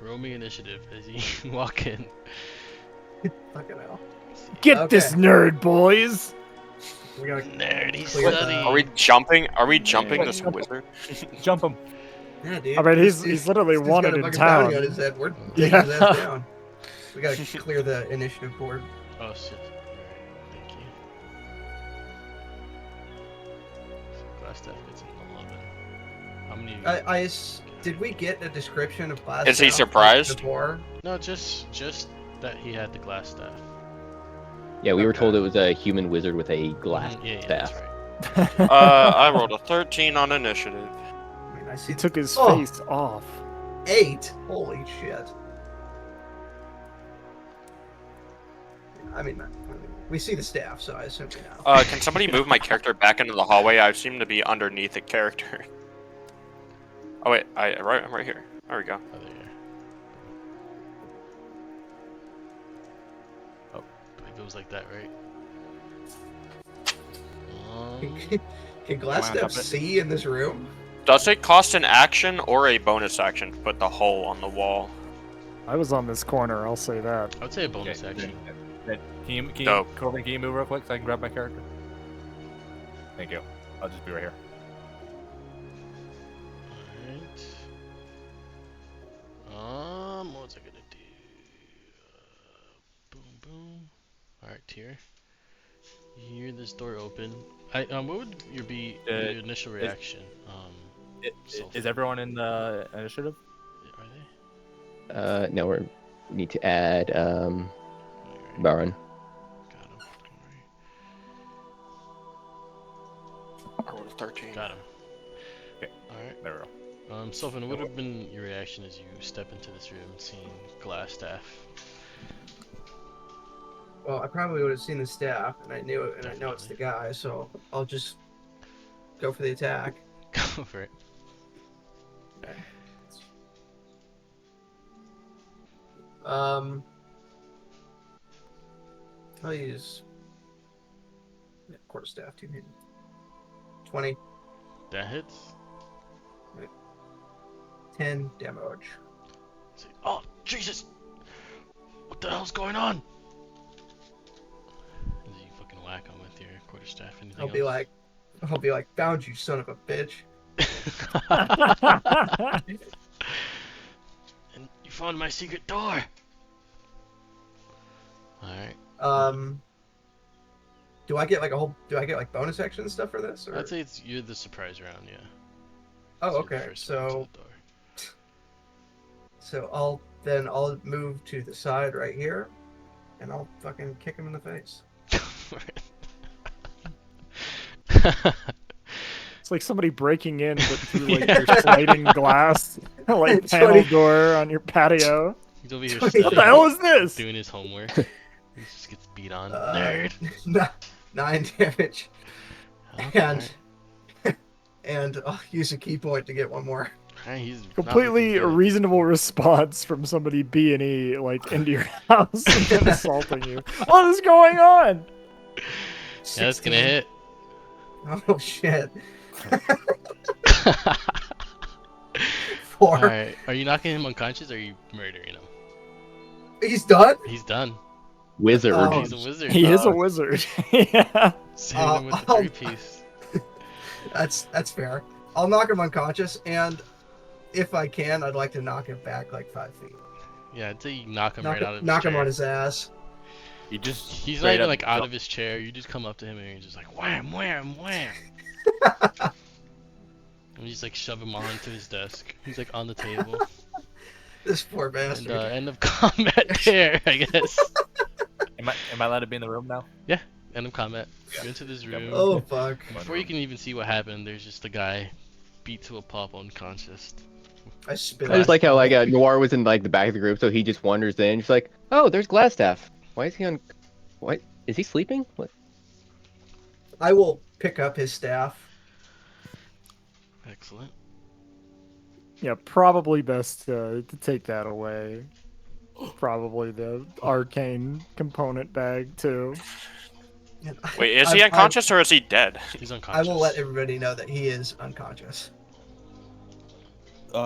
Roll me initiative as you walk in. Fucking hell. Get this Okay. nerd, boys! We gotta Nerdy clear the- study. Are we jumping this wizard? Jump him. Yeah, dude. I mean, he's He's literally got wanted a in fucking bounty town. on his head. We're taking his Yeah. ass down. We gotta clear the initiative board. Oh shit. Alright, thank you. So glass staff gets an 11. How many? Did we get a description of glass? Is he staff surprised? Before? No, just that he had the glass staff. Yeah, we were Okay. told it was a human wizard with a glass Yeah, staff. that's right. I rolled a 13 on initiative. I mean, I see He took his Oh. face off. 8. Holy shit. I mean, we see the staff, so I assume we know. Can somebody move my character back into the hallway? I seem to be underneath a character. Oh wait, I'm right here. There we go. Oh, there. Oh, I believe it was like that, right? Can glass Come on, staff puppet. see in this room? Does it cost an action or a bonus action to put the hole on the wall? I was on this corner, I'll say that. I would say a bonus Okay, action. Can you Dope. Corbin, can you move real quick so I can grab my character? Thank you. I'll just be right here. checked here. You hear this door open. What would your initial reaction? Sulfur. Is everyone in the initiative? Are they? No, we need to add Alright, Baron. got him. I rolled a 13. Got him. Okay. Alright. There we go. Sylvan, what would have been your reaction as you step into this room seeing Glassstaff? Well, I probably would have seen the staff, and I knew it, and I know it's the Definitely. guy, so I'll just go for the attack. Go for it. I'll use quarterstaff, 2-handed. 20, That hits. 10 damage. Oh, Jesus! What the hell's going on? And you fucking whack him with your quarterstaff. Anything I'll be like, found you, son of a bitch. And you found my secret door. Alright. Do I get like bonus action and stuff for this? Or? I'd say you're the surprise round, yeah. Oh, It's your okay. first one to So the door. I'll move to the side right here, and I'll fucking kick him in the face. It's like somebody breaking in, but through like your sliding glass, like panel 20. door on your patio. He's over here What What the studying, hell is this? doing his homework. He just gets beat on. Nerd. 9 damage, Okay. and I'll use a key point to get one more. Alright, he's not Completely looking a good. reasonable response from somebody B&E like into your house and then assaulting you. What is going on? Yeah, that's gonna 16. hit. Oh shit. 4. Alright, are you knocking him unconscious or are you murdering him? He's done. He's done. Wizard. Oh, He's a wizard. He is a wizard. Yeah. Saving him with the I'll- 3-piece. That's fair. I'll knock him unconscious, and if I can, I'd like to knock him back like 5 feet. Yeah, I'd say you knock him Knock, right out of his knock him chair. on his ass. You just He's not straight even up like out jump- of his chair. You just come up to him and you're just like wham, wham, wham. And you just like shove him onto his desk. He's like on the table. This poor And bastard. end of combat there, I guess. Am I allowed to be in the room now? End of combat. Go into this room. Oh fuck. Before you can even see what happened, there's just a guy beat to a pulp unconscious. I spit. I just like how Noir was in like the back of the group, so he just wanders in. He's like, "Oh, there's Glassstaff. Why is he on? What is he sleeping? What?" I will pick up his staff. Excellent. Yeah, probably best to take that away. Probably the arcane component bag too. and Wait, is he I- unconscious or is he dead? He's I unconscious. will let everybody know that he is unconscious. Can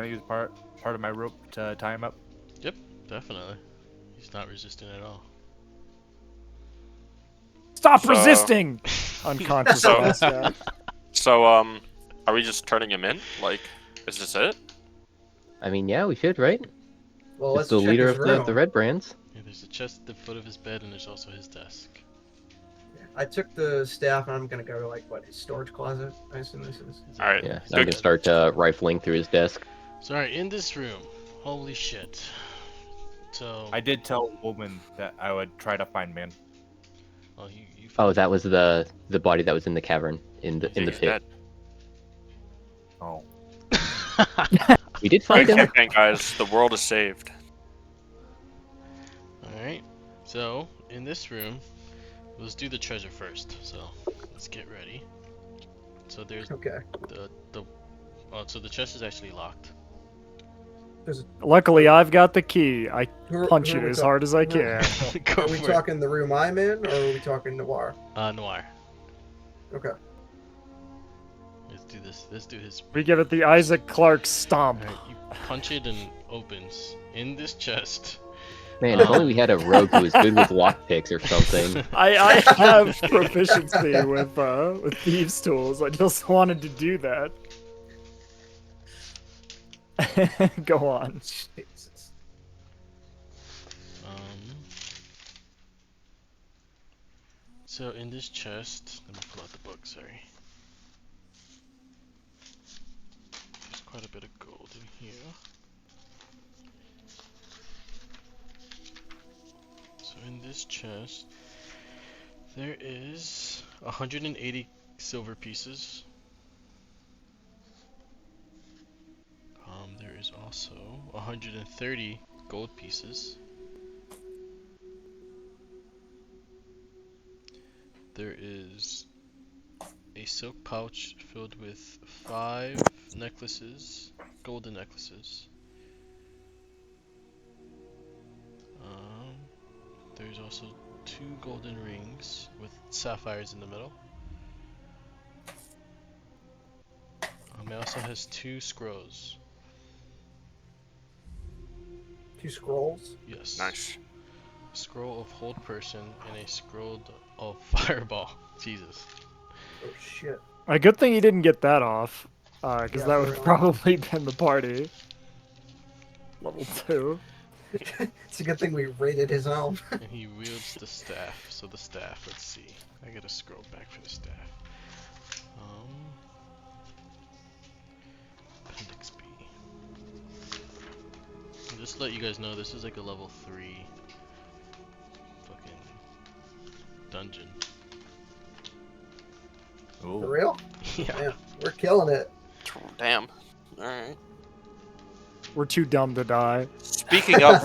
I use part of my rope to tie him up? Definitely. He's not resisting at all. Stop So- resisting! Unconscious So- Glassstaff. So, are we just turning him in? Like, is this it? I mean, yeah, we should, right? Well, It's let's the check leader his of the room. Red Brands. Yeah, there's a chest at the foot of his bed and there's also his desk. I took the staff and I'm gonna go to like his storage closet. I assume this is. All right. Yeah, so I'm gonna start rifling through his desk. So alright, in this room. Holy shit. So I did tell a woman that I would try to find man. well, you Oh, that was the body that was in the cavern in the He's pit. dead. Oh. We did find him. Okay, guys, the world is saved. Alright. So in this room, let's do the treasure first. So let's get ready. So there's Okay. so the chest is actually locked. Luckily, I've got the key. I Who- punch who it are we as talking- hard as I who- can. Go Are we for talking the room I'm in, or are we talking Noir? it. Noir. Okay. Let's do this. Let's do his. We give it the Isaac Clarke stomp. Alright, you punch it and opens. In this chest. Man, if only we had a rogue who was good with lockpicks or something. I have proficiency with thieves' tools. I just wanted to do that. Go on. Jesus. So in this chest, let me pull out the book, sorry. There's quite a bit of gold in here. So in this chest, there is 180 silver pieces. There is also 130 gold pieces. There is a silk pouch filled with 5 necklaces, golden necklaces. There's also 2 golden rings with sapphires in the middle. It also has 2 scrolls. 2 scrolls. Yes. Nice. A scroll of hold person and a scroll of fireball. Jesus. Oh shit. A good thing he didn't get that off, because Yeah, that would for have real. probably been the party. Level 2. It's a good thing we raided his home. And he wields the staff. So the staff, let's see. I gotta scroll back for the staff. Appendix B. And just to let you guys know, this is like a level 3 fucking dungeon. For Ooh. real? Yeah. Man, we're killing it. Damn. Alright. We're too dumb to die. Speaking of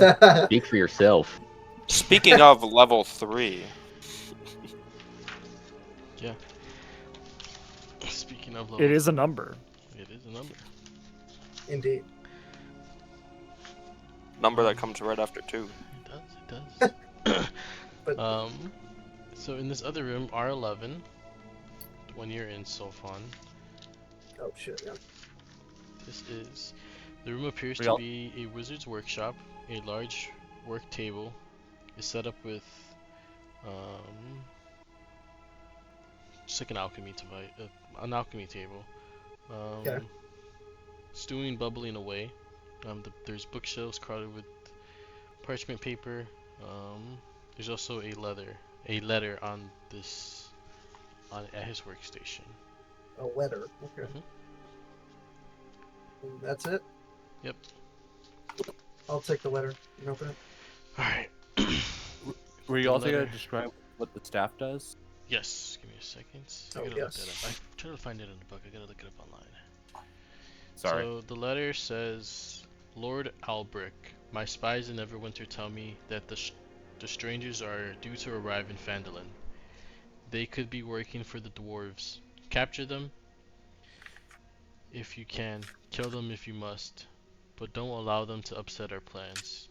Speak for yourself. speaking of level 3, Speaking of level, It is a number. it is a number. Indeed. number that comes right after 2. It does. But- So in this other room, R11, when you're in Solfon, Oh shit, yeah. this is the room appears We to all- be a wizard's workshop. A large work table is set up with just like an alchemy an alchemy table. Okay. Stewing, bubbling away. There's bookshelves crowded with parchment paper. There's also a letter on at his workstation. A letter. Okay. Mhm. And that's it? Yep. I'll take the letter and open it. All right. Were you The also letter. gonna describe what the staff does? Yes. Give me a second. I Oh, gotta yes. look that up. I tried to find it in the book. I gotta look it up online. Sorry. So the letter says, Lord Albric, my spies in Neverwinter tell me that the strangers are due to arrive in Phandalin. They could be working for the dwarves. Capture them if you can. Kill them if you must. But don't allow them to upset our plans.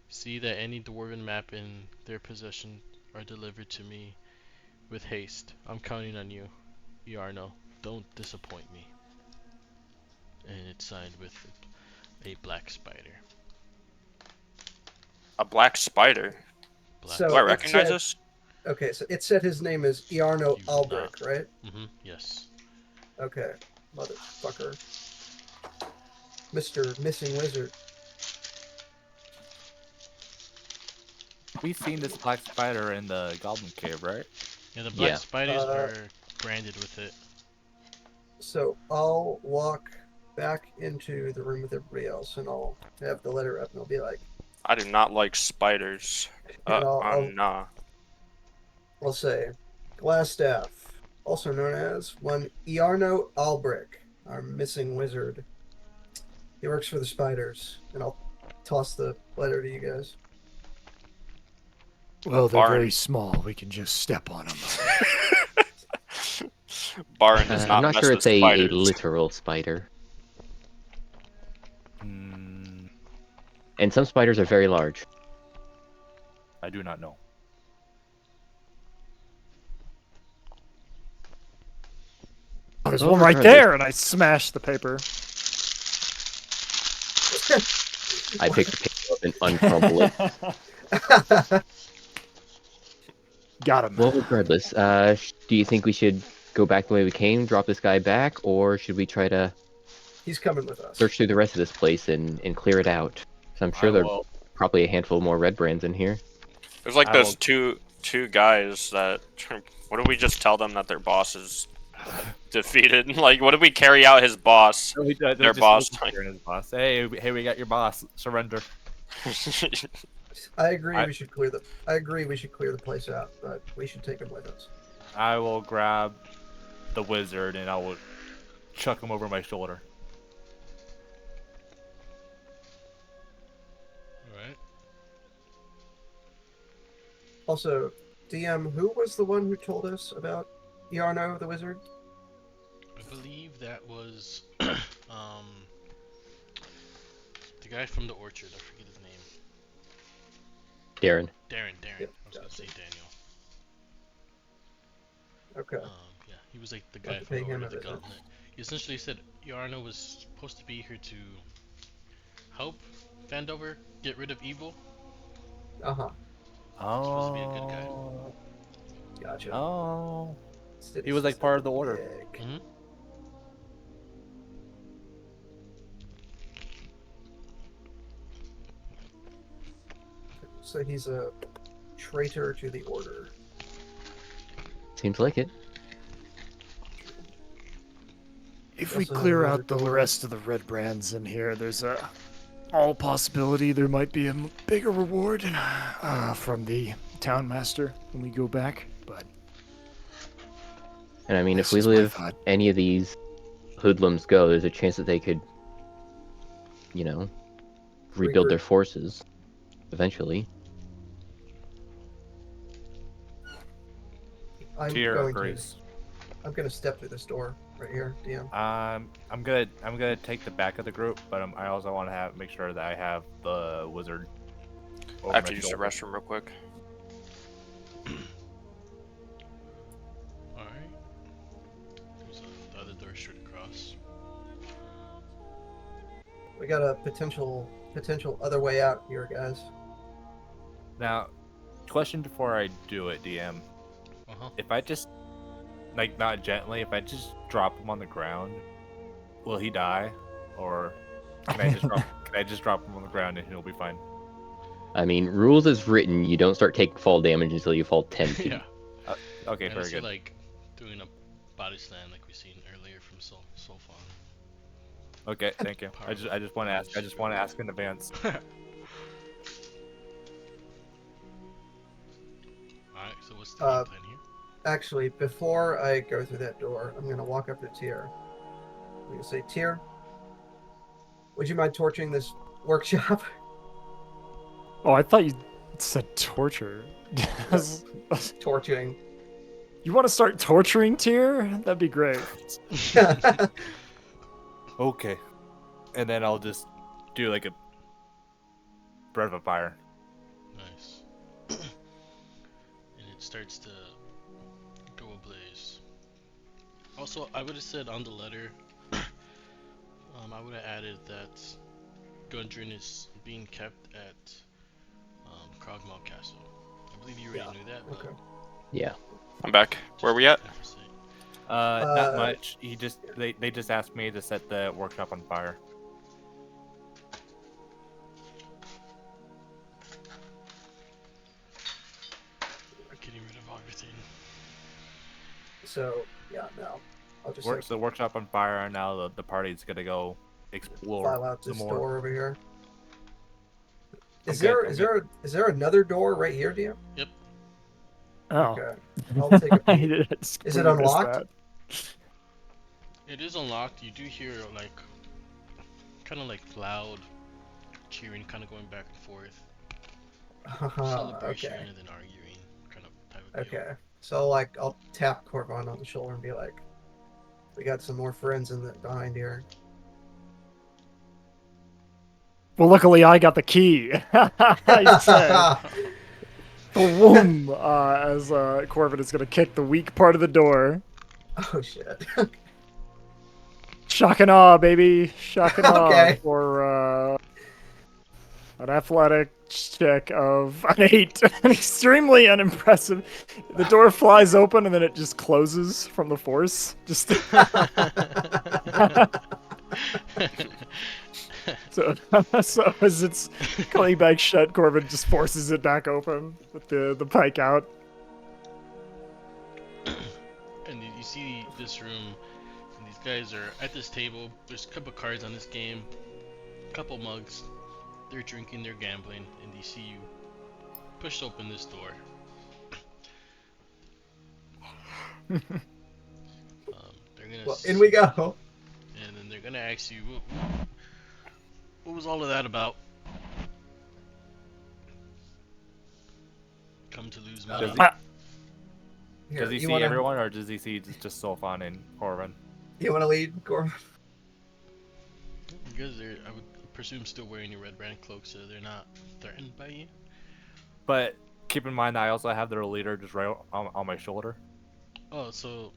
See that any dwarven map in their possession are delivered to me with haste. I'm counting on you, Yarno. Don't disappoint me. And it's signed with a black spider. A black spider. Black. So- Do I it recognize said- this? Okay, so it said his name is Iarno You Albric, right? Yes. Okay. Motherfucker. Mr. Missing Wizard. We've seen this black spider in the Goblin Cave, right? Yeah, the black Yeah. spiders are branded with it. So I'll walk back into the room with everybody else and I'll have the letter up and I'll be like, I do not like spiders. And I'll- Nah. I'll say, Glassstaff, also known as one Iarno Albric, our missing wizard. He works for the spiders, and I'll toss the letter to you guys. Well, they're very small. We can just step on them. Baron does not I'm not mess sure with it's a spiders. literal spider. Hmm, And some spiders are very large. I do not know. Oh, there's Oh, one right regardless. there, and I smashed the paper. I pick the paper up and uncrumple it. Got him. Well, regardless, do you think we should go back the way we came, drop this guy back, or should we try to He's coming with us. search through the rest of this place and clear it out? 'Cause I'm sure I there are will- probably a handful more red brands in here. There's like I those will- two guys that. What if we just tell them that their boss is defeated? Like, what if we carry out his boss? Their boss. His boss. Hey, we got your boss. Surrender. I agree. We should clear the place out, but we should take him with us. I will grab the wizard and I will chuck him over my shoulder. Alright. Also, DM, who was the one who told us about Yarno the wizard? I believe that was the guy from the orchard. I forget his name. Darren. Darren. Yep, I was gonna say Daniel. Okay. Yeah, he was like the guy to from pay the him Order a of the visit. Gauntlet. He essentially said Yarno was supposed to be here to help Vandover get rid of evil. Uh-huh. Supposed to be a good guy. Gotcha. Oh. He was like part of the order. Mm-hmm. So he's a traitor to the order. Seems like it. If we Also have clear another out the door. rest of the red brands in here, there's a all possibility there might be a bigger reward from the town master when we go back. But And I mean, if This we is my live thought. any of these hoodlums go, there's a chance that they could, you know, rebuild their Regroup. forces eventually. I'm Tier going agrees. I'm gonna step through this door right here, DM. I'm gonna take the back of the group, but I also want to make sure that I have the wizard. I have to my use the shoulder. restroom real quick. Alright. There's the other door straight across. We got a potential other way out here, guys. Now, question before I do it, DM. Uh-huh. If I just, like, not gently, if I just drop him on the ground, will he die? Or can I just drop him on the ground and he'll be fine? I mean, rules as written, you don't start taking fall damage until you fall 10 feet. Yeah. Okay, And very it's good. like doing a body slam like we seen earlier from Solfon. Okay, thank you. I just want to ask. I just want to ask in advance. Alright, so what's the game plan here? Actually, before I go through that door, I'm gonna walk up to Tyr. I'm gonna say, Tyr, would you mind torching this workshop? oh, I thought you said torture. Torching. You want to start torturing Tyr? That'd be great. Okay, and then I'll just do like a breath of fire. Nice. And it starts to go ablaze. Also, I would have said on the letter, I would have added that Gundren is being kept at Krogmaw Castle. I believe you already knew that, but Okay. Yeah. I'm back. Where we at? emphasize. Not much. They just asked me to set the workshop on fire. Getting rid of everything. So, yeah, no. I'll just The workshop on fire, and now the party's gonna go explore file out some this more. door over here. Is Okay, there another door right here, DM? Oh. Okay. I'll take a I peek. just Is it completely missed unlocked? that. It is unlocked. You do hear like, kind of like loud cheering, kind of going back and forth. Celebration Okay. and then arguing, kind of type of deal. Okay. So, like, I'll tap Corvon on the shoulder and be like, we got some more friends behind here. Well, luckily I got the key. I said, boom, as Corvin is going to kick the weak part of the door. Oh, shit. Shock and awe, baby. Shock and awe Okay. for an athletic check of an 8. Extremely unimpressive. The door flies open and then it just closes from the force. Just so as it's coming back shut, Corbin just forces it back open with the pike out. you see this room, and these guys are at this table. There's a couple cards on this game, a couple mugs. They're drinking, they're gambling, and you see you push open this door. They're gonna. Well, in we go. And then they're gonna ask you, what was all of that about? Come to lose money. Does Here, Does he you see wanna, everyone, or does he see just Sulfan and Corvin? You want to lead, Corbin? Because they're, I would presume, still wearing your red brand cloak, so they're not threatened by you. But keep in mind, I also have their leader just right on my shoulder. Oh, so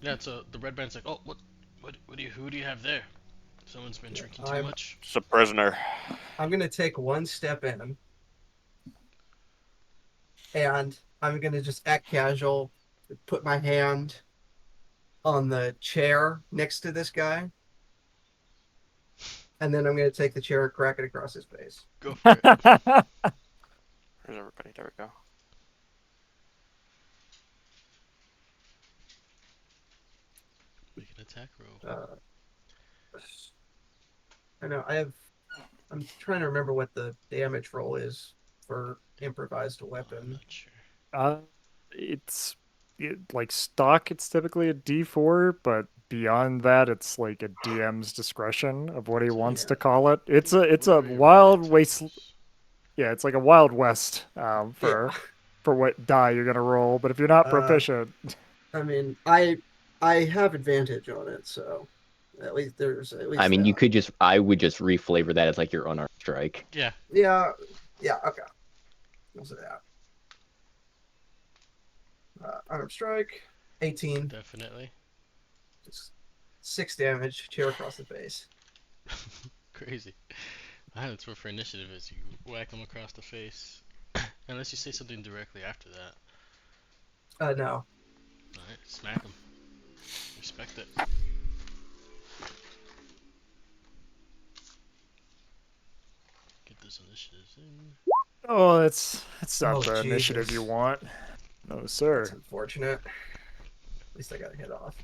yeah, so the red brand's like, oh, who do you have there? Someone's been drinking too much. It's a prisoner. I'm gonna take one step in, and I'm gonna just act casual, put my hand on the chair next to this guy, and then I'm gonna take the chair and crack it across his face. Go for it. Where's everybody? There we go. Make an attack roll. I know I'm trying to remember what the damage roll is for improvised I'm weapon. not sure. Like stock, it's typically a D4, but beyond that, it's like a DM's discretion of what he wants to call it. It's a wild waste. Yeah, it's like a Wild West for what die you're gonna roll. But if you're not proficient, I mean, I have advantage on it, so at least there's at least. I mean, that. I would just reflavor that as like your unarmed strike. Yeah. Yeah, okay. We'll say that. Unarmed strike, 18. Definitely. Just 6 damage, chair across the face. Crazy. That's what for initiative is. You whack them across the face. Unless you say something directly after that. No. Alright, smack them. Respect it. Get those initiatives in. oh, that's not Oh, the initiative Jesus. you want. No, sir. That's unfortunate. At least I got a hit off.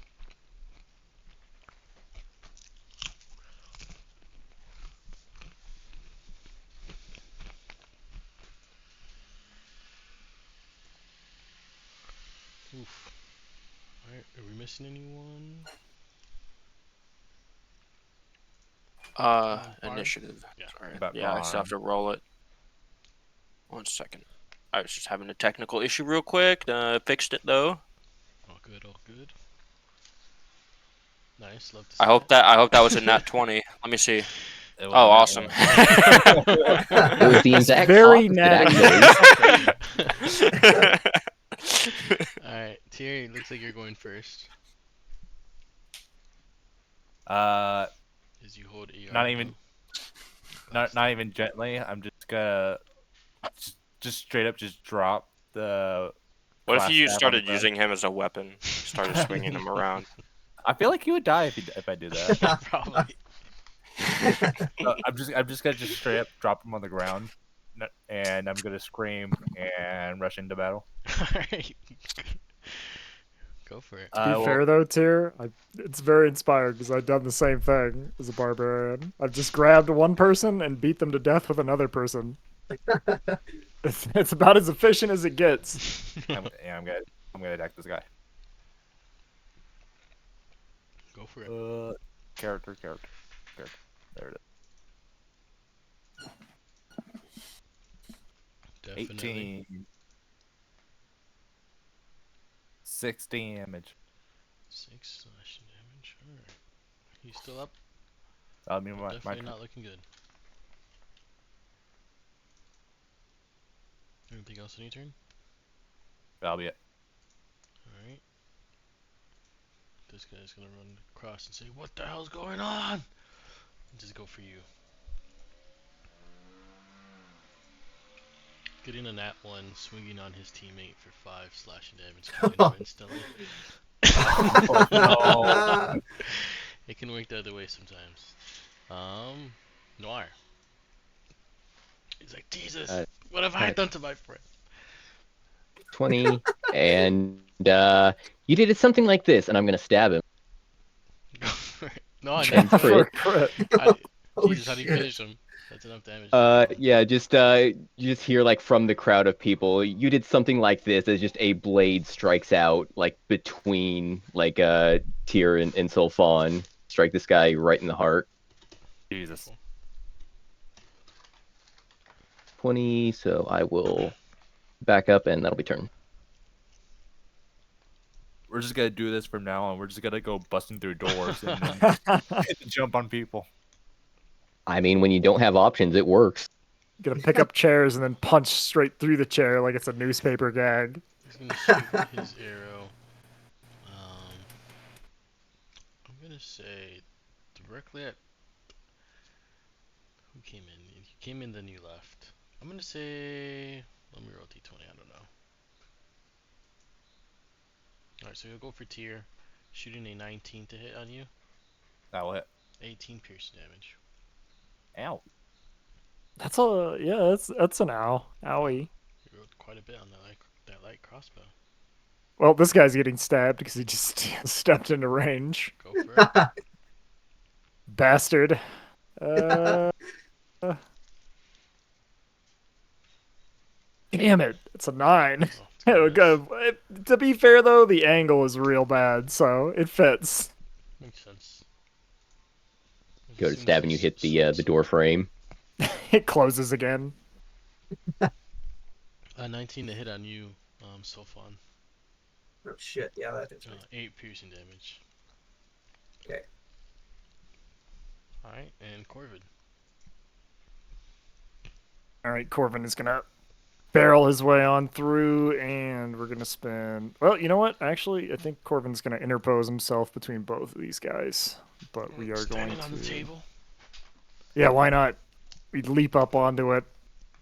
Oof. Alright, are we missing anyone? Barn? Initiative. Yeah. Sorry. About Yeah, I still have to Barn. roll it. 1 second. I was just having a technical issue real quick. Fixed it though. All good, all good. Nice, love to see I hope that was a nat 20. Let me see. It was Oh, a awesome. It was the exact very opposite, natty. actually. Alright, Thierry, looks like you're going first. As you hold ER. Not even- not even gently. I'm just gonna just straight up just drop the. What if glass you staff on started the ground. using him as a weapon? Started swinging him around. I feel like he would die if I do that. Probably. So I'm just gonna just straight up drop him on the ground, and I'm gonna scream and rush into battle. Alright. Go for it. To be fair though, Tyr, it's very inspired because I've done the same thing as a barbarian. I've just grabbed one person and beat them to death with another person. It's about as efficient as it gets. I'm gonna attack this guy. Go for it. Character. There it is. Definitely. 18. 6 damage. 6 slashing damage. Alright. He's still up? I mean, my Definitely not looking good. Anything else on your turn? that'll be it. Alright. This guy's gonna run across and say, what the hell's going on? And just go for you. Getting a nat 1, swinging on his teammate for 5 slashing damage, killing him instantly. no. It can work the other way sometimes. Noir. He's like, Jesus, what have I done to my friend? 20, and you did something like this, and I'm gonna stab him. Go for it. No, I And meant crit. Crit. Oh, Jesus, how do you shit. finish him? That's enough damage. Yeah, you just hear like from the crowd of people, you did something like this as just a blade strikes out like between like Tyr and Sulfon. Strike this guy right in the heart. Jesus. 20, so I will back up and that'll be turn. We're just gonna do this from now on. We're just gonna go busting through doors and then jump on people. I mean, when you don't have options, it works. Gonna pick up chairs and then punch straight through the chair like it's a newspaper gag. He's gonna shoot his arrow. I'm gonna say directly at who came in. You came in, then you left. I'm gonna say. Let me roll d20. I don't know. All right, so you'll go for Tyr, shooting a 19 to hit on you. That'll hit. 18 piercing damage. Ow. That's that's an ow. Owie. You rolled quite a bit on that light crossbow. Well, this guy's getting stabbed because he just stepped into range. Go for it. Bastard. Damn it. It's a 9. Oh, it's gonna miss. To be fair, though, the angle is real bad, so it fits. Makes sense. Go to stab and you hit the door frame. It closes again. 19 to hit on you, Sulfon. Oh shit! Yeah, that is. 8 piercing damage. Okay. Alright, and Corvid. Alright, Corvin is gonna barrel his way on through, and we're gonna spin. Well, you know what? Actually, I think Corvin's gonna interpose himself between both of these guys. But we are Standing going on to. the table. Yeah, why not? We leap up onto it.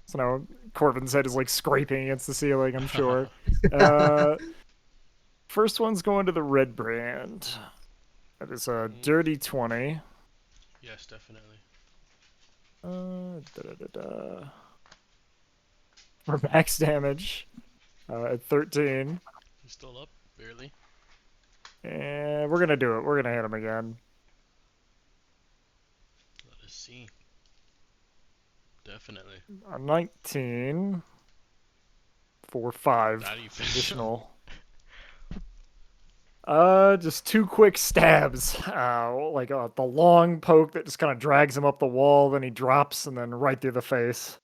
So now Corvin's head is like scraping against the ceiling, I'm sure. First one's going to the red brand. That is a dirty 20. Yes, definitely. For max damage at 13. He's still up, barely. And we're gonna do it. We're gonna hit him again. Let us see. Definitely. A 19 for 5 How do you finish him? additional. Just 2 quick stabs. The long poke that just kind of drags him up the wall, then he drops, and then right through the face.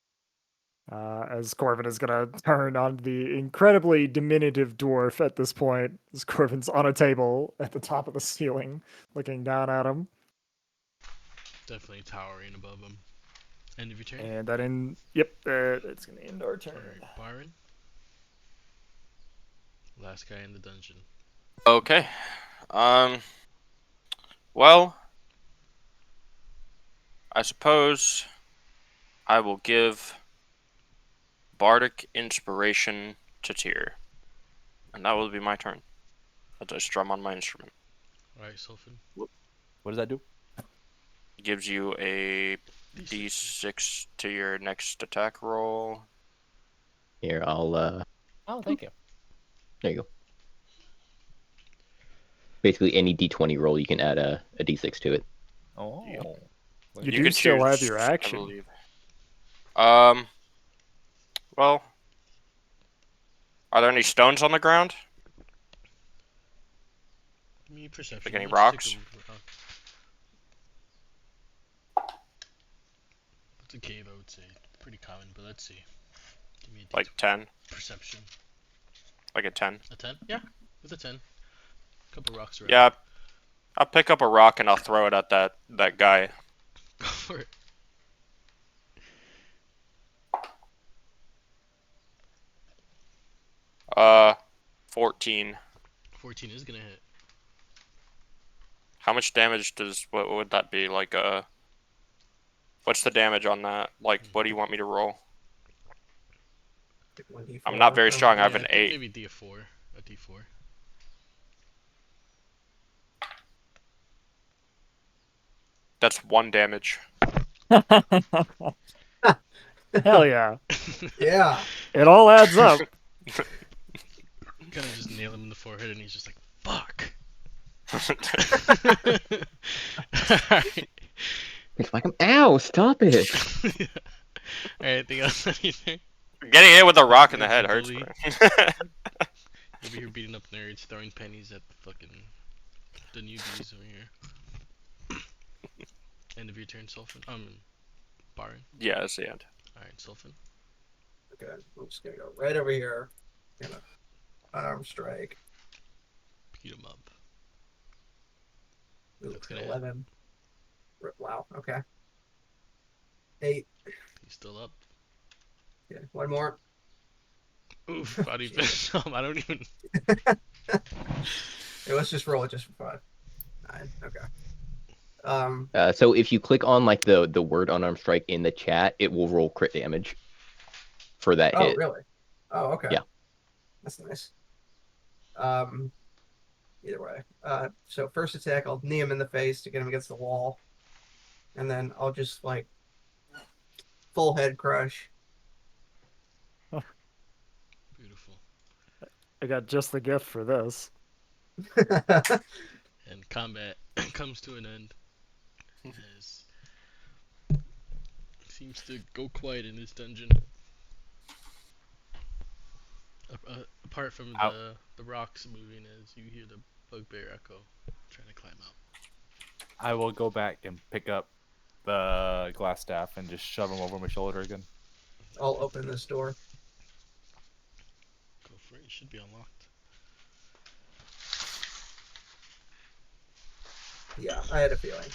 As Corvin is gonna turn on the incredibly diminutive dwarf at this point, as Corvin's on a table at the top of the ceiling, looking down at him. Definitely towering above him. End of your turn. And that's gonna end our turn. Alright, Byron. Last guy in the dungeon. Okay. Well, I suppose I will give Bardic Inspiration to Tyr. And that will be my turn. As I strum on my instrument. Alright, Sulfin. What does that do? It gives you a D6 to your next attack roll. Here, I'll Oh, thank you. there you go. Basically, any D20 roll, you can add a D6 to it. Oh. You do still have your I action. believe. Well, are there any stones on the ground? Give me perception. Like any Let's rocks? take a rock. It's a cave, I would say. Pretty common, but let's see. Give me a Like 10? perception. Like a 10? A 10? Yeah, with a 10. Couple rocks around. Yeah. I'll pick up a rock and I'll throw it at that guy. Go for it. Uh, 14. 14 is gonna hit. How much damage what would that be? Like, what's the damage on that? Like, what do you want me to roll? I'm not very strong. I have an 8. Maybe D4. A D4. That's 1 damage. Hell yeah. Yeah. It all adds up. kind of just nail him in the forehead, and he's just like, "Fuck." Alright. It's like, ow, stop it. Alright, anything else on your turn? Getting hit with a rock in the Nerds head and hurts. bully. Bro. Over here beating up nerds, throwing pennies at the newbies over here. End of your turn, Sulfin. Baron. Yeah, that's the end. Alright, Sulfin. Okay, I'm just gonna go right over here. Gonna unarmed strike. Beat him up. Ooh, That's gonna hit. 11. Wow. Okay. 8. He's still up. Yeah. One more. Oof, how do you finish him? I don't even. Yeah, let's just roll it just for fun. 9. Okay. So if you click on like the word unarmed strike in the chat, it will roll crit damage for that Oh, hit. really? Oh, okay. Yeah. That's nice. Either way. So first attack, I'll knee him in the face to get him against the wall, and then I'll just like full head crush. Beautiful. I got just the gift for this. And combat comes to an end. As seems to go quiet in this dungeon. Apart from the rocks moving as you hear the bugbear echo trying to climb out. I will go back and pick up the glass staff and just shove him over my shoulder again. I'll open this door. Go for it. It should be unlocked. Yeah, I had a feeling.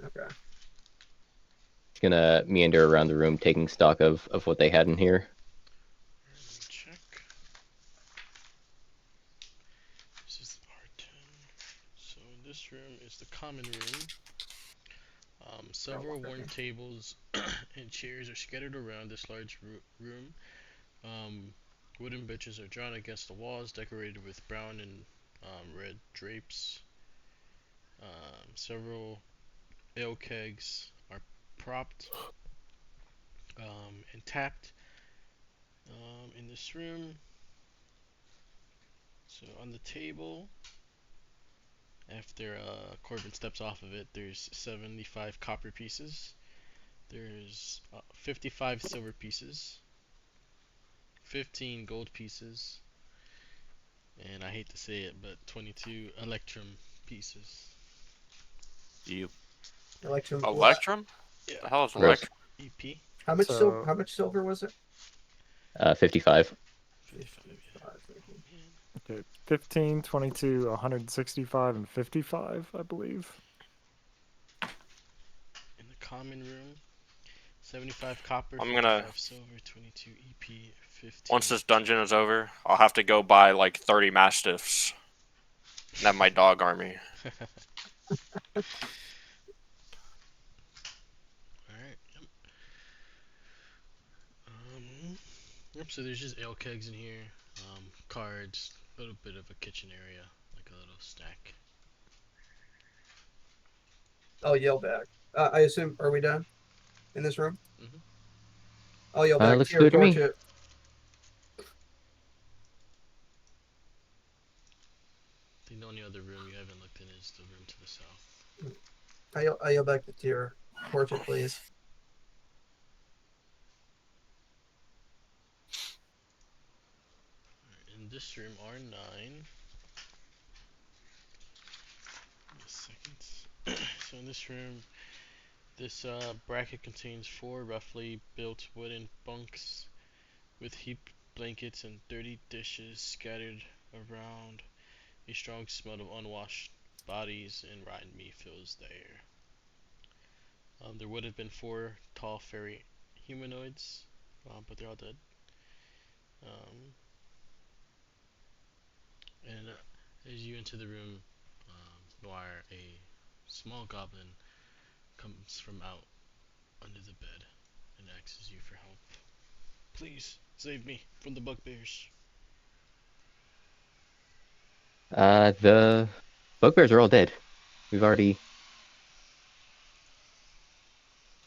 Okay. It's gonna meander around the room, taking stock of what they had in here. Let me check. This is R10. So in this room is the common room. Several worn tables and chairs are scattered around this large room. Wooden benches are drawn against the walls, decorated with brown and red drapes. Several ale kegs are propped and tapped in this room. So on the table, after Corbin steps off of it, there's 75 copper pieces. There's 55 silver pieces, 15 gold pieces, and I hate to say it, but 22 electrum pieces. You. Electrum. Electrum? Yeah. The hell is Gross. Electrum? EP. How much So- How much silver was it? 55. 55. Okay, 15, 22, 165, and 55, I believe. In the common room, 75 copper, I'm gonna- 55 silver, 22 EP, 15. Once this dungeon is over, I'll have to go buy like 30 mastiffs. And have my dog army. Alright, yep, so there's just ale kegs in here, cards, a little bit of a kitchen area, like a little snack. I'll yell back. I assume. Are we done in this room? Mhm. I'll yell back. Looks Here, good to me. torch it. I think the only other room you haven't looked in is the room to the south. I yell back to Tyr. Torch it, please. Alright, in this room, R9. Give me a second. So in this room, this bracket contains 4 roughly built wooden bunks with heaped blankets and dirty dishes scattered around. A strong smell of unwashed bodies and rotten meat fills the air. There would have been 4 tall fairy humanoids, but they're all dead. And as you enter the room, Noir, a small goblin, comes from out under the bed and asks you for help. Please save me from the bugbears. The bugbears are all dead. We've already.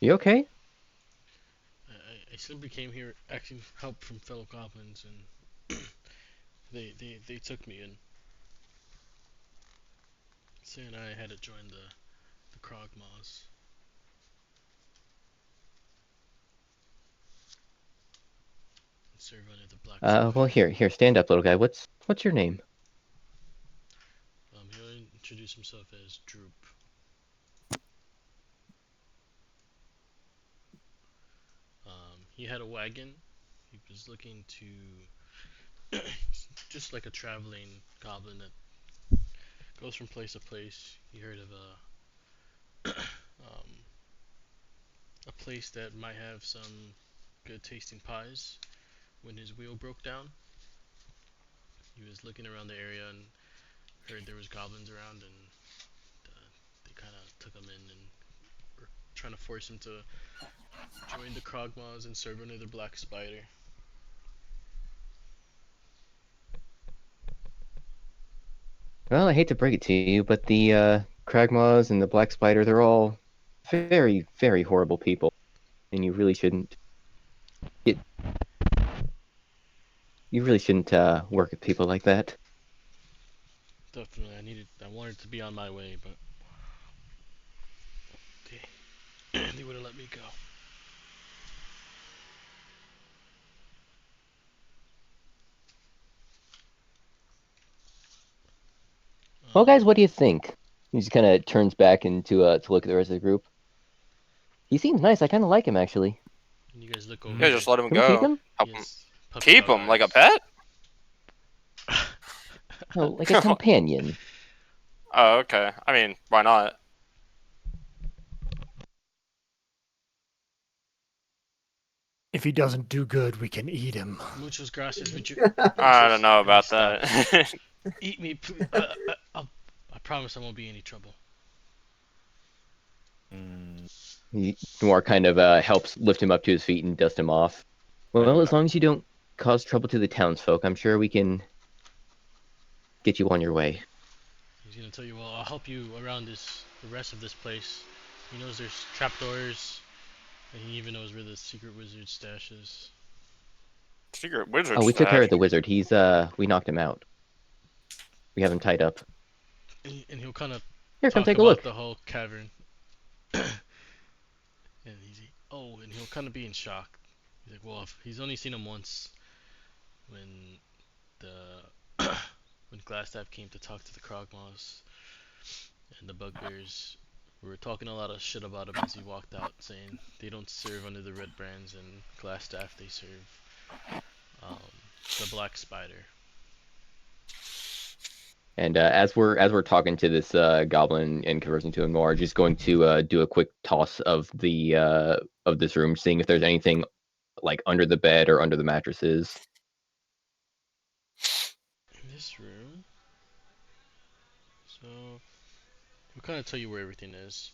You okay? I simply came here asking help from fellow goblins, and They took me in. Saying I had to join the Krogmaws. And serve under the Black Well, Spider. here, stand up, little guy. What's your name? He'll introduce himself as Droop. He had a wagon. He was looking to just like a traveling goblin that goes from place to place. He heard of a place that might have some good tasting pies. When his wheel broke down, he was looking around the area and heard there was goblins around, and they kind of took him in and were trying to force him to join the Krogmaws and serve under the Black Spider. Well, I hate to break it to you, but the Kragmaws and the Black Spider—they're all very, very horrible people, and you really shouldn't get. You really shouldn't work with people like that. Definitely, I wanted to be on my way, but they wouldn't let me go. Well, guys, what do you think? He just kind of turns back into to look at the rest of the group. He seems nice. I kind of like him, actually. And you guys look over. Yeah, just let him Can we keep go. him? Help him. Yes, puppy Keep dog him like a eyes. pet? No, like a companion. Oh, okay. I mean, why not? If he doesn't do good, we can eat him. Muchos gracias. Would you I don't know about Stop. that. eat me, please? I promise I won't be any trouble. Noir kind of helps lift him up to his feet and dust him off. Well, as long as you don't cause trouble to the townsfolk, I'm sure we can get you on your way. He's gonna tell you, well, I'll help you around the rest of this place. He knows there's trapdoors, and he even knows where the secret wizard stash is. Secret wizard Oh, we took care stash. of the wizard. We knocked him out. We have him tied up. And he'll kind of Here, come talk take a about look. the whole cavern. And he'll kind of be in shock. He's like, well, if he's only seen him once when when Glassstaff came to talk to the Krogmaws and the Bugbears. We were talking a lot of shit about him as he walked out, saying they don't serve under the Red Brands, and Glassstaff they serve the Black Spider. And as we're talking to this goblin and conversing to him, Noir just going to do a quick toss of this room, seeing if there's anything like under the bed or under the mattresses. In this room, so we'll kind of tell you where everything is.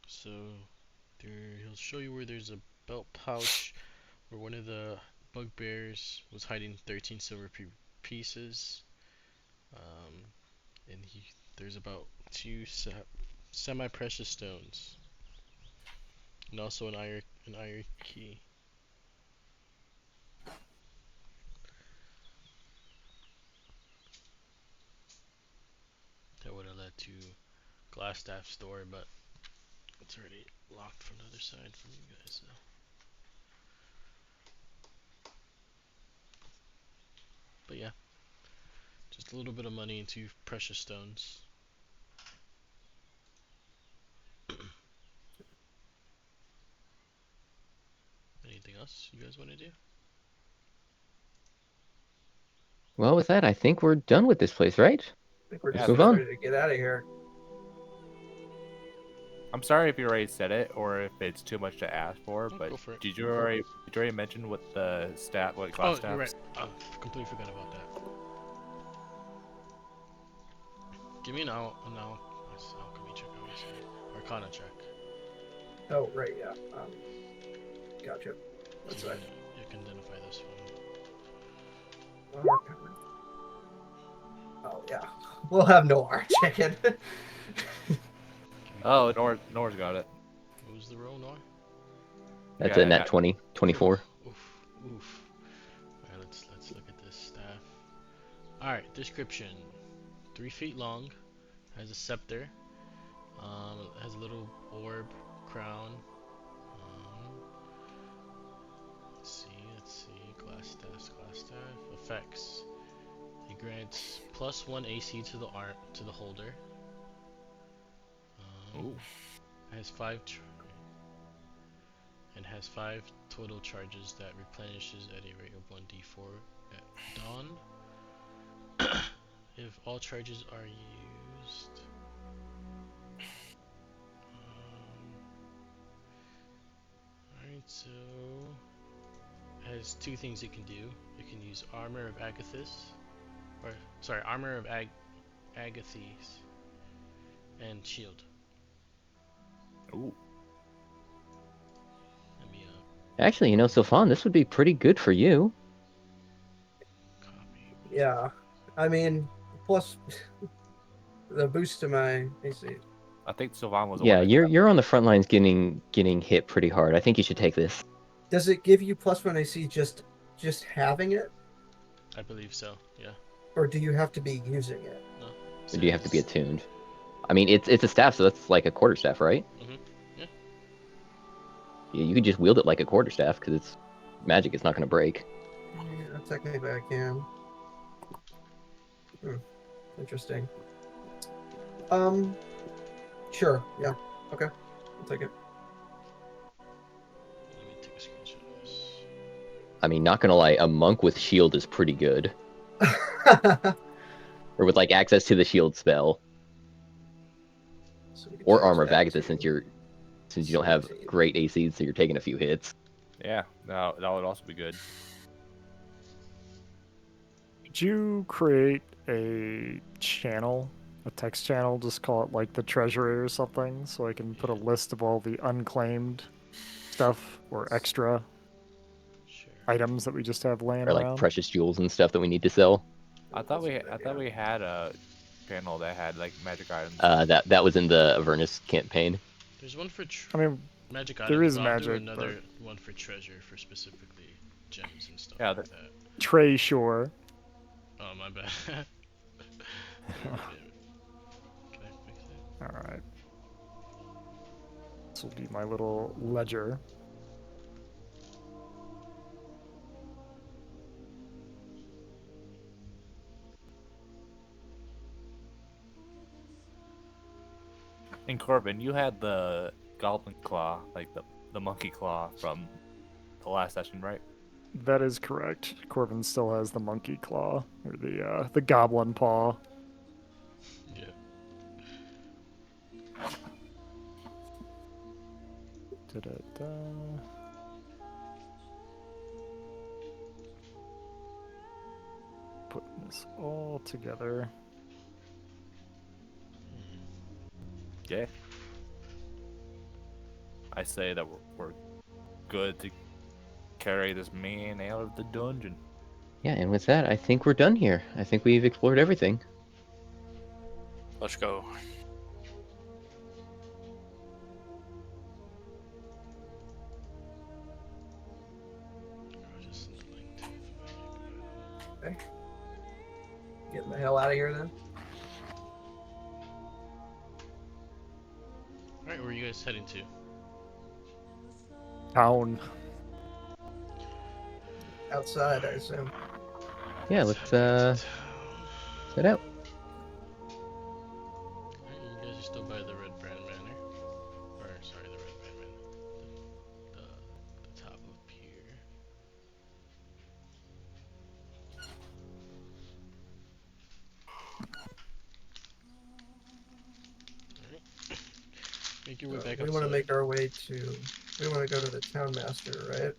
So he'll show you where there's a belt pouch where one of the bugbears was hiding 13 silver pieces. And there's about 2 semi-precious stones, and also an iron key. That would have led to Glassstaff's door, but it's already locked from the other side from you guys. So. But yeah, just a little bit of money and 2 precious stones. Anything else you guys want to do? Well, with that, I think we're done with this place, right? I think we're Yeah, just move on. ready to get out of here. I'm sorry if you already said it or if it's too much to ask for, No, but go for it. did you already mention what the what class Oh, you're right. stats? I completely forgot about that. Give me an alchemy check, I would say. Arcana check. Oh, right, yeah. Gotcha. That's You right. can identify this one. Oh, yeah. We'll have Noir check it. Oh, Nor's got it. What was the roll, Noir? That's Yeah, a nat 20, 24. Oof. Oof. Alright, let's look at this staff. Alright, description. 3 feet long, has a scepter, has a little orb crown. Let's see, glass staff. Effects. It grants +1 AC to the holder. Ooh. Has 5 total charges that replenishes at a rate of 1d4 at dawn. If all charges are used, alright, so it has 2 things it can do. It can use Armor of Agathis, Armor of Agathis, and Shield. Ooh. Let me Actually, Sylphan, this would be pretty good for you. copy. Yeah. I mean, plus the boost to my AC. I think Sylvan was the Yeah, one that you're on the front lines getting hit pretty hard. I think you should take this. Does it give you +1 AC just having it, I believe so. Yeah. or do you have to be using it? No. Or do you have to be attuned? I mean, it's a staff, so that's like a quarterstaff, right? Mhm. Yeah. Yeah, you could just wield it like a quarterstaff because it's magic. It's not going to break. Yeah, technically I can. Interesting. Sure. Yeah. Okay. I'll take it. Let me take a screenshot of this. I mean, not going to lie, a monk with shield is pretty good. Or with like access to the shield spell. So we can Or change armor of that Agathis to since you don't have 17. great ACs, so you're taking a few hits. Yeah, that would also be good. Could you create a channel, a text channel, just call it like the treasury or something, so I can put a list of all the unclaimed stuff or extra Sure. items that we just have laying Or like around? precious jewels and stuff that we need to sell. I thought we had a channel that had like magic items. That was in the Avernus campaign. There's one for I mean, magic there items. is I'll do magic, another one for treasure for specifically gems and stuff Yeah, like that. Trey Shore. Oh, my bad. Can I fix it? Alright. This will be my little ledger. And Corbin, you had the goblin claw, like the monkey claw from the last session, right? That is correct. Corbin still has the monkey claw, or the goblin paw. Yeah. Da-da-da. Putting this all together. Yeah. I say that we're good to carry this man out of the dungeon. Yeah, and with that, I think we're done here. I think we've explored everything. Let's go. I'll just send the link to the magic item. Getting the hell out of here then. Alright, where are you guys heading to? Town. Outside, I assume. Yeah, let's head out. Alright, you guys are still by the Red Brand Manor. Or, sorry, the Red Brand Manor. The top of pier. Alright. Make your way back We outside. want to make our way to. We want to go to the town master, right?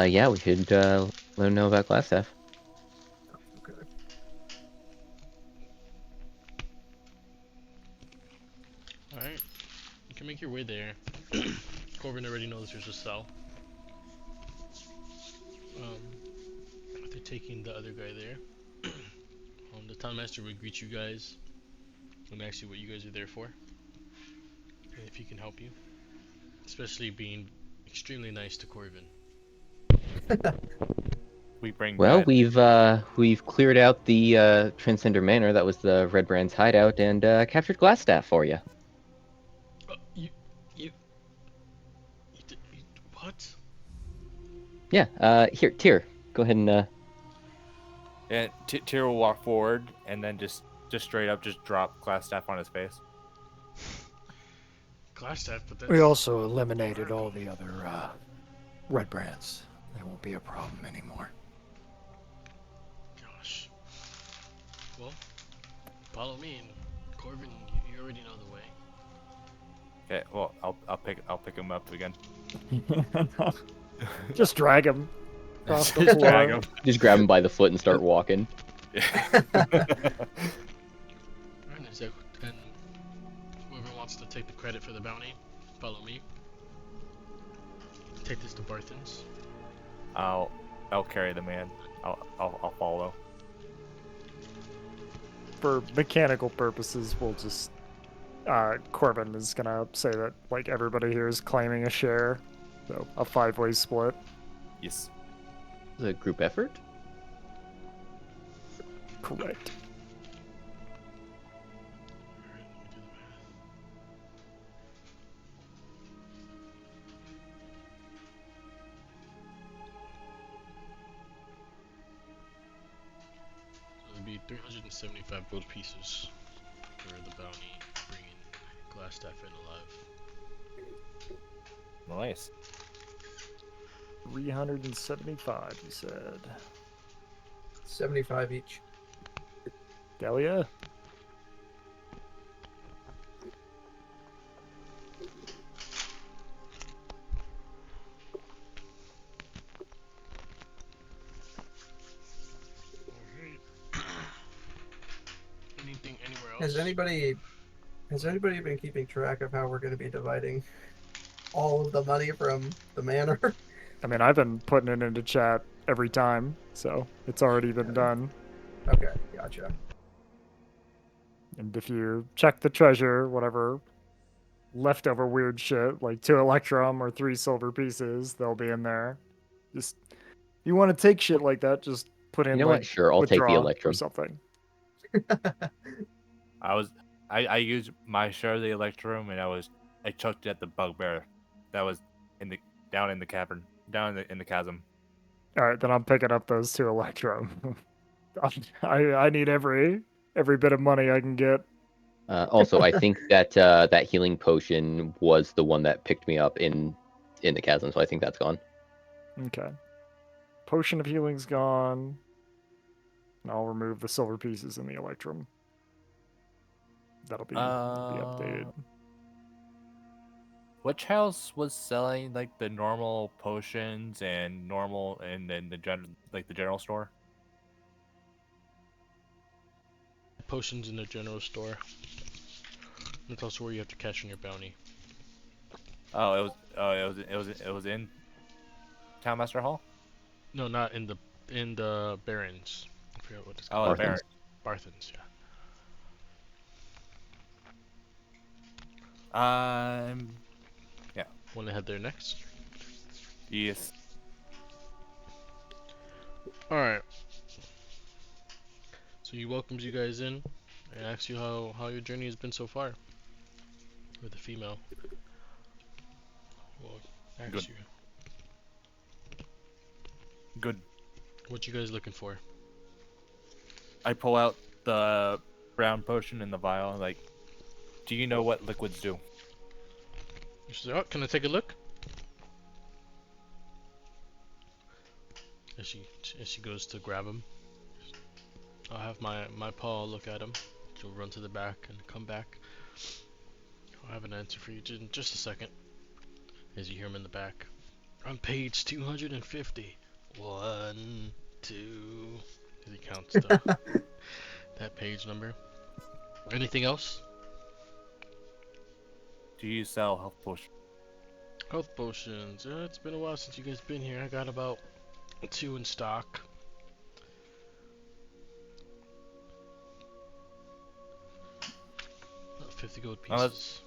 Yeah, we should let him know about Glassstaff. Okay. Alright. You can make your way there. Corbin already knows there's a cell. After taking the other guy there, the town master would greet you guys and ask you what you guys are there for, and if he can help you. Especially being extremely nice to Corvin. We bring Well, back- we've cleared out the Transcender Manor. That was the Red Brand's hideout, and captured Glassstaff for you. You what? Yeah. Here, Tyr. Go ahead and. And Tyr will walk forward and then just straight up just drop Glassstaff on his face. Glassstaff, but that's... We also eliminated all the other red brands. They won't be a problem anymore. Gosh. Well, follow me, and Corvin, you already know the way. Okay, well I'll pick him up again. Just drag him. Across the Just floor. drag him. Just grab him by the foot and start walking. Alright, so, and whoever wants to take the credit for the bounty, follow me. Take this to Barthens. I'll carry the man. I'll follow. For mechanical purposes, we'll just Corbin is gonna say that like everybody here is claiming a share, so a 5-way split. Yes. The group effort. Correct. So it'd be 375 gold pieces for the bounty, bringing Glassstaff in alive. Nice. 375, you said. 75 each. Delia? Anything anywhere else? Has anybody been keeping track of how we're going to be dividing all of the money from the manor? I mean, I've been putting it into chat every time, so it's already been done. Okay, gotcha. And if you check the treasure, whatever leftover weird shit, like 2 electrum or 3 silver pieces, they'll be in there. Just, you want to take shit like that, just put in You know like what? Sure, I'll take the withdraw or electrum. something. I used my share of the electrum and I chucked it at the bugbear that was down in the cavern, down in the chasm. All right, then I'm picking up those 2 electrum. I need every bit of money I can get. Also, I think that that healing potion was the one that picked me up in the chasm, so I think that's gone. Okay. Potion of healing's gone. And I'll remove the silver pieces in the electrum. That'll be updated. Which house was selling like the normal potions and normal and then the general store? Potions in the general store. That's also where you have to cash in your bounty. It was in Townmaster Hall. No, not in the Barrens. I forgot what it's Oh, called. the Baron. Barthens, yeah. Want to head there next? Yes. Alright. So he welcomes you guys in and asks you how your journey has been so far. With the female. Well, asks Good. you. Good. What you guys looking for? I pull out the brown potion in the vial. Like, do you know what liquids do? She says, "Oh, can I take a look?" As she goes to grab him, I'll have my paw look at him. She'll run to the back and come back. I'll have an answer for you in just a second. As you hear him in the back. On page 250. 1, 2. As he counts that page number. Anything else? Do you sell health potions? Health potions. It's been a while since you guys been here. I got about 2 in stock. About 50 gold pieces.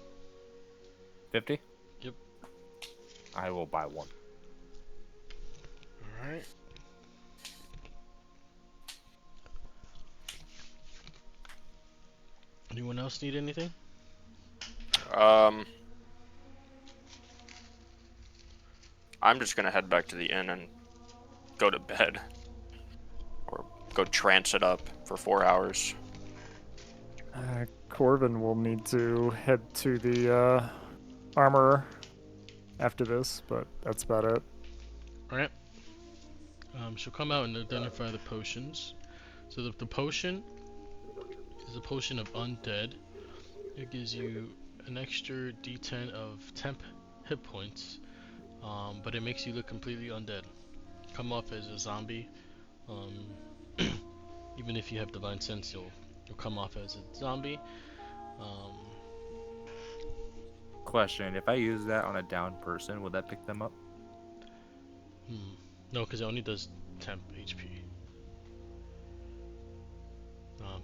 50? Yep. I will buy one. Alright. Anyone else need anything? I'm just gonna head back to the inn and go to bed. Or go trance it up for 4 hours. Corvin will need to head to the armorer after this, but that's about it. Alright. She'll come out and identify the potions. So the potion is a potion of undead. It gives you an extra d10 of temp hit points, but it makes you look completely undead. Come off as a zombie. Even if you have divine sense, you'll come off as a zombie. Question: if I use that on a down person, would that pick them up? No, because it only does temp HP.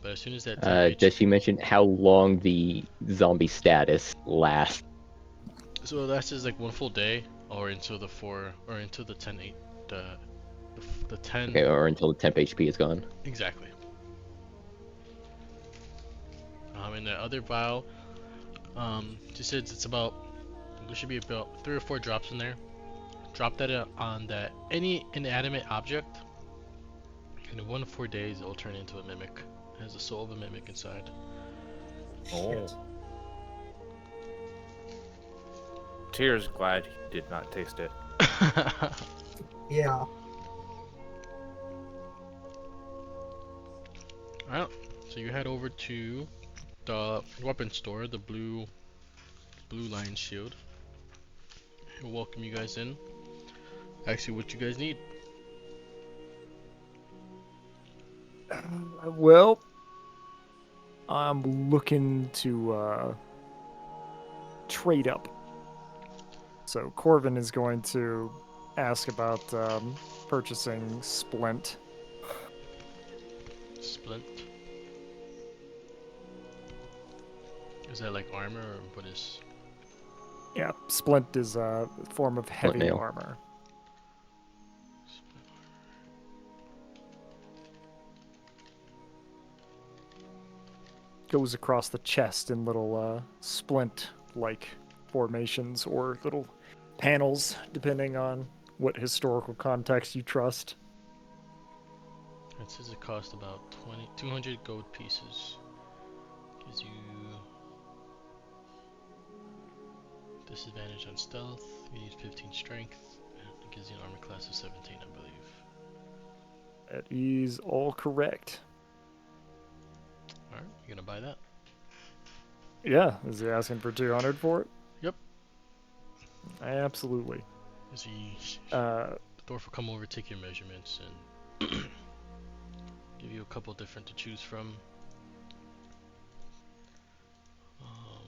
But as soon as that temp Does she mention how long the zombie status lasts? So that's just like 1 full day, or until the 10 8 the 10. Okay, or until the temp HP is gone. Exactly. And the other vial, she says it's about, there should be about 3 or 4 drops in there. Drop that on that any inanimate object, and in 1 to 4 days it will turn into a mimic. It has the soul of a mimic inside. Oh. Tyr's glad he did not taste it. Yeah. Alright, so you head over to the weapon store, the blue lion shield. He'll welcome you guys in. Ask you what you guys need. Well, I'm looking to trade up. So Corvin is going to ask about purchasing Splint. Splint. Is that like armor, or what is? Yeah, Splint is a form of heavy mail. armor. Goes across the chest in little splint-like formations or little panels, depending on what historical context you trust. It says it costs about 200 gold pieces. Gives you disadvantage on stealth. You need 15 strength. And it gives you an armor class of 17, I believe. That is all correct. Alright, you gonna buy that? Yeah, is he asking for 200 for it? Yep. Absolutely. Is he? Uh, The dwarf will come over, take your measurements, and give you a couple different to choose from.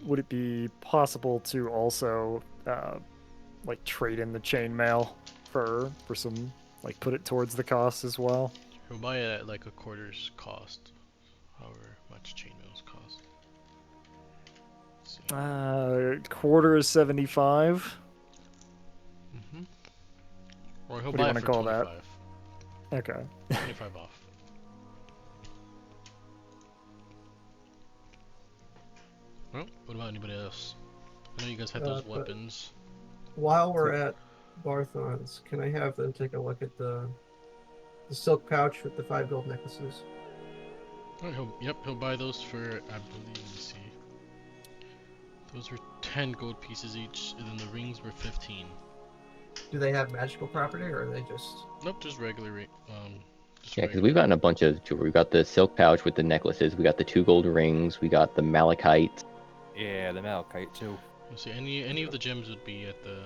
would it be possible to also like trade in the chainmail for some, like, put it towards the cost as well? He'll buy it at like a quarter's cost, however much chainmails cost. Let's see. Quarter is 75. Or he'll What do you buy it wanna for call that? 25. Okay. 25 off. Well, what about anybody else? I know you guys have those but- weapons. While we're at Barthon's, can I have them take a look at the silk pouch with the 5 gold necklaces? Alright, he'll buy those for, I believe, let me see. Those were 10 gold pieces each, and then the rings were 15. Do they have magical property, or are they just? Nope, just regular just Yeah, because regular. we've gotten a bunch of jewelry. We got the silk pouch with the necklaces. We got the 2 gold rings. We got the malachite. Yeah, the malachite too. Let's see, any of the gems would be at the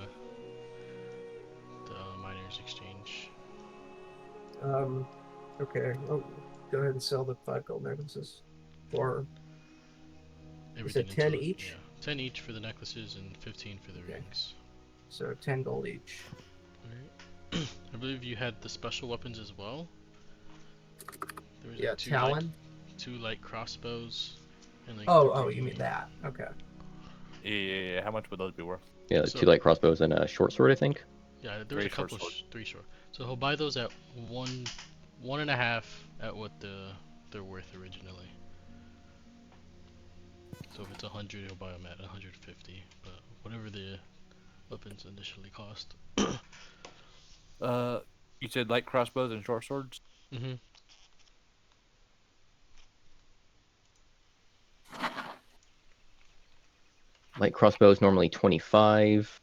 miners exchange. Okay. I'll go ahead and sell the 5 gold necklaces. Or Everything 10 until- each? Yeah, 10 each for the necklaces and 15 for the Okay. rings. so 10 gold each. Alright. I believe you had the special weapons as well. There was Yeah, like Talon. 2 light crossbows. And like Oh, 3 you mean that? Okay. Yeah. How much would those be worth? Yeah, So- 2 light crossbows and a short sword, I think. Yeah, there was a 3 short couple, sword. 3 short. So he'll buy those at 1.5 at what they're worth originally. So if it's 100, he'll buy them at 150. But whatever the weapons initially cost. You said light crossbows and short swords. Mm-hmm. Light crossbow is normally 25.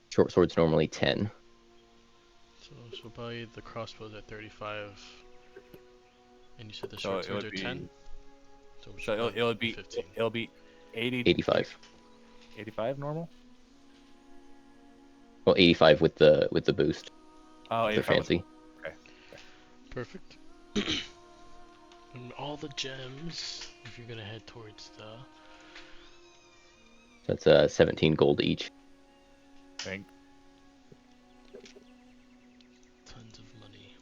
Short sword's normally 10. So buy the crossbows at 35. And you said the So short it swords would are 10. be. So we So should buy it'll be 15. 80. 85. 85 normal. Well, 85 with the boost. Oh, They're 85 with- fancy. Perfect. And all the gems, if you're gonna head towards the. That's 17 gold each. Think. Tons of money.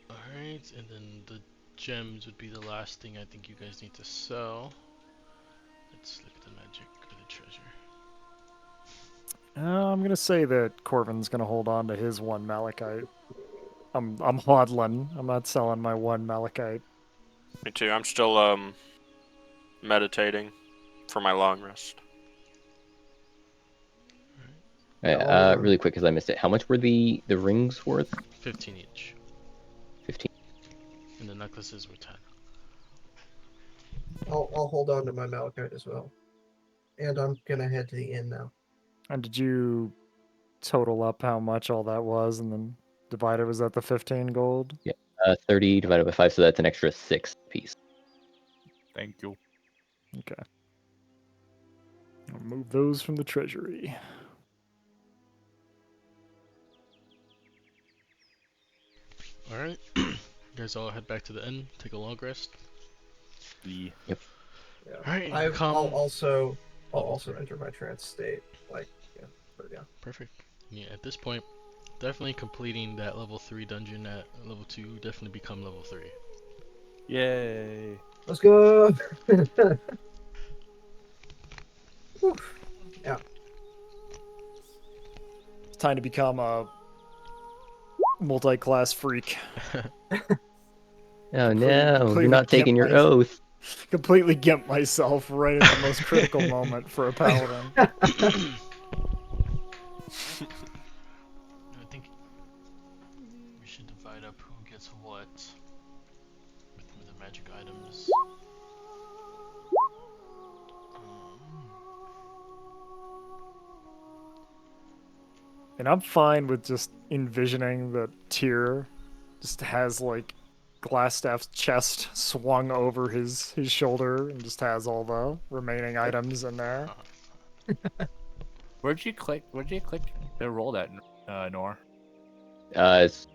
Alright, and then the gems would be the last thing I think you guys need to sell. Let's look at the magic or the treasure. I'm gonna say that Corvin's gonna hold on to his 1 malachite. I'm hodling. I'm not selling my 1 malachite. Me too. I'm still meditating for my long rest. Really quick, because I missed it. How much were the rings worth? 15 each. 15. And the necklaces were 10. I'll hold on to my malachite as well. And I'm gonna head to the inn now. And did you total up how much all that was and then divide it? Was that the 15 gold? 30 divided by 5, so that's an extra 6 piece. Thank you. Okay. I'll move those from the treasury. Alright. You guys all head back to the inn, take a long rest. The Yeah. Alright, I'll come. also enter my trance state. Like, yeah, but yeah. Perfect. Yeah, at this point, definitely completing that level 3 dungeon at level 2 definitely become level 3. yay. Let's go. Whew. It's time to become a multi-class freak. Oh no, completely you're not taking your gimp myself. oath. Completely gimp myself right at the most critical moment for a paladin. I think we should divide up who gets what with the magic items. And I'm fine with just envisioning that Tyr just has like Glassstaff's chest swung over his shoulder and just has all the remaining items in there. Where'd you click to roll that, Nor? It's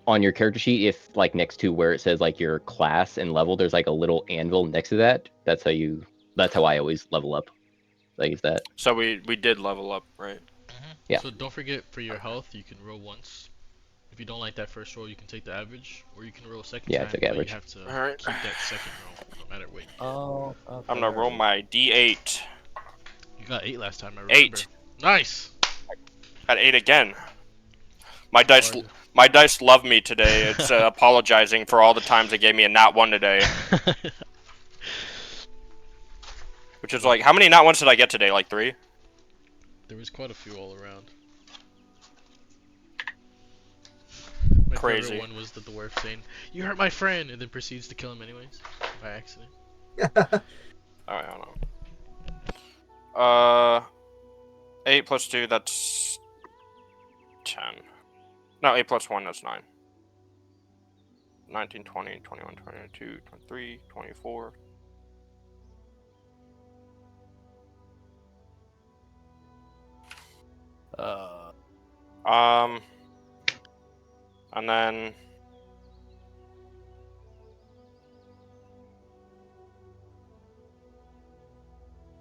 on your character sheet, if like next to where it says like your class and level, there's like a little anvil next to that. That's how I always level up. Like is that? So we did level up, right? Yeah. So don't forget for your health, you can roll once. If you don't like that first roll, you can take the average, or you can roll a second Yeah, I time. took but average. You have to Alright. keep that second roll, no matter what. Oh, okay. I'm gonna roll my D8. You got 8 last time, I remember. 8. Nice. Got 8 again. My dice love me today. It's apologizing for all the times it gave me a nat 1 today. Which is like, how many nat 1s did I get today? Like 3? There was quite a few all around. My Crazy. favorite one was the dwarf saying, "You hurt my friend," and then proceeds to kill him anyways by accident. Alright, hold on. 8 plus 2, that's 10. No, 8 plus 1, that's 9. 19, 20, 21, 22, 23, 24. And then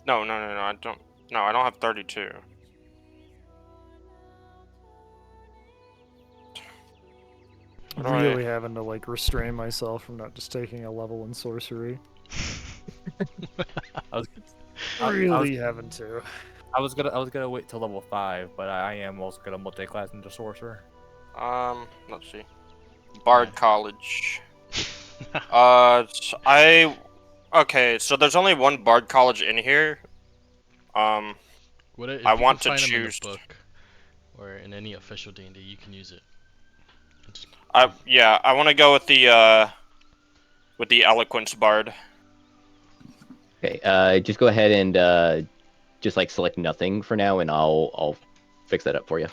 no, I don't. No, I don't have 32. Really having to like restrain myself from not just taking a level in sorcery. I was Really having to. I was gonna wait till level 5, but I am also gonna multi-class into sorcerer. Let's see. Bard College. Okay, so there's only one Bard College in here. What if I you want can to find choose. them in a book or in any official D&D, you can use it. I want to go with the Eloquence Bard. Okay, just go ahead and just like select nothing for now, and I'll fix that up for you.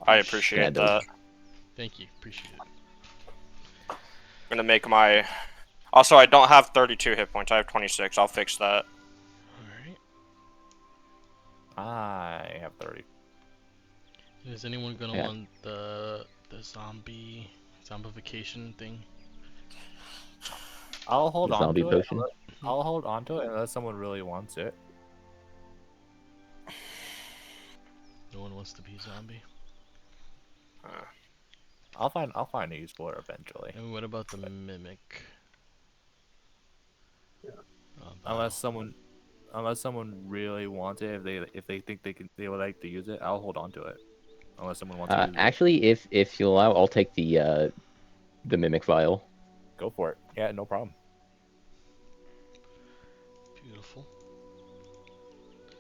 I Can appreciate add those. that. Thank you, appreciate it. I'm gonna make my. Also, I don't have 32 hit points. I have 26. I'll fix that. Alright. I have 30. Is anyone gonna Yeah. want the zombification thing? I'll hold The on zombie to potion. it. I'll hold on to it unless someone really wants it. No one wants to be a zombie. I'll find a use for it eventually. And what about the mimic? Yeah. Unless someone really wants it, if they think they would like to use it, I'll hold on to it. Unless someone wants to use it. Actually, if you allow, I'll take the mimic vial. Go for it. Yeah, no problem. Beautiful.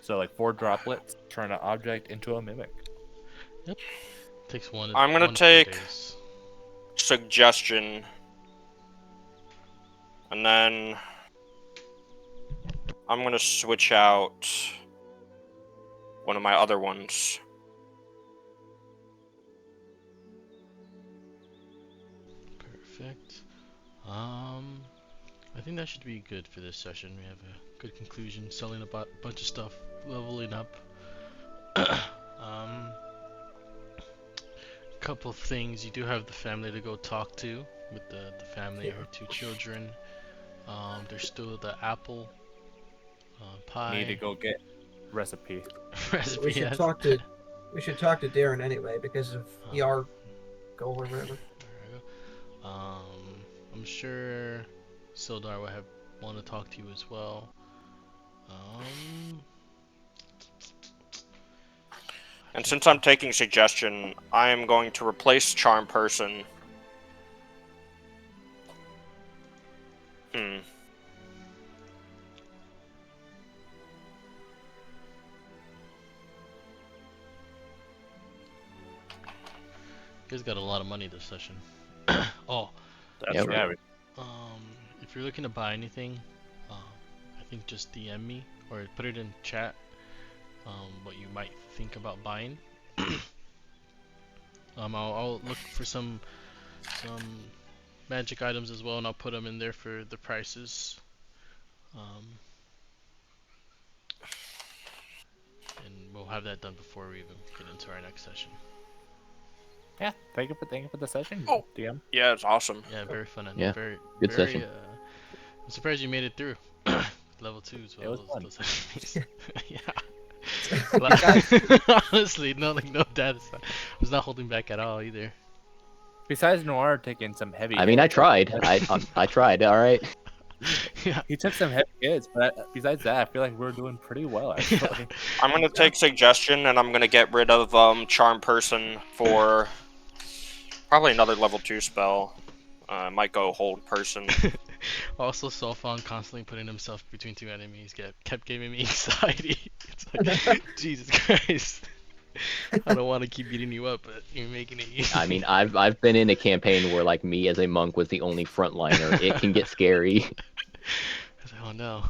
So like 4 droplets, turn an object into a mimic. Takes one. I'm gonna 1 to 4 take- days. Suggestion. And then I'm gonna switch out one of my other ones. Perfect. I think that should be good for this session. We have a good conclusion, selling a bunch of stuff, leveling up. Couple of things. You do have the family to go talk to with the family, her 2 children. There's still the apple pie. Need to go get recipe. recipe. We should yes. talk to Darren anyway because of ER goal or whatever. There we go. I'm sure Sildar will want to talk to you as well. And since I'm taking Suggestion, I am going to replace Charm Person. You guys got a lot of money this session. Oh, That's Yeah, right. if you're looking to buy anything, I think just DM me or put it in chat. What you might think about buying. I'll look for some magic items as well, and I'll put them in there for the prices. And we'll have that done before we even get into our next session. Yeah, thank you for the session, Oh. DM. Yeah, it's awesome. Yeah, very fun and Yeah, very good very, session. I'm surprised you made it through level 2 as well. It was fun. Those enemies. Yeah. Honestly, no data. I was not holding back at all either. Besides Noir taking some heavy I mean, I hits, tried. I tried. All right. Yeah. he took some heavy hits, but besides that, I feel like we're doing pretty well actually. I'm gonna take Suggestion, and I'm gonna get rid of Charm Person for probably another level 2 spell. Might go Hold Person. Also, Sulfon constantly putting himself between 2 enemies kept giving me anxiety. It's like, Jesus Christ. I don't want to keep beating you up, but you're making it easy. I mean, I've been in a campaign where like me as a monk was the only frontliner. It can get scary. I was like, oh no.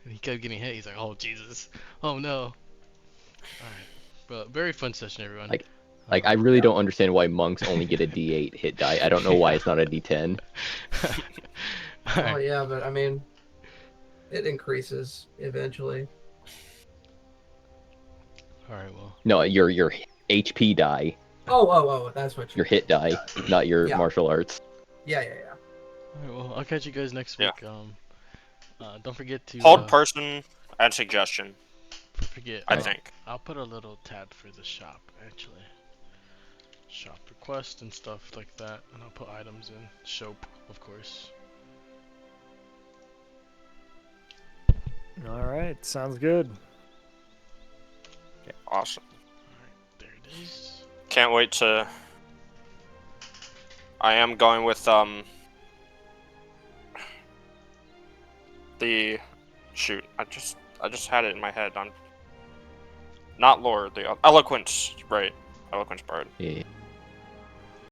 And he kept getting hit. He's like, oh Jesus. Oh no. Alright. But very fun session, everyone. Like I really don't understand why monks only get a D8 hit die. I don't know why it's not a D10. Oh Alright. yeah, but I mean, it increases eventually. Alright, well. No, your HP die, Oh, that's what your hit die, not your Yeah. martial arts. Yeah. Alright, well, I'll catch you guys next Yeah. week. Don't forget to Hold Person and Suggestion, forget. I think. I'll put a little tab for the shop, actually. Shop request and stuff like that, and I'll put items in. Shop, of course. All right, sounds good. Awesome. There it is. Can't wait to. I am going with the shoot. I just had it in my head. I'm not lore. The eloquence, right? Eloquence bard. Yeah.